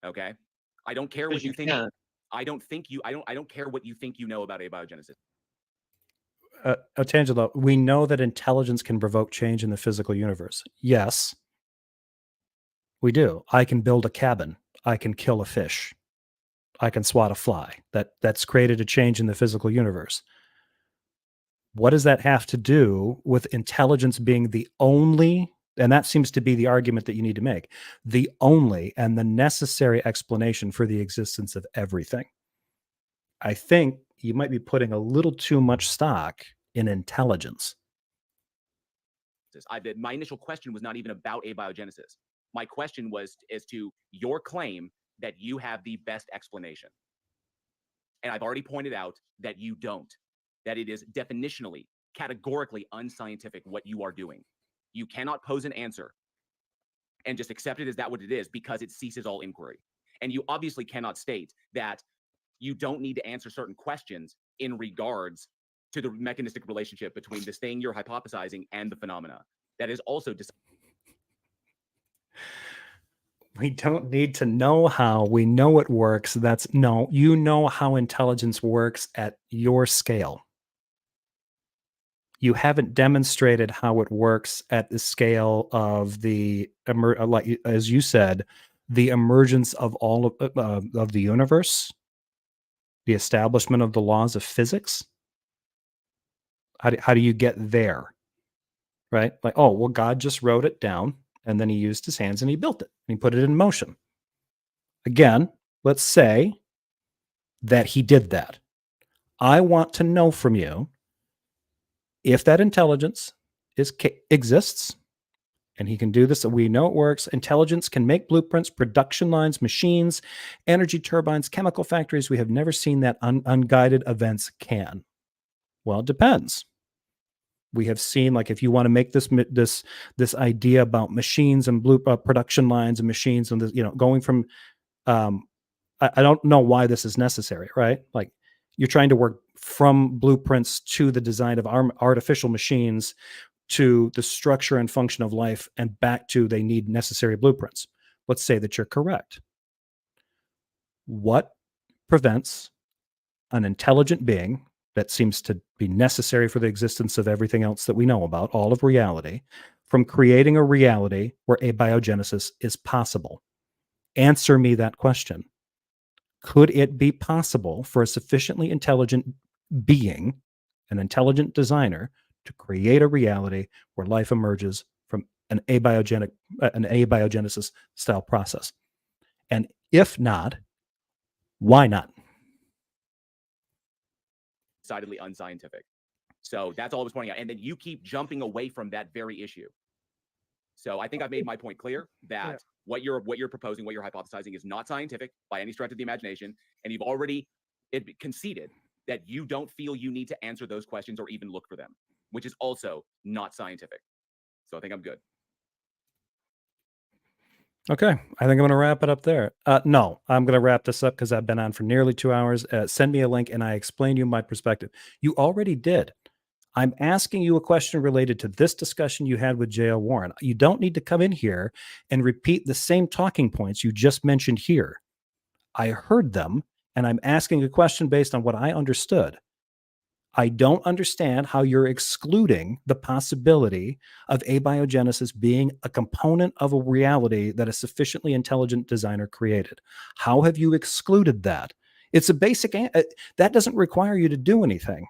Okay, I don't care what You you think. can. I don't care what you think you know about abiogenesis. Otangelo, we know that intelligence can provoke change in the physical universe. Yes, we do. I can build a cabin. I can kill a fish. I can swat a fly. That's created a change in the physical universe. What does that have to do with intelligence being the only, and that seems to be the argument that you need to make, the only and the necessary explanation for the existence of everything? I think you might be putting a little too much stock in intelligence. My initial question was not even about abiogenesis. My question was as to your claim that you have the best explanation. And I've already pointed out that you don't, that it is definitionally, categorically unscientific what you are doing. You cannot pose an answer and just accept it as that what it is, because it ceases all inquiry. And you obviously cannot state that you don't need to answer certain questions in regards to the mechanistic relationship between this thing you're hypothesizing and the phenomena. That is also We don't need to know how. We know it works. You know how intelligence works at your scale. You haven't demonstrated how it works at the scale of like as you said, the emergence of all of the universe, the establishment of the laws of physics. How do you get there? Right? Like, oh, well, God just wrote it down, and then he used his hands and he built it and he put it in motion. Again, let's say that he did that. I want to know from you if that intelligence exists, and he can do this. We know it works. Intelligence can make blueprints, production lines, machines, energy turbines, chemical factories. We have never seen that unguided events can. Well, it depends. We have seen, like, if you want to make this idea about machines and production lines and machines and this, going from, I don't know why this is necessary, right? Like, you're trying to work from blueprints to the design of artificial machines to the structure and function of life and back to they need necessary blueprints. Let's say that you're correct. What prevents an intelligent being that seems to be necessary for the existence of everything else that we know about, all of reality, from creating a reality where abiogenesis is possible? Answer me that question. Could it be possible for a sufficiently intelligent being, an intelligent designer, to create a reality where life emerges from an abiogenesis style process? And if not, why not? Decidedly unscientific. So that's all I was pointing out. And then you keep jumping away from that very issue. So I think I've made my point clear that what you're proposing, what you're hypothesizing is not scientific by any stretch of the imagination. And you've already conceded that you don't feel you need to answer those questions or even look for them, which is also not scientific. So I think I'm good. Okay, I think I'm going to wrap it up there. No, I'm going to wrap this up because I've been on for nearly 2 hours. Send me a link and I explain you my perspective. You already did. I'm asking you a question related to this discussion you had with J.L. Warren. You don't need to come in here and repeat the same talking points you just mentioned here. I heard them, and I'm asking a question based on what I understood. I don't understand how you're excluding the possibility of abiogenesis being a component of a reality that a sufficiently intelligent designer created. How have you excluded that? It's a basic, that doesn't require you to do anything.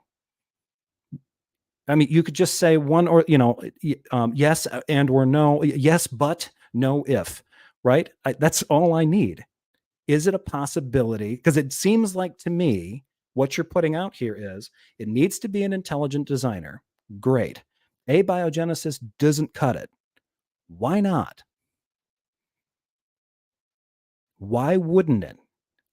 I mean, you could just say one or, yes and or no, yes, but no if, right? That's all I need. Is it a possibility? Because it seems like to me, what you're putting out here is it needs to be an intelligent designer. Great. Abiogenesis doesn't cut it. Why not? Why wouldn't it?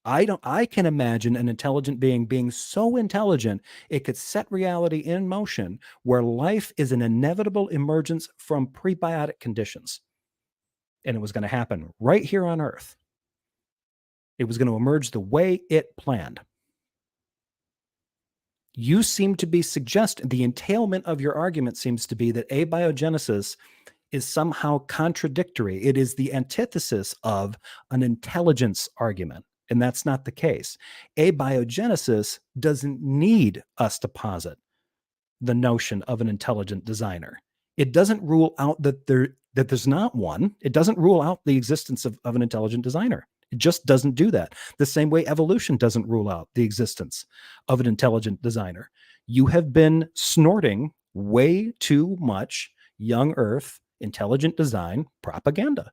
I can imagine an intelligent being so intelligent it could set reality in motion where life is an inevitable emergence from prebiotic conditions. And it was going to happen right here on Earth. It was going to emerge the way it planned. You seem to be suggesting, the entailment of your argument seems to be that abiogenesis is somehow contradictory. It is the antithesis of an intelligence argument. And that's not the case. Abiogenesis doesn't need us to posit the notion of an intelligent designer. It doesn't rule out that there's not one. It doesn't rule out the existence of an intelligent designer. It just doesn't do that. The same way evolution doesn't rule out the existence of an intelligent designer. You have been snorting way too much young Earth intelligent design propaganda.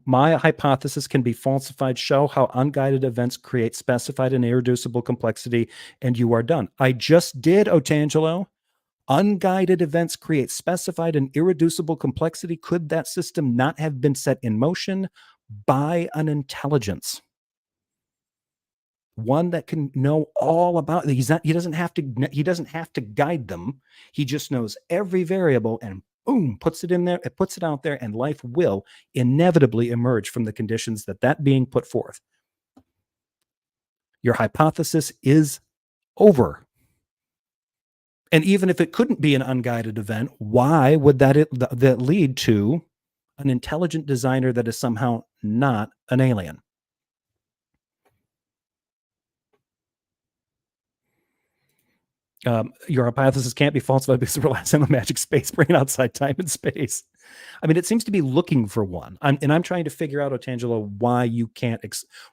My hypothesis can be falsified. Show how unguided events create specified and irreducible complexity, and you are done. I just did, Otangelo. Unguided events create specified and irreducible complexity. Could that system not have been set in motion by an intelligence? One that can know all about it. He doesn't have to guide them. He just knows every variable and boom, puts it in there, it puts it out there, and life will inevitably emerge from the conditions that being put forth. Your hypothesis is over. And even if it couldn't be an unguided event, why would that lead to an intelligent designer that is somehow not an alien? Your hypothesis can't be falsified because it relies on a magic space brain outside time and space. I mean, it seems to be looking for one. I'm trying to figure out, Otangelo, why you can't,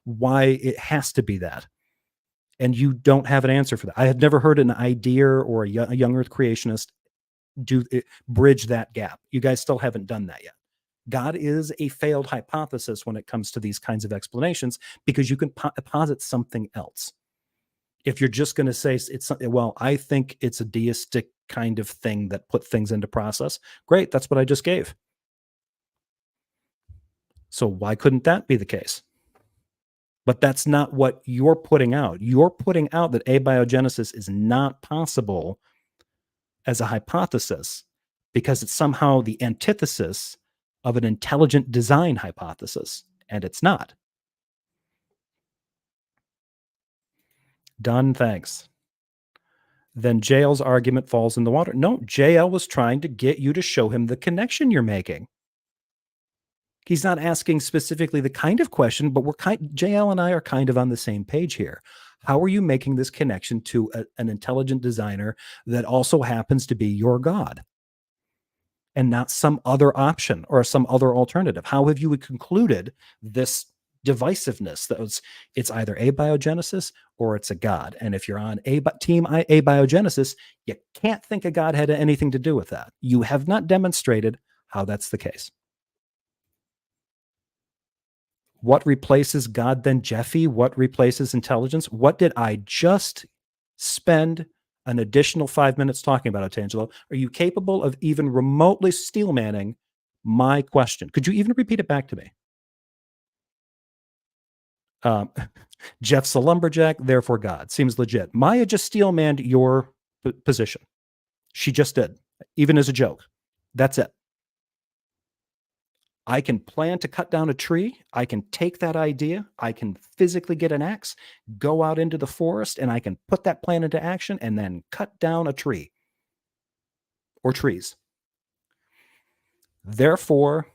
why it has to be that. And you don't have an answer for that. I have never heard an idea or a young Earth creationist bridge that gap. You guys still haven't done that yet. God is a failed hypothesis when it comes to these kinds of explanations because you can posit something else. If you're just going to say it's something, well, I think it's a deistic kind of thing that put things into process. Great, that's what I just gave. So why couldn't that be the case? But that's not what you're putting out. You're putting out that abiogenesis is not possible as a hypothesis because it's somehow the antithesis of an intelligent design hypothesis, and it's not. Done, thanks. Then JL's argument falls in the water. No, JL was trying to get you to show him the connection you're making. He's not asking specifically the kind of question, but JL and I are kind of on the same page here. How are you making this connection to an intelligent designer that also happens to be your God? and not some other option or some other alternative? How have you concluded this divisiveness that it's either abiogenesis or it's a God? And if you're on team abiogenesis, you can't think a God had anything to do with that. You have not demonstrated how that's the case. What replaces God then, Jeffy? What replaces intelligence? What did I just spend an additional 5 minutes talking about, Otangelo? Are you capable of even remotely steelmanning my question? Could you even repeat it back to me? Jeff's a lumberjack, therefore God. Seems legit. Maya just steelmanned your position. She just did, even as a joke. That's it. I can plan to cut down a tree. I can take that idea. I can physically get an axe, go out into the forest, and I can put that plan into action and then cut down a tree or trees. Therefore,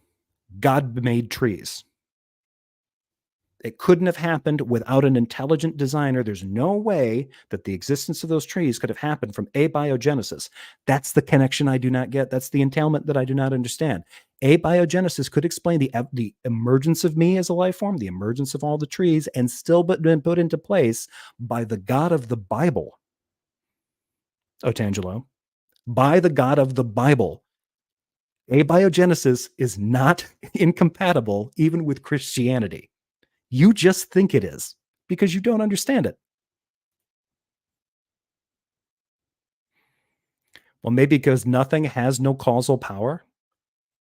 God made trees. It couldn't have happened without an intelligent designer. There's no way that the existence of those trees could have happened from abiogenesis. That's the connection I do not get. That's the entailment that I do not understand. Abiogenesis could explain the emergence of me as a life form, the emergence of all the trees, and still been put into place by the God of the Bible. Otangelo, by the God of the Bible. Abiogenesis is not incompatible even with Christianity. You just think it is because you don't understand it. Well, maybe because nothing has no causal power.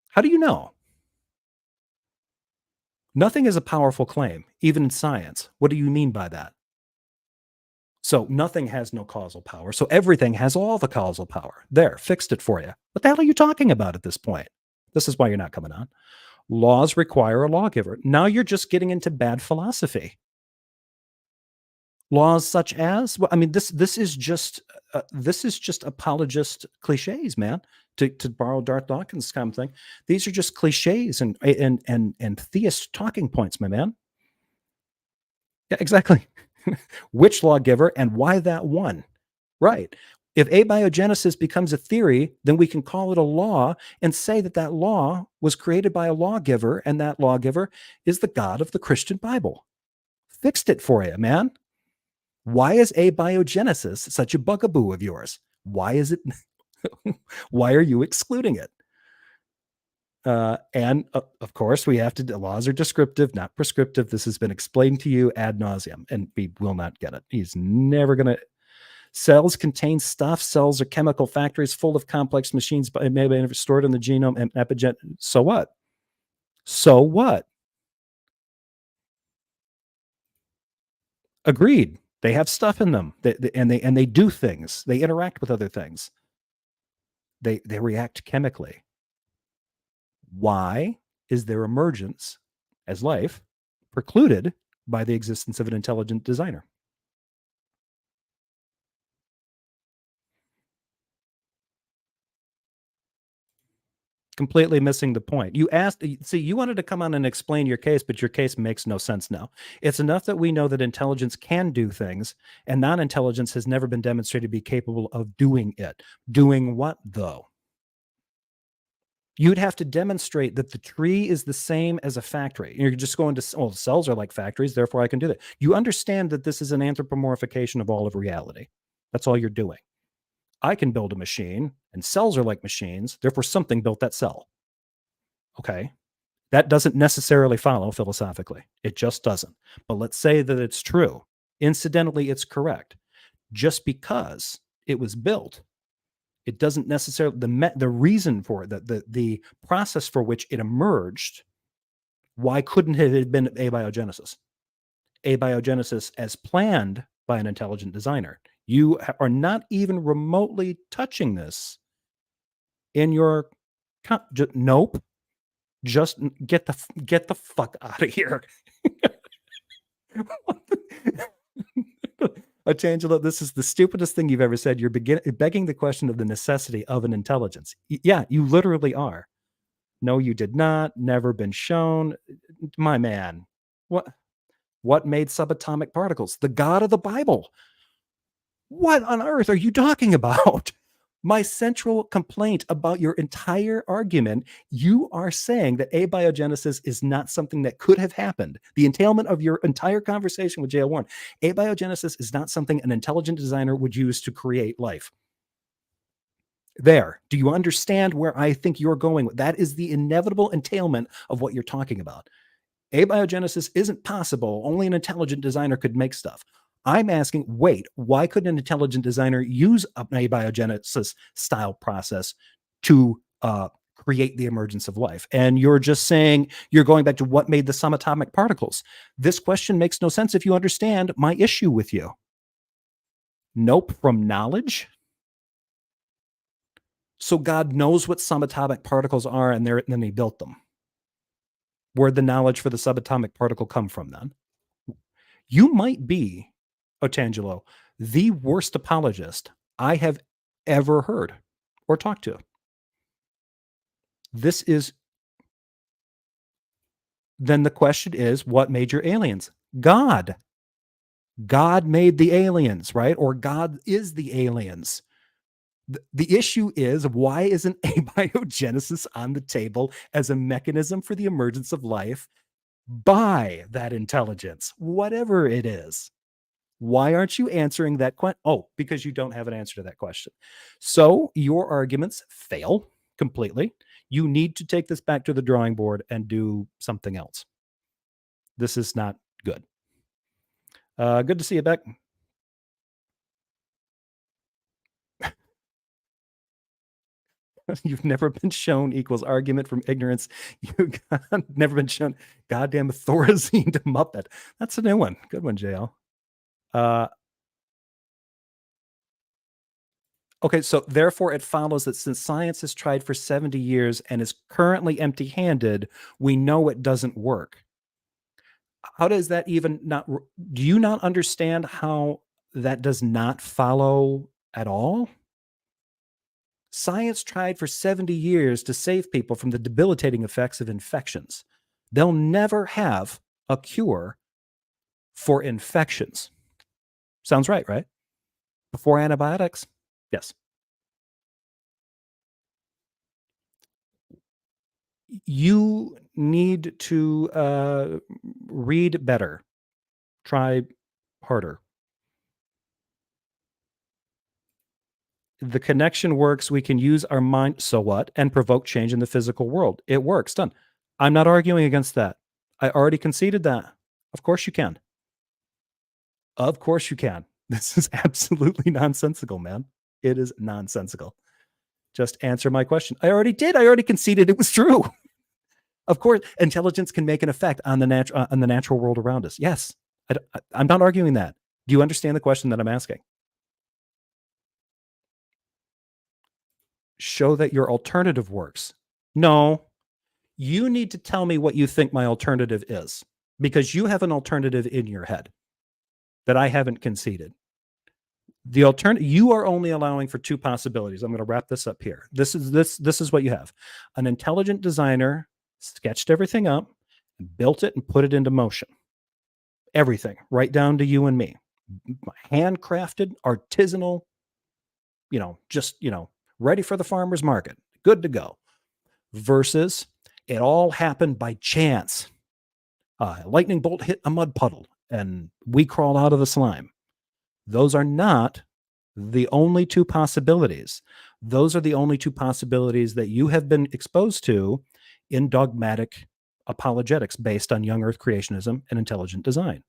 How do you know? Nothing is a powerful claim, even in science. What do you mean by that? So nothing has no causal power. So everything has all the causal power. There, fixed it for you. What the hell are you talking about at this point? This is why you're not coming on. Laws require a lawgiver. Now you're just getting into bad philosophy. Laws such as, well, I mean, this is just apologist cliches, man. To borrow Darth Dawkins' kind of thing, these are just cliches and theist talking points, my man. Yeah, exactly. Which lawgiver and why that one? Right. If abiogenesis becomes a theory, then we can call it a law and say that that law was created by a lawgiver, and that lawgiver is the God of the Christian Bible. Fixed it for you, man. Why is abiogenesis such a bugaboo of yours? Why is it? Why are you excluding it? And of course, we have to. The laws are descriptive, not prescriptive. This has been explained to you ad nauseum, and we will not get it. He's never going to. Cells contain stuff. Cells are chemical factories full of complex machines, but maybe stored in the genome and epigen. So what? So what? Agreed. They have stuff in them, and they do things. They interact with other things. They react chemically. Why is their emergence as life precluded by the existence of an intelligent designer? Completely missing the point. You asked, see, you wanted to come on and explain your case, but your case makes no sense now. It's enough that we know that intelligence can do things, and non-intelligence has never been demonstrated to be capable of doing it. Doing what, though? You'd have to demonstrate that the tree is the same as a factory. You're just going to, well, cells are like factories, therefore I can do that. You understand that this is an anthropomorphication of all of reality. That's all you're doing. I can build a machine, and cells are like machines, therefore something built that cell. Okay. That doesn't necessarily follow philosophically. It just doesn't. But let's say that it's true. Incidentally, it's correct. Just because it was built, it doesn't necessarily, the reason for it, the process for which it emerged, why couldn't it have been abiogenesis? Abiogenesis as planned by an intelligent designer. You are not even remotely touching this in your, nope. Just get the fuck out of here. Otangelo, this is the stupidest thing you've ever said. You're begging the question of the necessity of an intelligence. Yeah, you literally are. No, you did not. Never been shown. My man, what made subatomic particles? The God of the Bible. What on earth are you talking about? My central complaint about your entire argument, you are saying that abiogenesis is not something that could have happened. The entailment of your entire conversation with J.L. Warren, abiogenesis is not something an intelligent designer would use to create life. There. Do you understand where I think you're going? That is the inevitable entailment of what you're talking about. Abiogenesis isn't possible. Only an intelligent designer could make stuff. I'm asking, wait, why couldn't an intelligent designer use an abiogenesis style process to create the emergence of life? And you're just saying, you're going back to what made the subatomic particles. This question makes no sense if you understand my issue with you. Nope, from knowledge. So God knows what subatomic particles are, and then he built them. Where'd the knowledge for the subatomic particle come from then? You might be, Otangelo, the worst apologist I have ever heard or talked to. This is, then the question is, what made your aliens? God. God made the aliens, right? Or God is the aliens. The issue is, why isn't abiogenesis on the table as a mechanism for the emergence of life by that intelligence, whatever it is? Why aren't you answering that question? Oh, because you don't have an answer to that question. So your arguments fail completely. You need to take this back to the drawing board and do something else. This is not good. Good to see you, Beck. You've never been shown equals argument from ignorance. You've never been shown goddamn Thorazine to Muppet. That's a new one. Good one, JL. Okay, so therefore it follows that since science has tried for 70 years and is currently empty-handed, we know it doesn't work. How does that even not? Do you not understand how that does not follow at all? Science tried for 70 years to save people from the debilitating effects of infections. They'll never have a cure for infections. Sounds right, right? Before antibiotics? Yes. You need to read better. Try harder. The connection works. We can use our mind, so what, and provoke change in the physical world. It works. Done. I'm not arguing against that. I already conceded that. Of course you can. Of course you can. This is absolutely nonsensical, man. It is nonsensical. Just answer my question. I already did. I already conceded it was true. Of course, intelligence can make an effect on the natural world around us. Yes, I'm not arguing that. Do you understand the question that I'm asking? Show that your alternative works. No, you need to tell me what you think my alternative is, because you have an alternative in your head that I haven't conceded. The alternative, you are only allowing for two possibilities. I'm going to wrap this up here. This is what you have. An intelligent designer sketched everything up, and built it and put it into motion. Everything, right down to you and me. Handcrafted, artisanal, just, ready for the farmer's market. Good to go. Versus it all happened by chance. A lightning bolt hit a mud puddle and we crawled out of the slime. Those are not the only two possibilities. Those are the only two possibilities that you have been exposed to in dogmatic apologetics based on young earth creationism and intelligent design.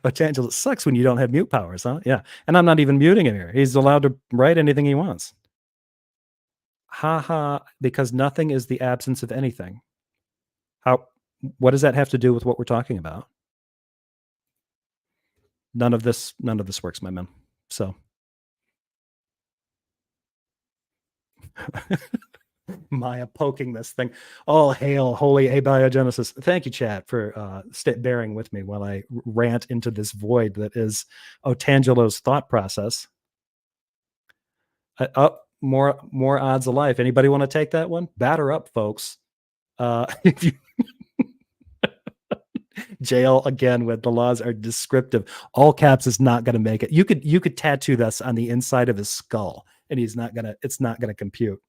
Otangelo, it sucks when you don't have mute powers, huh? Yeah. And I'm not even muting him here. He's allowed to write anything he wants. Haha, because nothing is the absence of anything. What does that have to do with what we're talking about? None of this works, my man. So Maya poking this thing. All hail, holy abiogenesis. Thank you, chat, for bearing with me while I rant into this void that is Otangelo's thought process. More odds of life. Anybody want to take that one? Batter up, folks. If you JL again with the laws are descriptive. All caps is not going to make it. You could tattoo this on the inside of his skull, and it's not gonna compute.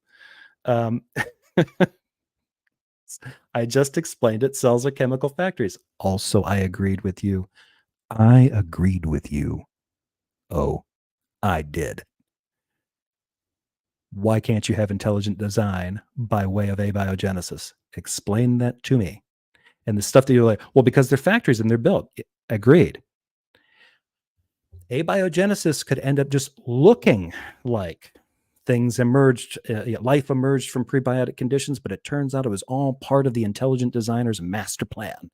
I just explained it. Cells are chemical factories. Also, I agreed with you. I agreed with you. Oh, I did. Why can't you have intelligent design by way of abiogenesis? Explain that to me. And the stuff that you're like, well, because they're factories and they're built. Agreed. Abiogenesis could end up just looking like things emerged, life emerged from prebiotic conditions, but it turns out it was all part of the intelligent designer's master plan.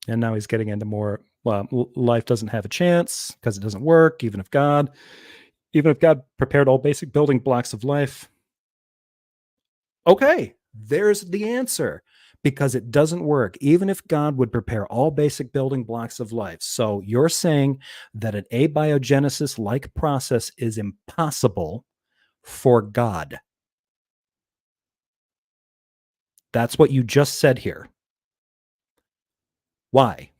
And now he's getting into more, well, life doesn't have a chance because it doesn't work, even if God prepared all basic building blocks of life. Okay, there's the answer. Because it doesn't work, even if God would prepare all basic building blocks of life. So you're saying that an abiogenesis-like process is impossible for God. That's what you just said here. Why?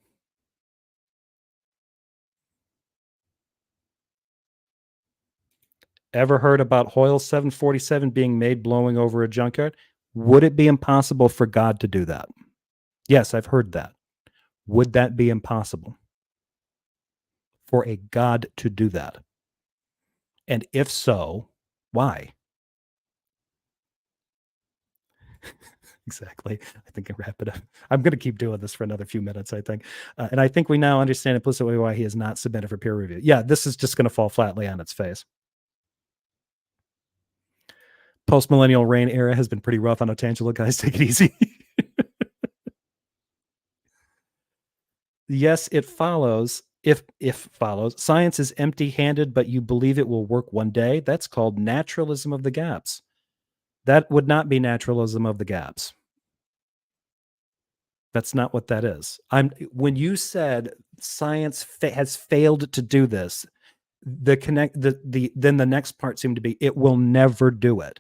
Ever heard about Hoyle 747 being made blowing over a junkyard? Would it be impossible for God to do that? Yes, I've heard that. Would that be impossible for a God to do that? And if so, why? Exactly. I think I wrap it up. I'm going to keep doing this for another few minutes, I think. And I think we now understand implicitly why he is not submitted for peer review. Yeah, this is just going to fall flatly on its face. Post-millennial reign era has been pretty rough on Otangelo. Guys, take it easy. Yes, it follows. If follows, science is empty-handed, but you believe it will work one day. That's called naturalism of the gaps. That would not be naturalism of the gaps. That's not what that is. When you said science has failed to do this, then the next part seemed to be it will never do it.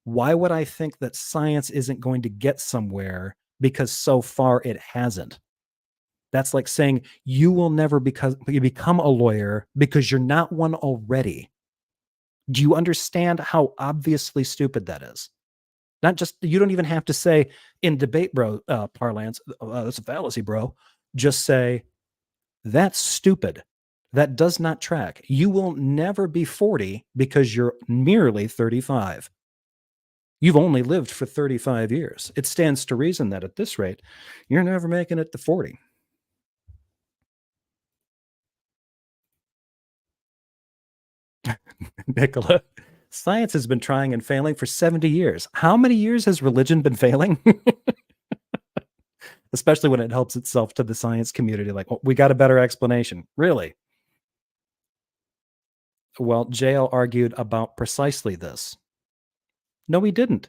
Why would I think that science isn't going to get somewhere because so far it hasn't? That's like saying you will never become a lawyer because you're not one already. Do you understand how obviously stupid that is? Not just, you don't even have to say in debate parlance, that's a fallacy, bro. Just say, that's stupid. That does not track. You will never be 40 because you're merely 35. You've only lived for 35 years. It stands to reason that at this rate, you're never making it to 40. Nicola, science has been trying and failing for 70 years. How many years has religion been failing? Especially when it helps itself to the science community. Like, oh, we got a better explanation. Really? Well, JL argued about precisely this. No, he didn't.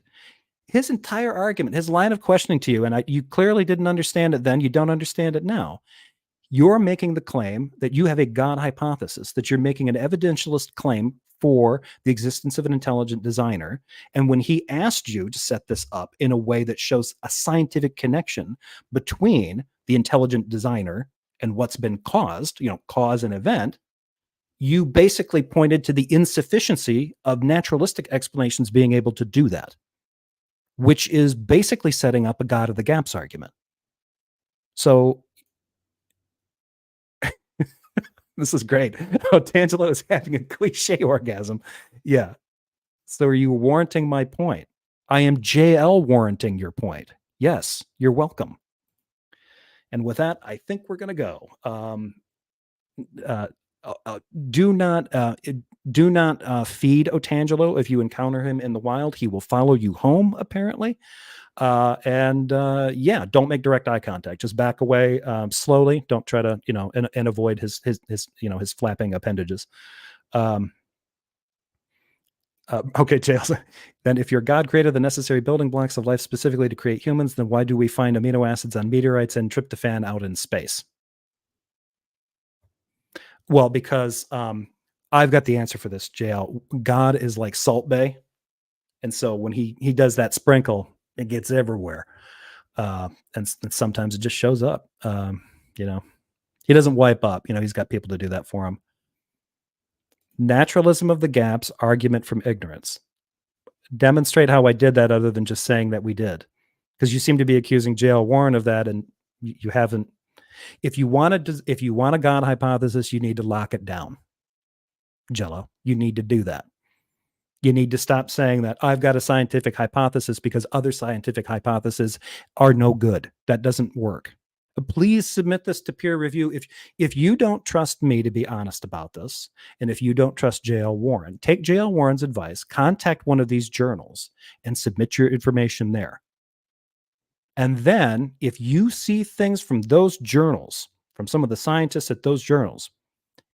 His entire argument, his line of questioning to you, and you clearly didn't understand it then, you don't understand it now. You're making the claim that you have a God hypothesis, that you're making an evidentialist claim for the existence of an intelligent designer. And when he asked you to set this up in a way that shows a scientific connection between the intelligent designer and what's been caused, cause an event, you basically pointed to the insufficiency of naturalistic explanations being able to do that, which is basically setting up a God of the gaps argument. So this is great. Otangelo is having a cliche orgasm. Yeah. So are you warranting my point? I am JL warranting your point. Yes, you're welcome. And with that, I think we're going to go. Do not feed Otangelo if you encounter him in the wild. He will follow you home, apparently. Don't make direct eye contact. Just back away slowly. Don't try to, and avoid his flapping appendages. Okay, Jails. Then if your God created the necessary building blocks of life specifically to create humans, then why do we find amino acids on meteorites and tryptophan out in space? Well, because I've got the answer for this, JL. God is like Salt Bay. And so when he does that sprinkle, it gets everywhere. And sometimes it just shows up. You know, he doesn't wipe up. You know, he's got people to do that for him. Naturalism of the gaps, argument from ignorance. Demonstrate how I did that other than just saying that we did. Because you seem to be accusing J.L. Warren of that, and you haven't. If you want a God hypothesis, you need to lock it down. Jello, you need to do that. You need to stop saying that I've got a scientific hypothesis because other scientific hypotheses are no good. That doesn't work. Please submit this to peer review. If you don't trust me to be honest about this, and if you don't trust J.L. Warren, take J.L. Warren's advice, contact one of these journals, and submit your information there. And then if you see things from those journals, from some of the scientists at those journals,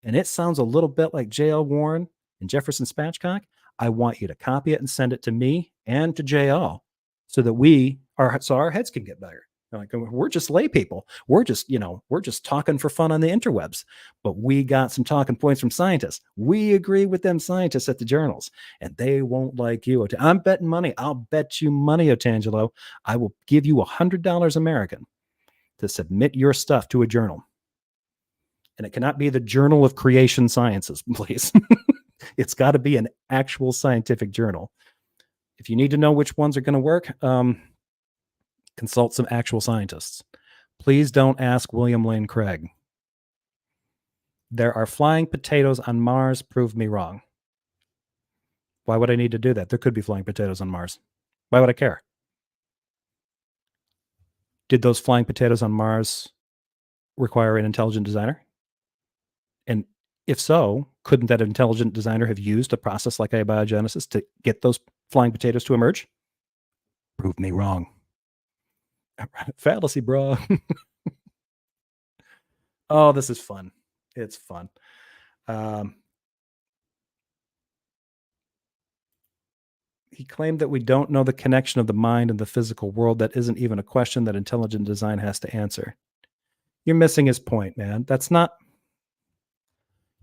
and it sounds a little bit like J.L. Warren and Jefferson Spatchcock, I want you to copy it and send it to me and to JL so that our heads can get better. Like, we're just lay people. We're just talking for fun on the interwebs, but we got some talking points from scientists. We agree with them scientists at the journals, and they won't like you. I'm betting money. I'll bet you money, Otangelo. I will give you $100 American to submit your stuff to a journal. And it cannot be the Journal of Creation Sciences, please. It's got to be an actual scientific journal. If you need to know which ones are going to work, consult some actual scientists. Please don't ask William Lane Craig. There are flying potatoes on Mars. Prove me wrong. Why would I need to do that? There could be flying potatoes on Mars. Why would I care? Did those flying potatoes on Mars require an intelligent designer? And if so, couldn't that intelligent designer have used a process like abiogenesis to get those flying potatoes to emerge? Prove me wrong. Fallacy, bro. Oh, this is fun. It's fun. He claimed that we don't know the connection of the mind and the physical world. That isn't even a question that intelligent design has to answer. You're missing his point, man. That's not...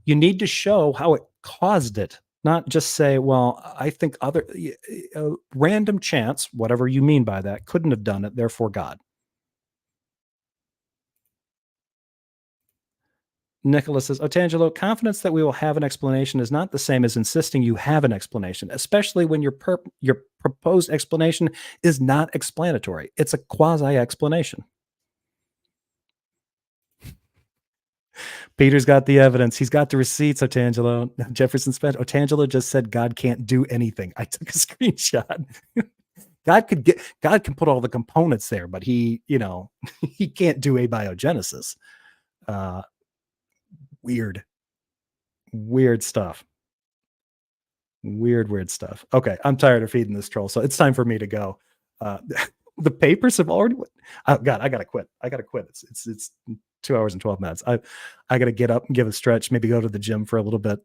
You need to show how it caused it, not just say, well, I think random chance, whatever you mean by that, couldn't have done it, therefore God. Nicholas says, Otangelo, confidence that we will have an explanation is not the same as insisting you have an explanation, especially when your proposed explanation is not explanatory. It's a quasi-explanation. Peter's got the evidence. He's got the receipts, Otangelo. Jefferson Spencer. Otangelo just said God can't do anything. I took a screenshot. God can put all the components there, but he can't do abiogenesis. Weird stuff. Weird stuff. Okay, I'm tired of feeding this troll, so it's time for me to go. The papers have already... Oh God, I gotta quit. It's 2 hours and 12 minutes. I got to get up and give a stretch, maybe go to the gym for a little bit.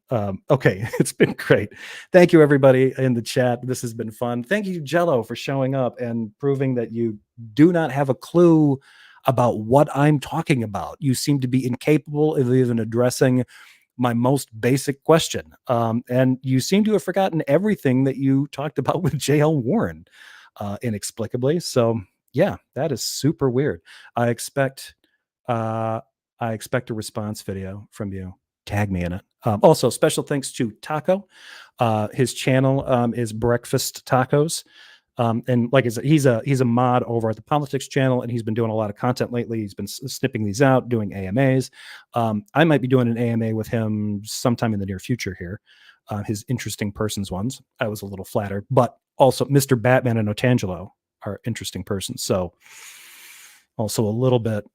Okay, it's been great. Thank you, everybody in the chat. This has been fun. Thank you, Jello, for showing up and proving that you do not have a clue about what I'm talking about. You seem to be incapable of even addressing my most basic question. And you seem to have forgotten everything that you talked about with J.L. Warren inexplicably. So yeah, that is super weird. I expect a response video from you. Tag me in it. Also, special thanks to Taco. His channel is Breakfast Tacos. And like I said, he's a mod over at the Politics channel, and he's been doing a lot of content lately. He's been snipping these out, doing AMAs. I might be doing an AMA with him sometime in the near future here. His interesting persons ones. I was a little flattered, but also Mr. Batman and Otangelo are interesting persons. So also a little bit,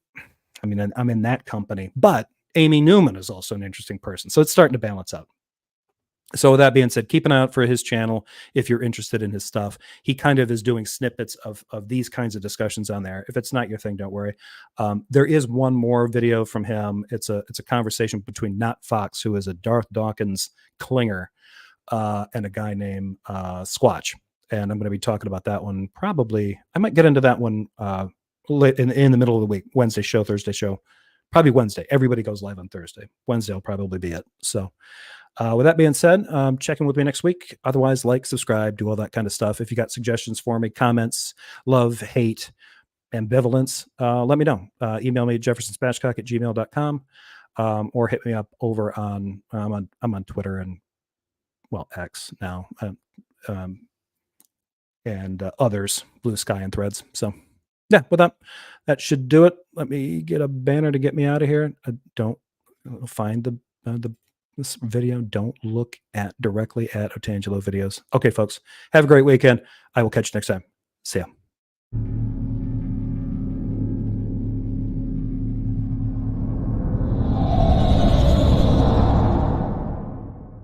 I mean, I'm in that company, but Amy Newman is also an interesting person. So it's starting to balance out. So with that being said, keep an eye out for his channel if you're interested in his stuff. He kind of is doing snippets of these kinds of discussions on there. If it's not your thing, don't worry. There is one more video from him. It's a conversation between Not Fox, who is a Darth Dawkins clinger, and a guy named Squatch. And I'm going to be talking about that one probably. I might get into that one late in the middle of the week, Wednesday show, Thursday show. Probably Wednesday. Everybody goes live on Thursday. Wednesday will probably be it. So With that being said, check in with me next week. Otherwise, like, subscribe, do all that kind of stuff. If you got suggestions for me, comments, love, hate, ambivalence, let me know. Email me at jeffersonspatchcock@gmail.com, or hit me up over on I'm on Twitter and, well, X now, and others, Blue Sky and Threads. So yeah, with that should do it. Let me get a banner to get me out of here. Don't find this video. Don't look directly at Otangelo videos. Okay, folks, have a great weekend. I will catch you next time. See ya.